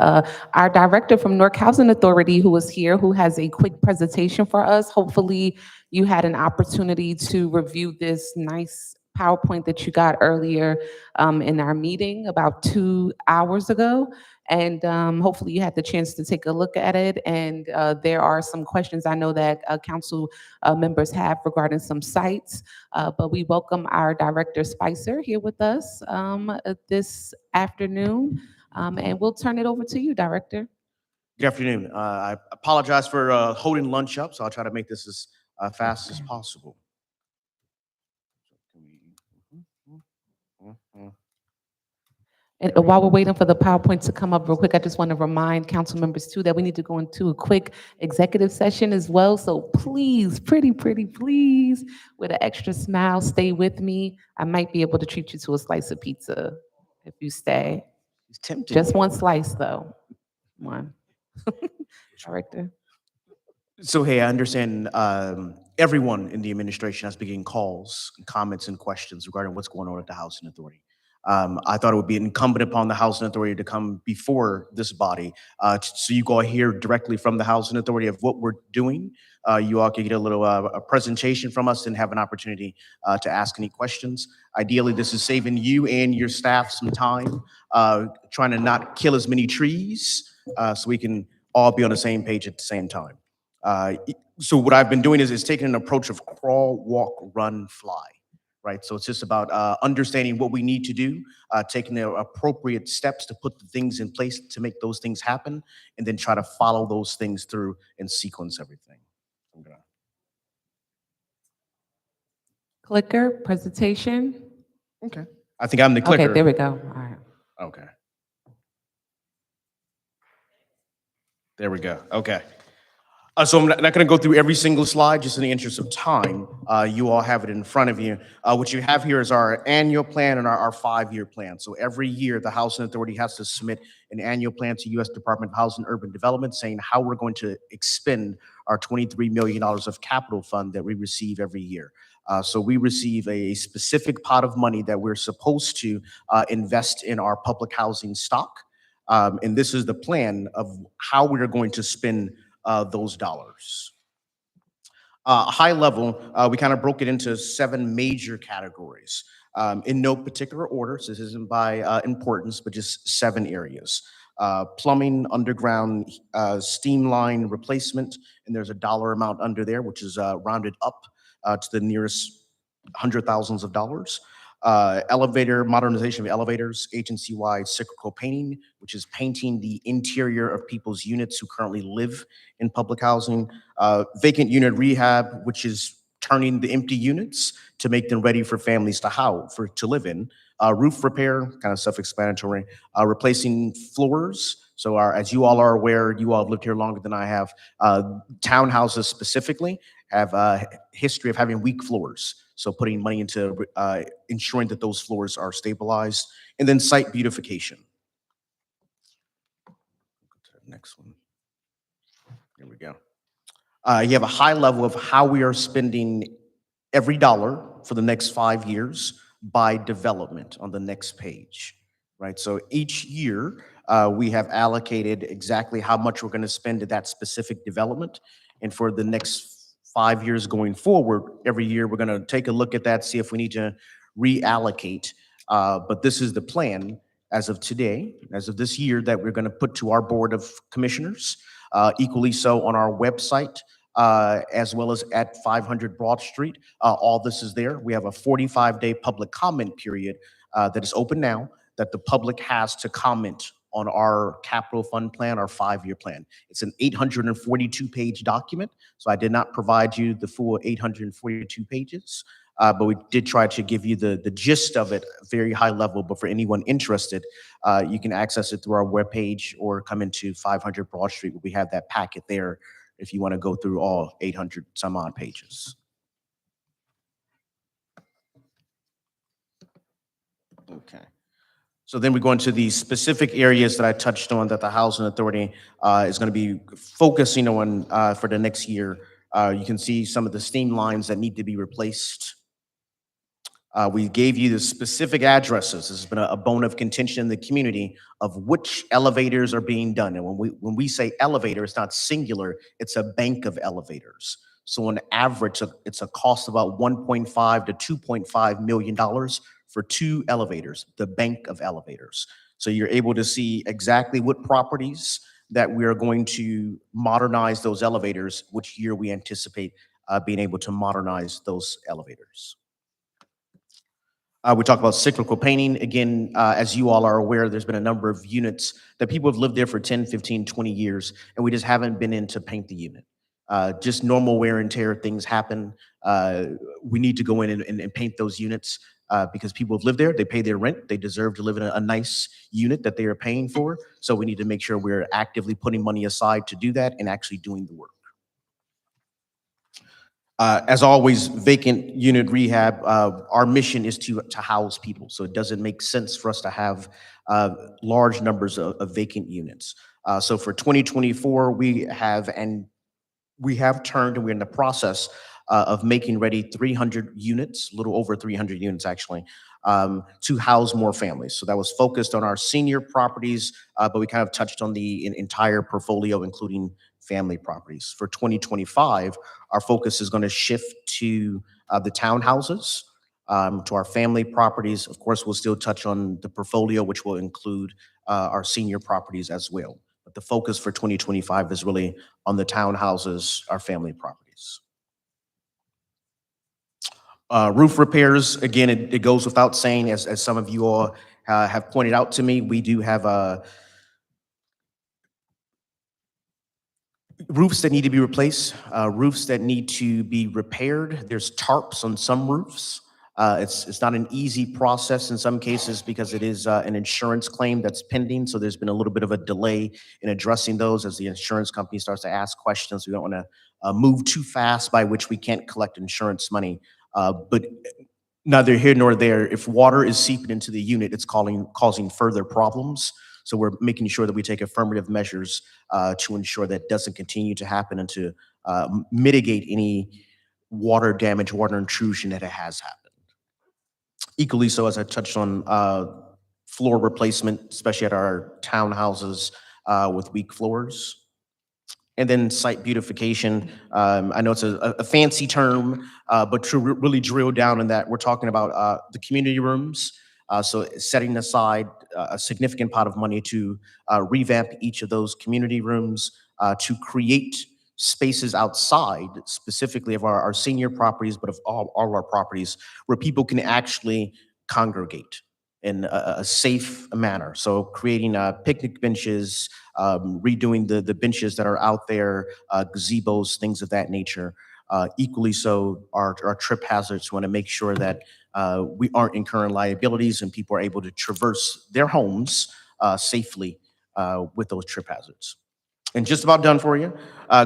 our director from Newark Housing Authority who is here, who has a quick presentation for us. Hopefully you had an opportunity to review this nice PowerPoint that you got earlier in our meeting about 2 hours ago. And hopefully you had the chance to take a look at it. And there are some questions I know that council members have regarding some sites. But we welcome our Director Spicer here with us this afternoon. And we'll turn it over to you, Director. Good afternoon. I apologize for holding lunch up, so I'll try to make this as fast as possible. And while we're waiting for the PowerPoint to come up real quick, I just want to remind council members too that we need to go into a quick executive session as well. So please, pretty please, with an extra smile, stay with me. I might be able to treat you to a slice of pizza if you stay. It's tempting. Just one slice though. One. Director. So, hey, I understand everyone in the administration has been getting calls, comments, and questions regarding what's going on at the Housing Authority. I thought it would be incumbent upon the Housing Authority to come before this body so you all hear directly from the Housing Authority of what we're doing. You all can get a little a presentation from us and have an opportunity to ask any questions. Ideally, this is saving you and your staff some time, trying to not kill as many trees so we can all be on the same page at the same time. So what I've been doing is taking an approach of crawl, walk, run, fly. Right, so it's just about understanding what we need to do, taking the appropriate steps to put the things in place to make those things happen, and then try to follow those things through and sequence everything. Clicker, presentation. Okay. I think I'm the clicker. Okay, there we go. All right. Okay. There we go. Okay. So I'm not going to go through every single slide, just in the interest of time. You all have it in front of you. What you have here is our annual plan and our 5-year plan. So every year, the Housing Authority has to submit an annual plan to U.S. Department of Housing and Urban Development saying how we're going to expend our $23 million of capital fund that we receive every year. So we receive a specific pot of money that we're supposed to invest in our public housing stock. And this is the plan of how we're going to spend those dollars. High level, we kind of broke it into 7 major categories. In no particular order, so this isn't by importance, but just 7 areas. Plumbing, underground steam line replacement, and there's a dollar amount under there, which is rounded up to the nearest hundred thousands of dollars. Elevator modernization of elevators, agency-wide cyclical painting, which is painting the interior of people's units who currently live in public housing. Vacant unit rehab, which is turning the empty units to make them ready for families to live in. Roof repair, kind of self-explanatory. Replacing floors. So as you all are aware, you all have lived here longer than I have. Townhouses specifically have a history of having weak floors. So putting money into ensuring that those floors are stabilized. And then site beautification. Go to the next one. Here we go. You have a high level of how we are spending every dollar for the next 5 years by development on the next page, right? So each year, we have allocated exactly how much we're going to spend to that specific development. And for the next 5 years going forward, every year we're going to take a look at that, see if we need to reallocate. But this is the plan as of today, as of this year, that we're going to put to our Board of Commissioners, equally so on our website, as well as at 500 Broad Street. All this is there. We have a 45-day public comment period that is open now, that the public has to comment on our capital fund plan, our 5-year plan. It's an 842-page document, so I did not provide you the full 842 pages, but we did try to give you the gist of it, very high level. But for anyone interested, you can access it through our webpage or come into 500 Broad Street, where we have that packet there if you want to go through all 800 some odd pages. Okay. So then we go into the specific areas that I touched on that the Housing Authority is going to be focusing on for the next year. You can see some of the steam lines that need to be replaced. We gave you the specific addresses. This has been a bone of contention in the community of which elevators are being done. And when we say elevator, it's not singular, it's a bank of elevators. So on average, it's a cost of about $1.5 to $2.5 million for 2 elevators, the bank of elevators. So you're able to see exactly what properties that we are going to modernize those elevators, which year we anticipate being able to modernize those elevators. We talk about cyclical painting. Again, as you all are aware, there's been a number of units that people have lived there for 10, 15, 20 years, and we just haven't been in to paint the unit. Just normal wear and tear, things happen. We need to go in and paint those units because people have lived there, they pay their rent, they deserve to live in a nice unit that they are paying for. So we need to make sure we're actively putting money aside to do that and actually doing the work. As always, vacant unit rehab, our mission is to house people. So it doesn't make sense for us to have large numbers of vacant units. So for 2024, we have turned, and we're in the process of making ready 300 units, a little over 300 units actually, to house more families. So that was focused on our senior properties, but we kind of touched on the entire portfolio, including family properties. For 2025, our focus is going to shift to the townhouses, to our family properties. Of course, we'll still touch on the portfolio, which will include our senior properties as well. But the focus for 2025 is really on the townhouses, our family properties. Roof repairs, again, it goes without saying, as some of you all have pointed out to me, we do have roofs that need to be replaced, roofs that need to be repaired. There's tarps on some roofs. It's not an easy process in some cases because it is an insurance claim that's pending. So there's been a little bit of a delay in addressing those as the insurance company starts to ask questions. We don't want to move too fast by which we can't collect insurance money. But neither here nor there, if water is seeping into the unit, it's causing further problems. So we're making sure that we take affirmative measures to ensure that doesn't continue to happen and to mitigate any water damage, water intrusion that it has happened. Equally so, as I touched on, floor replacement, especially at our townhouses with weak floors. And then site beautification. I know it's a fancy term, but to really drill down in that, we're talking about the community rooms. So setting aside a significant pot of money to revamp each of those community rooms, to create spaces outside, specifically of our senior properties, but of all our properties, where people can actually congregate in a safe manner. So creating picnic benches, redoing the benches that are out there, gazebos, things of that nature. Equally so, our trip hazards, want to make sure that we aren't incurring liabilities and people are able to traverse their homes safely with those trip hazards. And just about done for you.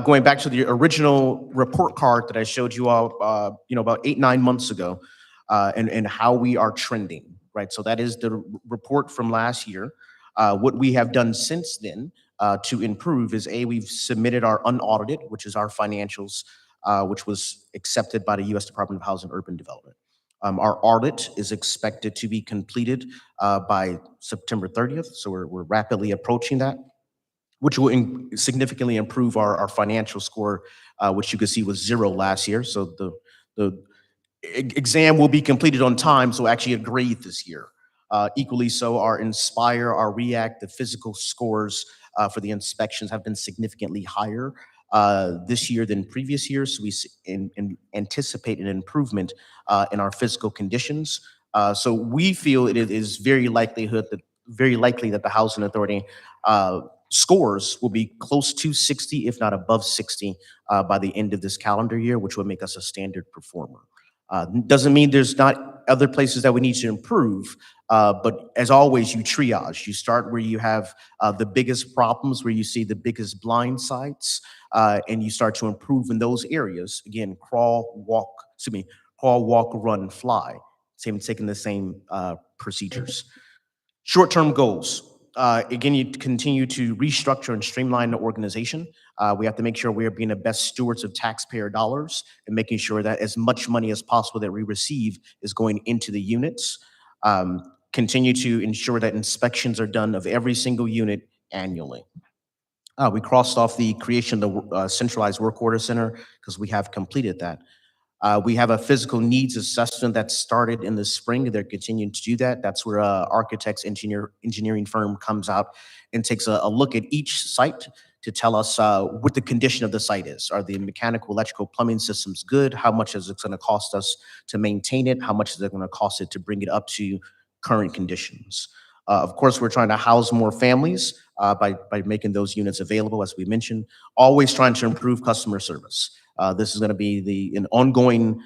Going back to the original report card that I showed you all, about 8-9 months ago, and how we are trending, right? So that is the report from last year. What we have done since then to improve is we've submitted our unaudited, which is our financials, which was accepted by the U.S. Department of Housing and Urban Development. Our audit is expected to be completed by September 30th, so we're rapidly approaching that, which will significantly improve our financial score, which you can see was 0 last year. So the exam will be completed on time, so actually a grade this year. Equally so, our Inspire, our React, the physical scores for the inspections have been significantly higher this year than previous years. So we anticipate an improvement in our physical conditions. So we feel it is very likely that the Housing Authority scores will be close to 60, if not above 60, by the end of this calendar year, which would make us a standard performer. Doesn't mean there's not other places that we need to improve, but as always, you triage. You start where you have the biggest problems, where you see the biggest blind sites, and you start to improve in those areas. Again, crawl, walk, run, fly. Taking the same procedures. Short-term goals. Again, you continue to restructure and streamline the organization. We have to make sure we are being the best stewards of taxpayer dollars and making sure that as much money as possible that we receive is going into the units. Continue to ensure that inspections are done of every single unit annually. We crossed off the creation of the centralized work order center because we have completed that. We have a physical needs assessment that started in the spring. They're continuing to do that. That's where architects, engineering firm comes out and takes a look at each site to tell us what the condition of the site is. Are the mechanical, electrical, plumbing systems good? How much is it going to cost us to maintain it? How much is it going to cost it to bring it up to current conditions? Of course, we're trying to house more families by making those units available, as we mentioned. Always trying to improve customer service. This is going to be an ongoing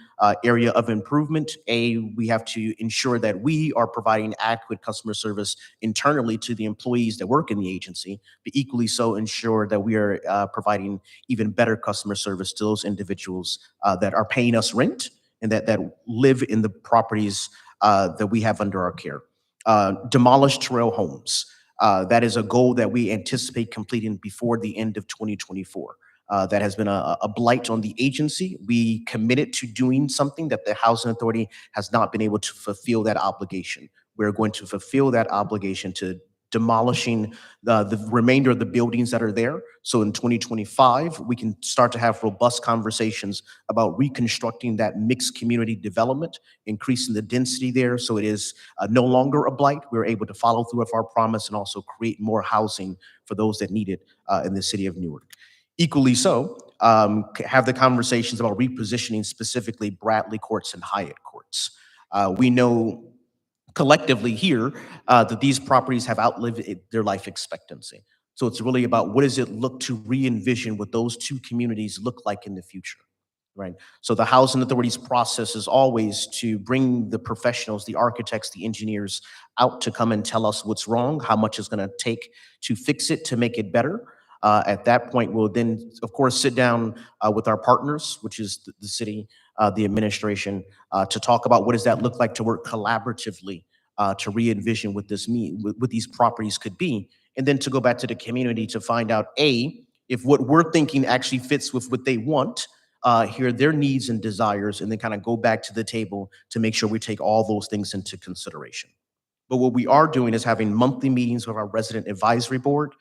area of improvement. We have to ensure that we are providing adequate customer service internally to the employees that work in the agency, but equally so ensure that we are providing even better customer service to those individuals that are paying us rent and that live in the properties that we have under our care. Demolish trail homes. That is a goal that we anticipate completing before the end of 2024. That has been a blight on the agency. We committed to doing something that the Housing Authority has not been able to fulfill that obligation. We're going to fulfill that obligation to demolishing the remainder of the buildings that are there. So in 2025, we can start to have robust conversations about reconstructing that mixed community development, increasing the density there so it is no longer a blight. We're able to follow through with our promise and also create more housing for those that need it in the city of Newark. Equally so, have the conversations about repositioning specifically Bradley courts and Hyatt courts. We know collectively here that these properties have outlived their life expectancy. So it's really about what does it look to re-envision what those two communities look like in the future, right? So the Housing Authority's process is always to bring the professionals, the architects, the engineers out to come and tell us what's wrong, how much it's going to take to fix it, to make it better. At that point, we'll then, of course, sit down with our partners, which is the city, the administration, to talk about what does that look like to work collaboratively to re-envision what what these properties could be, and then to go back to the community to find out, if what we're thinking actually fits with what they want, hear their needs and desires, and then kind of go back to the table to make sure we take all those things into consideration. But what we are doing is having monthly meetings with our resident advisory board,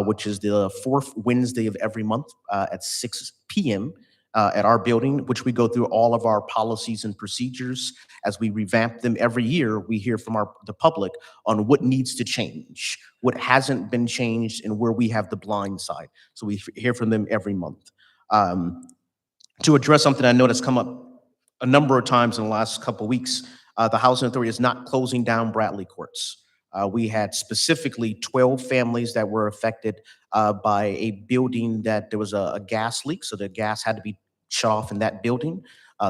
which is the fourth Wednesday of every month at 6 p.m. At our building, which we go through all of our policies and procedures. As we revamp them every year, we hear from the public on what needs to change, what hasn't been changed, and where we have the blind side. So we hear from them every month. To address something I know that's come up a number of times in the last couple of weeks, the Housing Authority is not closing down Bradley courts. We had specifically 12 families that were affected by a building that there was a gas leak, so the gas had to be shut off in that building.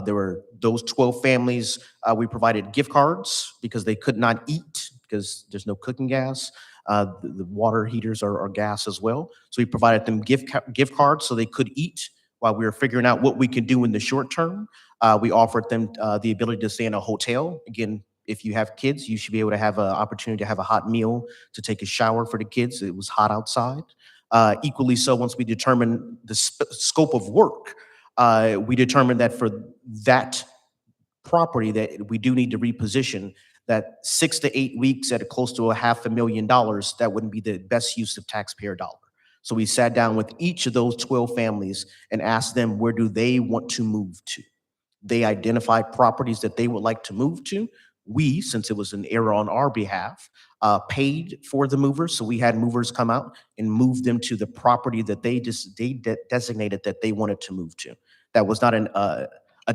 There were those 12 families, we provided gift cards because they could not eat because there's no cooking gas. The water heaters are gas as well. So we provided them gift cards so they could eat while we were figuring out what we could do in the short term. We offered them the ability to stay in a hotel. Again, if you have kids, you should be able to have an opportunity to have a hot meal, to take a shower for the kids. It was hot outside. Equally so, once we determined the scope of work, we determined that for that property that we do need to reposition, that 6 to 8 weeks at close to $500,000, that wouldn't be the best use of taxpayer dollar. So we sat down with each of those 12 families and asked them, where do they want to move to? They identified properties that they would like to move to. we, since it was an error on our behalf, paid for the movers. So we had movers come out and move them to the property that they designated that they wanted to move to. That was not a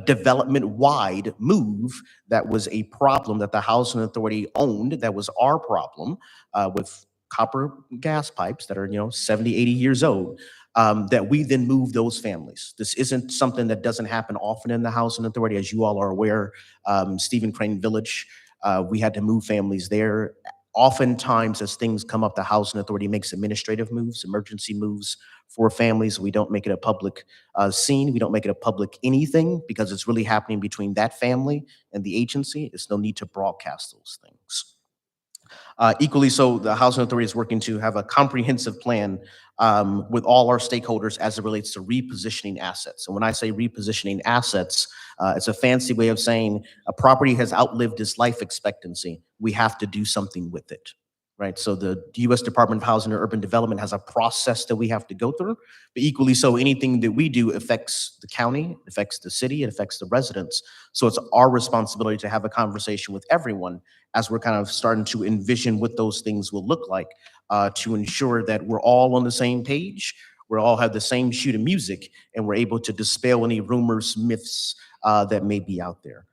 development-wide move. That was a problem that the housing authority owned. That was our problem with copper gas pipes that are 70, 80 years old. That we then move those families. This isn't something that doesn't happen often in the housing authority, as you all are aware. Stephen Crane Village, we had to move families there. Oftentimes, as things come up, the housing authority makes administrative moves, emergency moves for families. We don't make it a public scene. We don't make it a public anything because it's really happening between that family and the agency. There's no need to broadcast those things. Equally so, the housing authority is working to have a comprehensive plan with all our stakeholders as it relates to repositioning assets. And when I say repositioning assets, it's a fancy way of saying a property has outlived its life expectancy. We have to do something with it, right? So the U.S. Department of Housing and Urban Development has a process that we have to go through, but equally so, anything that we do affects the county, affects the city, it affects the residents. So it's our responsibility to have a conversation with everyone as we're kind of starting to envision what those things will look like to ensure that we're all on the same page, we all have the same sheet of music, and we're able to dispel any rumors, myths that may be out there.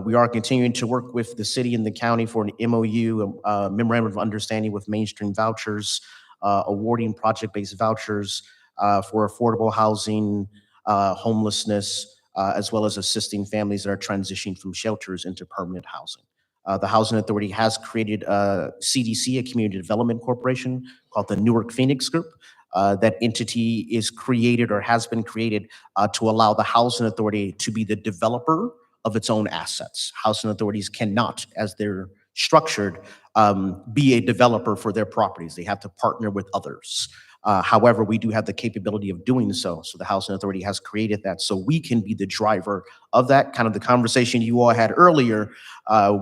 We are continuing to work with the city and the county for an MOU, Memorandum of Understanding with Mainstream Vouchers, awarding project-based vouchers for affordable housing, homelessness, as well as assisting families that are transitioning from shelters into permanent housing. The Housing Authority has created a CDC, a Community Development Corporation, called the Newark Phoenix Group. That entity is created or has been created to allow the Housing Authority to be the developer of its own assets. Housing authorities cannot, as they're structured, be a developer for their properties. They have to partner with others. However, we do have the capability of doing so. So the Housing Authority has created that so we can be the driver of that. Kind of the conversation you all had earlier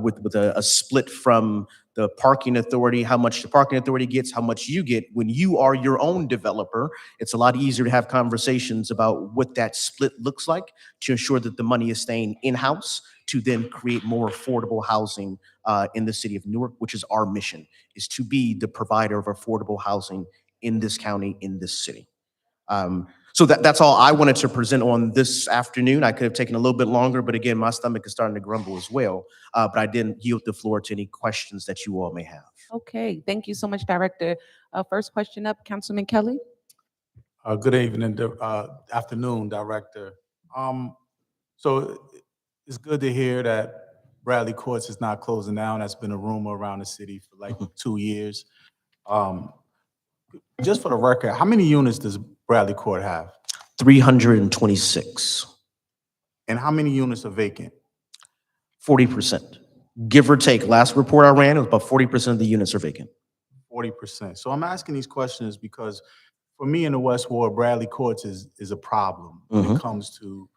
with a split from the parking authority, how much the parking authority gets, how much you get. When you are your own developer, it's a lot easier to have conversations about what that split looks like to ensure that the money is staying in-house to then create more affordable housing in the city of Newark, which is our mission, is to be the provider of affordable housing in this county, in this city. So that's all I wanted to present on this afternoon. I could have taken a little bit longer, but again, my stomach is starting to grumble as well. But I didn't yield the floor to any questions that you all may have. Okay, thank you so much, Director. First question up, Councilman Kelly. Good evening, afternoon, Director. So it's good to hear that Bradley Courts is not closing down. That's been a rumor around the city for like 2 years. Just for the record, how many units does Bradley Court have? 326. And how many units are vacant? 40%. Give or take. Last report I ran, it was about 40% of the units are vacant. 40%. So I'm asking these questions because for me in the West Ward, Bradley Courts is a problem when it comes to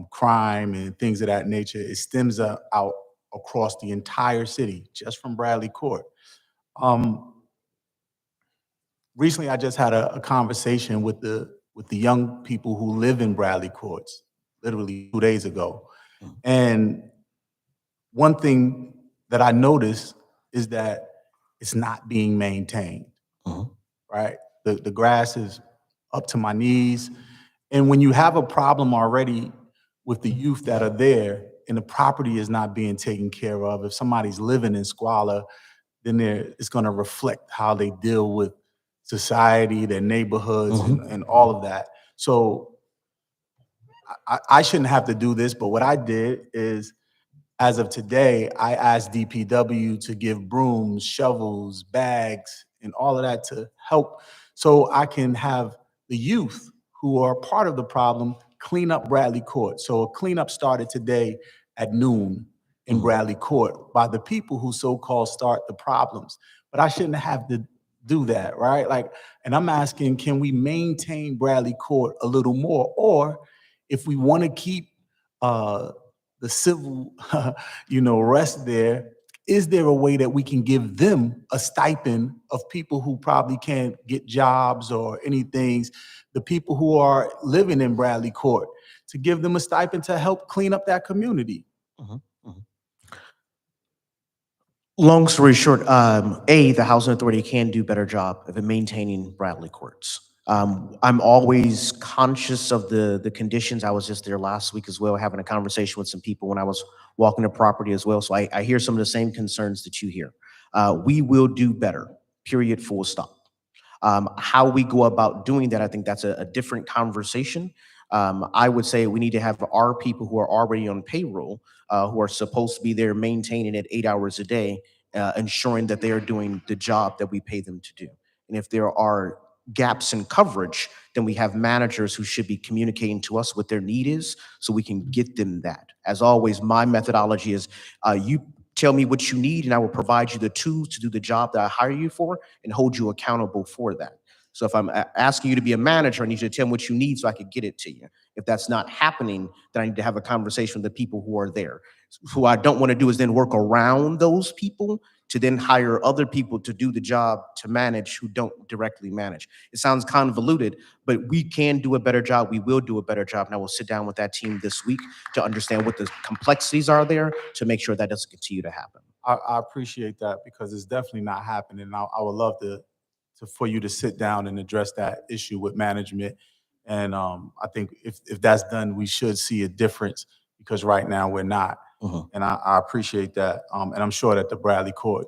crime and things of that nature. It stems out across the entire city, just from Bradley Court. Recently, I just had a conversation with the young people who live in Bradley Courts, literally 2 days ago. And one thing that I noticed is that it's not being maintained, right? The grass is up to my knees. And when you have a problem already with the youth that are there and the property is not being taken care of, if somebody's living in squalor, then it's gonna reflect how they deal with society, their neighborhoods, and all of that. So I shouldn't have to do this, but what I did is, as of today, I asked DPW to give brooms, shovels, bags, and all of that to help so I can have the youth who are part of the problem clean up Bradley Court. So a cleanup started today at noon in Bradley Court by the people who so-called start the problems. But I shouldn't have to do that, right? Like, and I'm asking, can we maintain Bradley Court a little more? Or if we want to keep the civil, rest there, is there a way that we can give them a stipend of people who probably can't get jobs or anything, the people who are living in Bradley Court, to give them a stipend to help clean up that community? Long story short, the Housing Authority can do a better job of maintaining Bradley courts. I'm always conscious of the conditions. I was just there last week as well, having a conversation with some people when I was walking the property as well. So I hear some of the same concerns that you hear. We will do better, period, full stop. How we go about doing that, I think that's a different conversation. I would say we need to have our people who are already on payroll, who are supposed to be there maintaining it 8 hours a day, ensuring that they are doing the job that we pay them to do. And if there are gaps in coverage, then we have managers who should be communicating to us what their need is so we can get them that. As always, my methodology is you tell me what you need and I will provide you the tools to do the job that I hire you for and hold you accountable for that. So if I'm asking you to be a manager, I need you to tell me what you need so I could get it to you. If that's not happening, then I need to have a conversation with the people who are there. Who I don't want to do is then work around those people to then hire other people to do the job to manage who don't directly manage. It sounds convoluted, but we can do a better job. We will do a better job. And I will sit down with that team this week to understand what the complexities are there to make sure that doesn't continue to happen. I appreciate that because it's definitely not happening. I would love for you to sit down and address that issue with management. And I think if that's done, we should see a difference because right now we're not. And I appreciate that. And I'm sure that the Bradley Court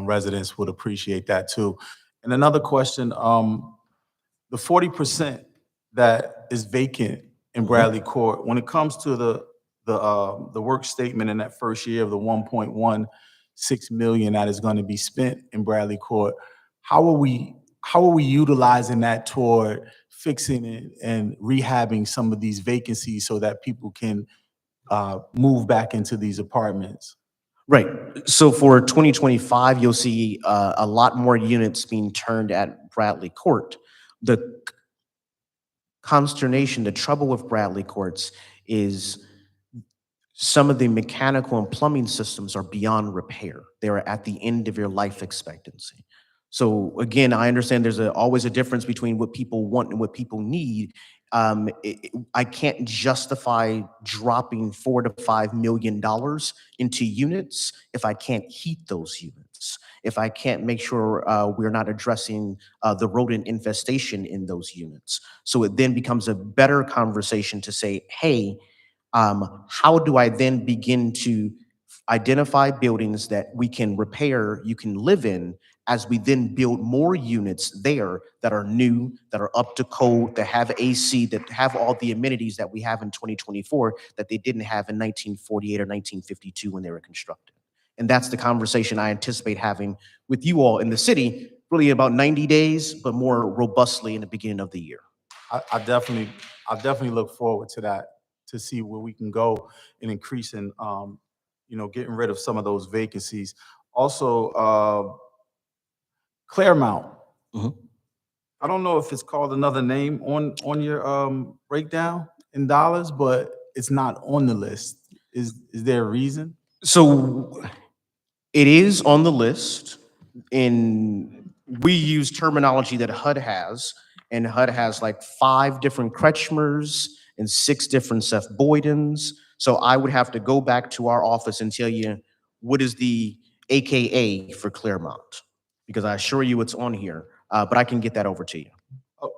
residents would appreciate that too. And another question, the 40% that is vacant in Bradley Court, when it comes to the work statement in that first year of the 1.16 million that is going to be spent in Bradley Court, how are we utilizing that toward fixing it and rehabbing some of these vacancies so that people can move back into these apartments? Right. So for 2025, you'll see a lot more units being turned at Bradley Court. The consternation, the trouble with Bradley Courts is some of the mechanical and plumbing systems are beyond repair. They're at the end of your life expectancy. So again, I understand there's always a difference between what people want and what people need. I can't justify dropping $4 to $5 million into units if I can't heat those units, if I can't make sure we're not addressing the rodent infestation in those units. So it then becomes a better conversation to say, hey, how do I then begin to identify buildings that we can repair, you can live in, as we then build more units there that are new, that are up to code, that have AC, that have all the amenities that we have in 2024 that they didn't have in 1948 or 1952 when they were constructed. And that's the conversation I anticipate having with you all in the city, really about 90 days, but more robustly in the beginning of the year. I definitely look forward to that, to see where we can go in increasing, getting rid of some of those vacancies. Also, Claremont. I don't know if it's called another name on your breakdown in dollars, but it's not on the list. Is there a reason? So it is on the list, and we use terminology that HUD has, and HUD has like 5 different Kretschmers and 6 different Seth Boydens. So I would have to go back to our office and tell you what is the AKA for Claremont, because I assure you it's on here, but I can get that over to you.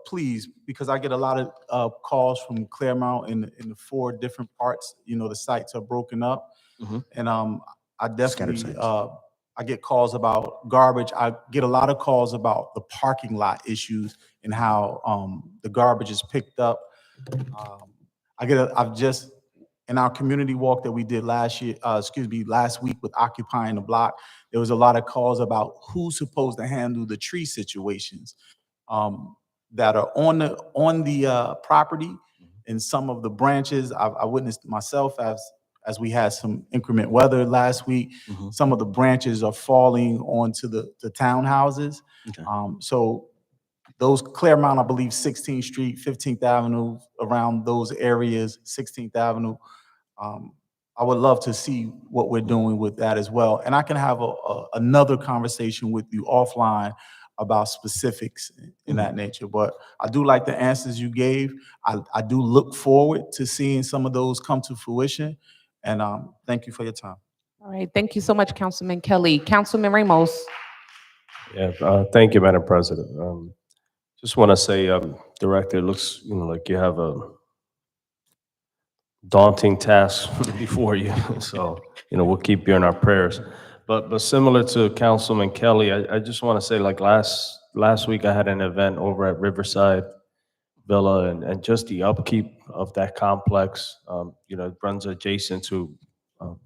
Please, because I get a lot of calls from Claremont in the 4 different parts. The sites are broken up, and I definitely I get calls about garbage. I get a lot of calls about the parking lot issues and how the garbage is picked up. I've just in our community walk that we did last week with Occupying the Block, there was a lot of calls about who's supposed to handle the tree situations that are on the property, and some of the branches I witnessed myself as we had some inclement weather last week. Some of the branches are falling onto the townhouses. So those Claremont, I believe 16th Street, 15th Avenue, around those areas, 16th Avenue. I would love to see what we're doing with that as well. And I can have another conversation with you offline about specifics in that nature. But I do like the answers you gave. I do look forward to seeing some of those come to fruition. And thank you for your time. All right, thank you so much, Councilman Kelly. Councilman Ramos. Yeah, thank you, Madam President. Just want to say, Director, it looks, like you have a daunting task before you. So, we'll keep you in our prayers. But similar to Councilman Kelly, I just want to say, like last week, I had an event over at Riverside Villa, and just the upkeep of that complex. It runs adjacent to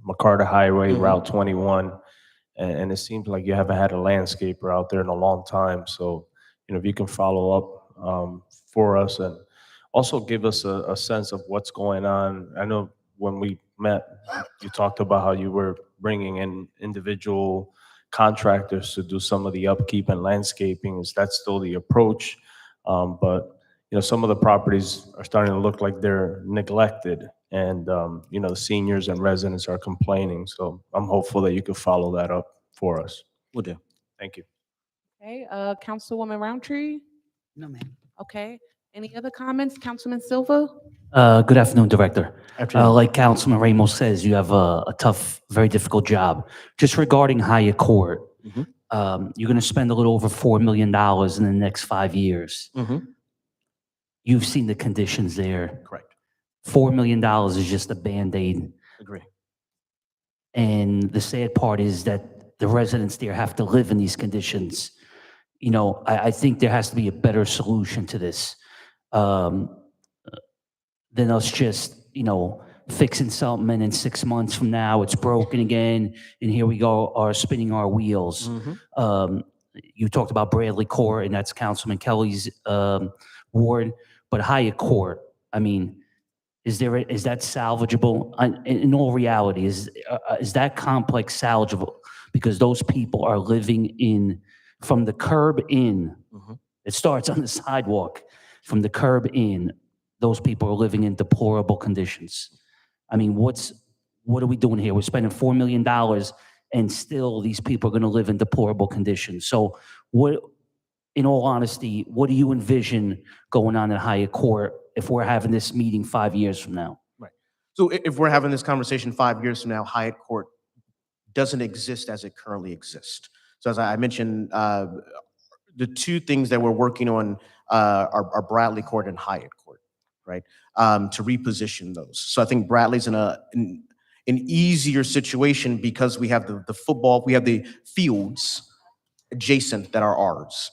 McCarter Highway, Route 21. And it seems like you haven't had a landscaper out there in a long time. So, if you can follow up for us and also give us a sense of what's going on. I know when we met, you talked about how you were bringing in individual contractors to do some of the upkeep and landscaping. Is that still the approach? But some of the properties are starting to look like they're neglected, and the seniors and residents are complaining. So I'm hopeful that you can follow that up for us. Will do. Thank you. Okay, Councilwoman Roundtree. No, ma'am. Okay, any other comments? Councilman Silva? Good afternoon, Director. Afternoon. Like Councilman Ramos says, you have a tough, very difficult job. Just regarding Hyatt Court, you're going to spend a little over $4 million in the next 5 years. You've seen the conditions there. Correct. $4 million is just a Band-Aid. Agree. And the sad part is that the residents there have to live in these conditions. I think there has to be a better solution to this than us just, fixing something and in 6 months from now it's broken again and here we go, are spinning our wheels. You talked about Bradley Court, and that's Councilman Kelly's ward, but Hyatt Court, I mean, is that salvageable? In all reality, is that complex salvageable? Because those people are living from the curb in. It starts on the sidewalk. From the curb in, those people are living in deplorable conditions. I mean, what are we doing here? We're spending $4 million, and still these people are going to live in deplorable conditions. So, in all honesty, what do you envision going on at Hyatt Court if we're having this meeting 5 years from now? Right. So if we're having this conversation 5 years from now, Hyatt Court doesn't exist as it currently exists. So as I mentioned, the two things that we're working on are Bradley Court and Hyatt Court, right? To reposition those. So I think Bradley's in an easier situation because we have the football, we have the fields adjacent that are ours.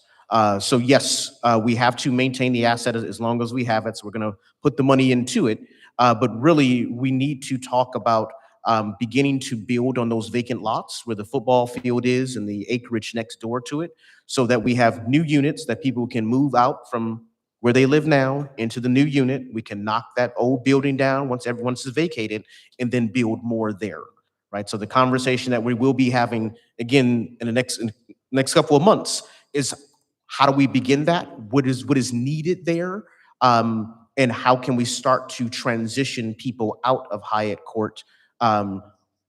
So yes, we have to maintain the asset as long as we have it. So we're going to put the money into it. But really, we need to talk about beginning to build on those vacant lots where the football field is and the acreage next door to it, so that we have new units that people can move out from where they live now into the new unit. We can knock that old building down once everyone's vacated and then build more there, right? So the conversation that we will be having again in the next couple of months is, how do we begin that? What is needed there? And how can we start to transition people out of Hyatt Court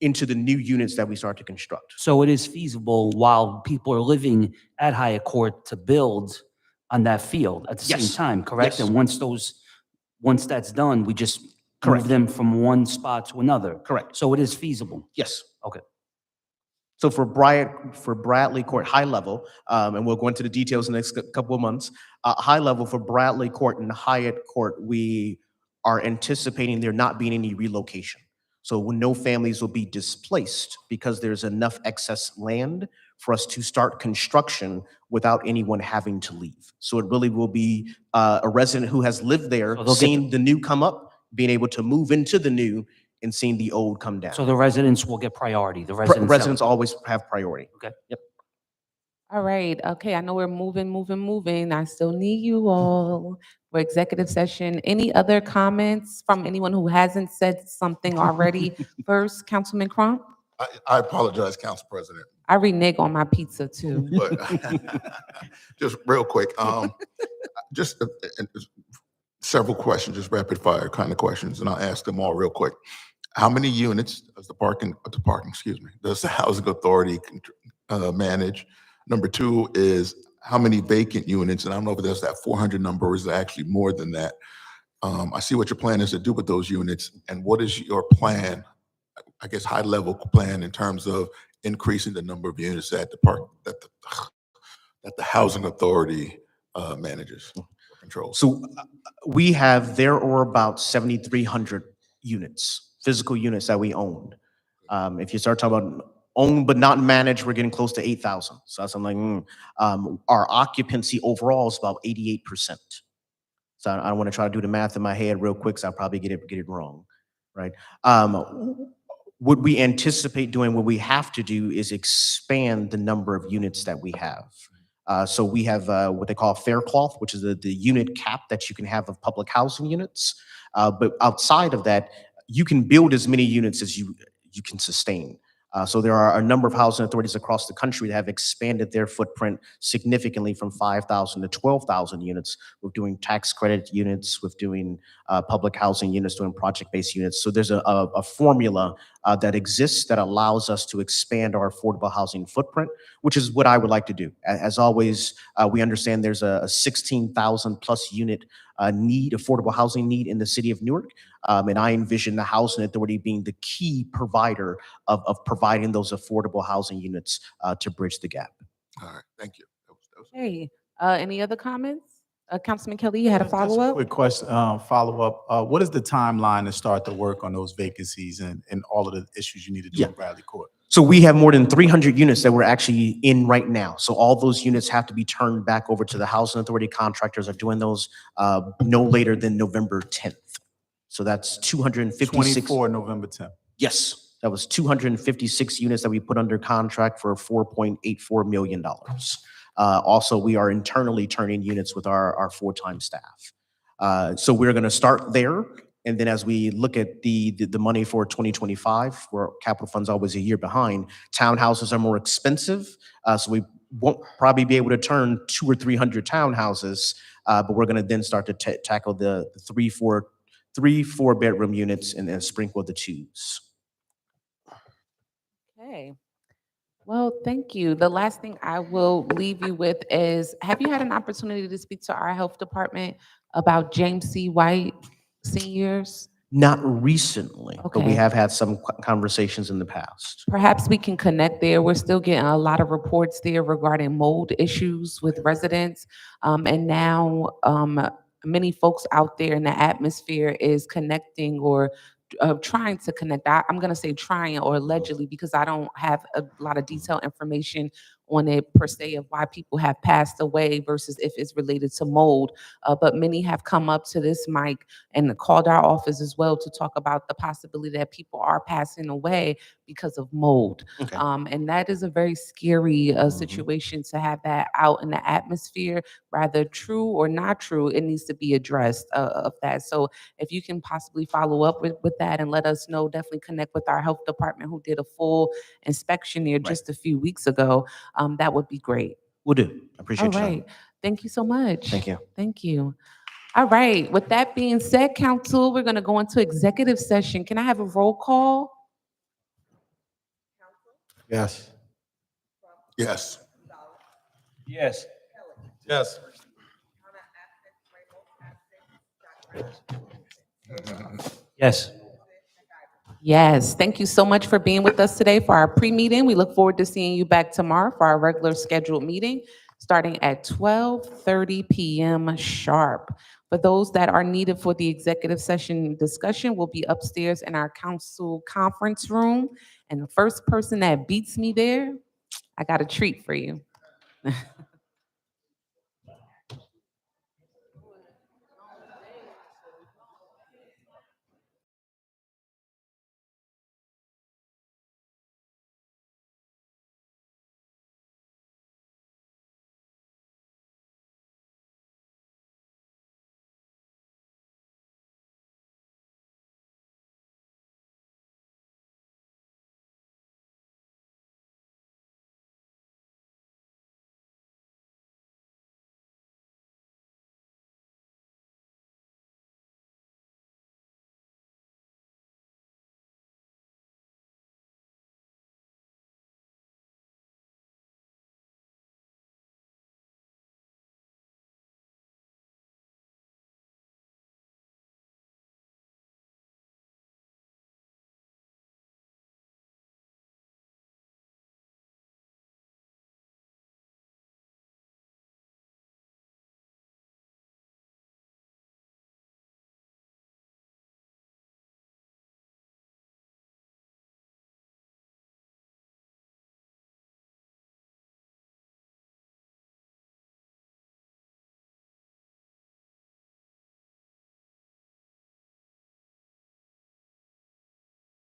into the new units that we start to construct? So it is feasible while people are living at Hyatt Court to build on that field at the same time, correct? Yes. And once that's done, we just move them from one spot to another. Correct. So it is feasible. Yes. Okay. So for Bradley Court, high level, and we'll go into the details in the next couple of months, high level for Bradley Court and Hyatt Court, we are anticipating there not being any relocation. So no families will be displaced because there's enough excess land for us to start construction without anyone having to leave. So it really will be a resident who has lived there, seeing the new come up, being able to move into the new, and seeing the old come down. So the residents will get priority. The Residents always have priority. Okay. Yep. All right, okay, I know we're moving. I still need you all for executive session. Any other comments from anyone who hasn't said something already? First, Councilman Crump? I apologize, Council President. I renege on my pizza too. But just real quick, just several questions, just rapid fire kind of questions, and I'll ask them all real quick. How many units does does the Housing Authority manage? Number two is, how many vacant units? And I don't know if there's that 400 number, or is it actually more than that? I see what your plan is to do with those units, and what is your plan I guess, high-level plan in terms of increasing the number of units at the park, that the housing authority manages or controls? So there are about 7,300 units, physical units that we own. If you start talking about owned but not managed, we're getting close to 8,000. So that's, I'm like, our occupancy overall is about 88%. So I don't want to try to do the math in my head real quick, so I'll probably get it wrong, right? What we anticipate doing, what we have to do is expand the number of units that we have. So we have what they call fair cloth, which is the unit cap that you can have of public housing units. But outside of that, you can build as many units as you can sustain. So there are a number of housing authorities across the country that have expanded their footprint significantly from 5,000 to 12,000 units, with doing tax credit units, with doing public housing units, doing project-based units. So there's a formula that exists that allows us to expand our affordable housing footprint, which is what I would like to do. As always, we understand there's a 16,000 plus unit affordable housing need in the city of Newark. And I envision the housing authority being the key provider of providing those affordable housing units to bridge the gap. All right, thank you. Hey, any other comments? Councilman Kelly, you had a Just a follow-up? quick question, follow-up. What is the timeline to start the work on those vacancies and all of the issues you need to do in Bradley Court? So we have more than 300 units that we're actually in right now. So all those units have to be turned back over to the housing authority. Contractors are doing those no later than November 10th. So that's 256. 24 November 10th. Yes, that was 256 units that we put under contract for $4.84 million. Also, we are internally turning units with our full-time staff. So we're going to start there. And then as we look at the money for 2025, where capital funds always a year behind, townhouses are more expensive. So we won't probably be able to turn 200 or 300 townhouses, but we're going to then start to tackle the three, four bedroom units and then sprinkle the twos. Okay. Well, thank you. The last thing I will leave you with is, have you had an opportunity to speak to our health department about James C. White seniors? Not recently, but we Okay. have had some conversations in the past. Perhaps we can connect there. We're still getting a lot of reports there regarding mold issues with residents. And now many folks out there in the atmosphere is connecting or trying to connect. I'm going to say trying or allegedly, because I don't have a lot of detailed information on it per se of why people have passed away versus if it's related to mold. But many have come up to this mic and called our office as well to talk about the possibility that people are passing away because of mold. Okay. And that is a very scary situation to have that out in the atmosphere, rather true or not true. It needs to be addressed of that. So if you can possibly follow up with that and let us know, definitely connect with our health department who did a full inspection there just a few weeks ago. That would be great. Will do. I appreciate All your time. right. Thank you so much. Thank you. Thank you. All right. With that being said, council, we're going to go into executive session. Can I have a roll call? Yes. Yes. Yes. Yes. Yes. Yes. Thank you so much for being with us today for our pre-meeting. We look forward to seeing you back tomorrow for our regular scheduled meeting starting at 12:30 p.m. sharp. For those that are needed for the executive session discussion, will be upstairs in our council conference room. And the first person that beats me there, I got a treat for you.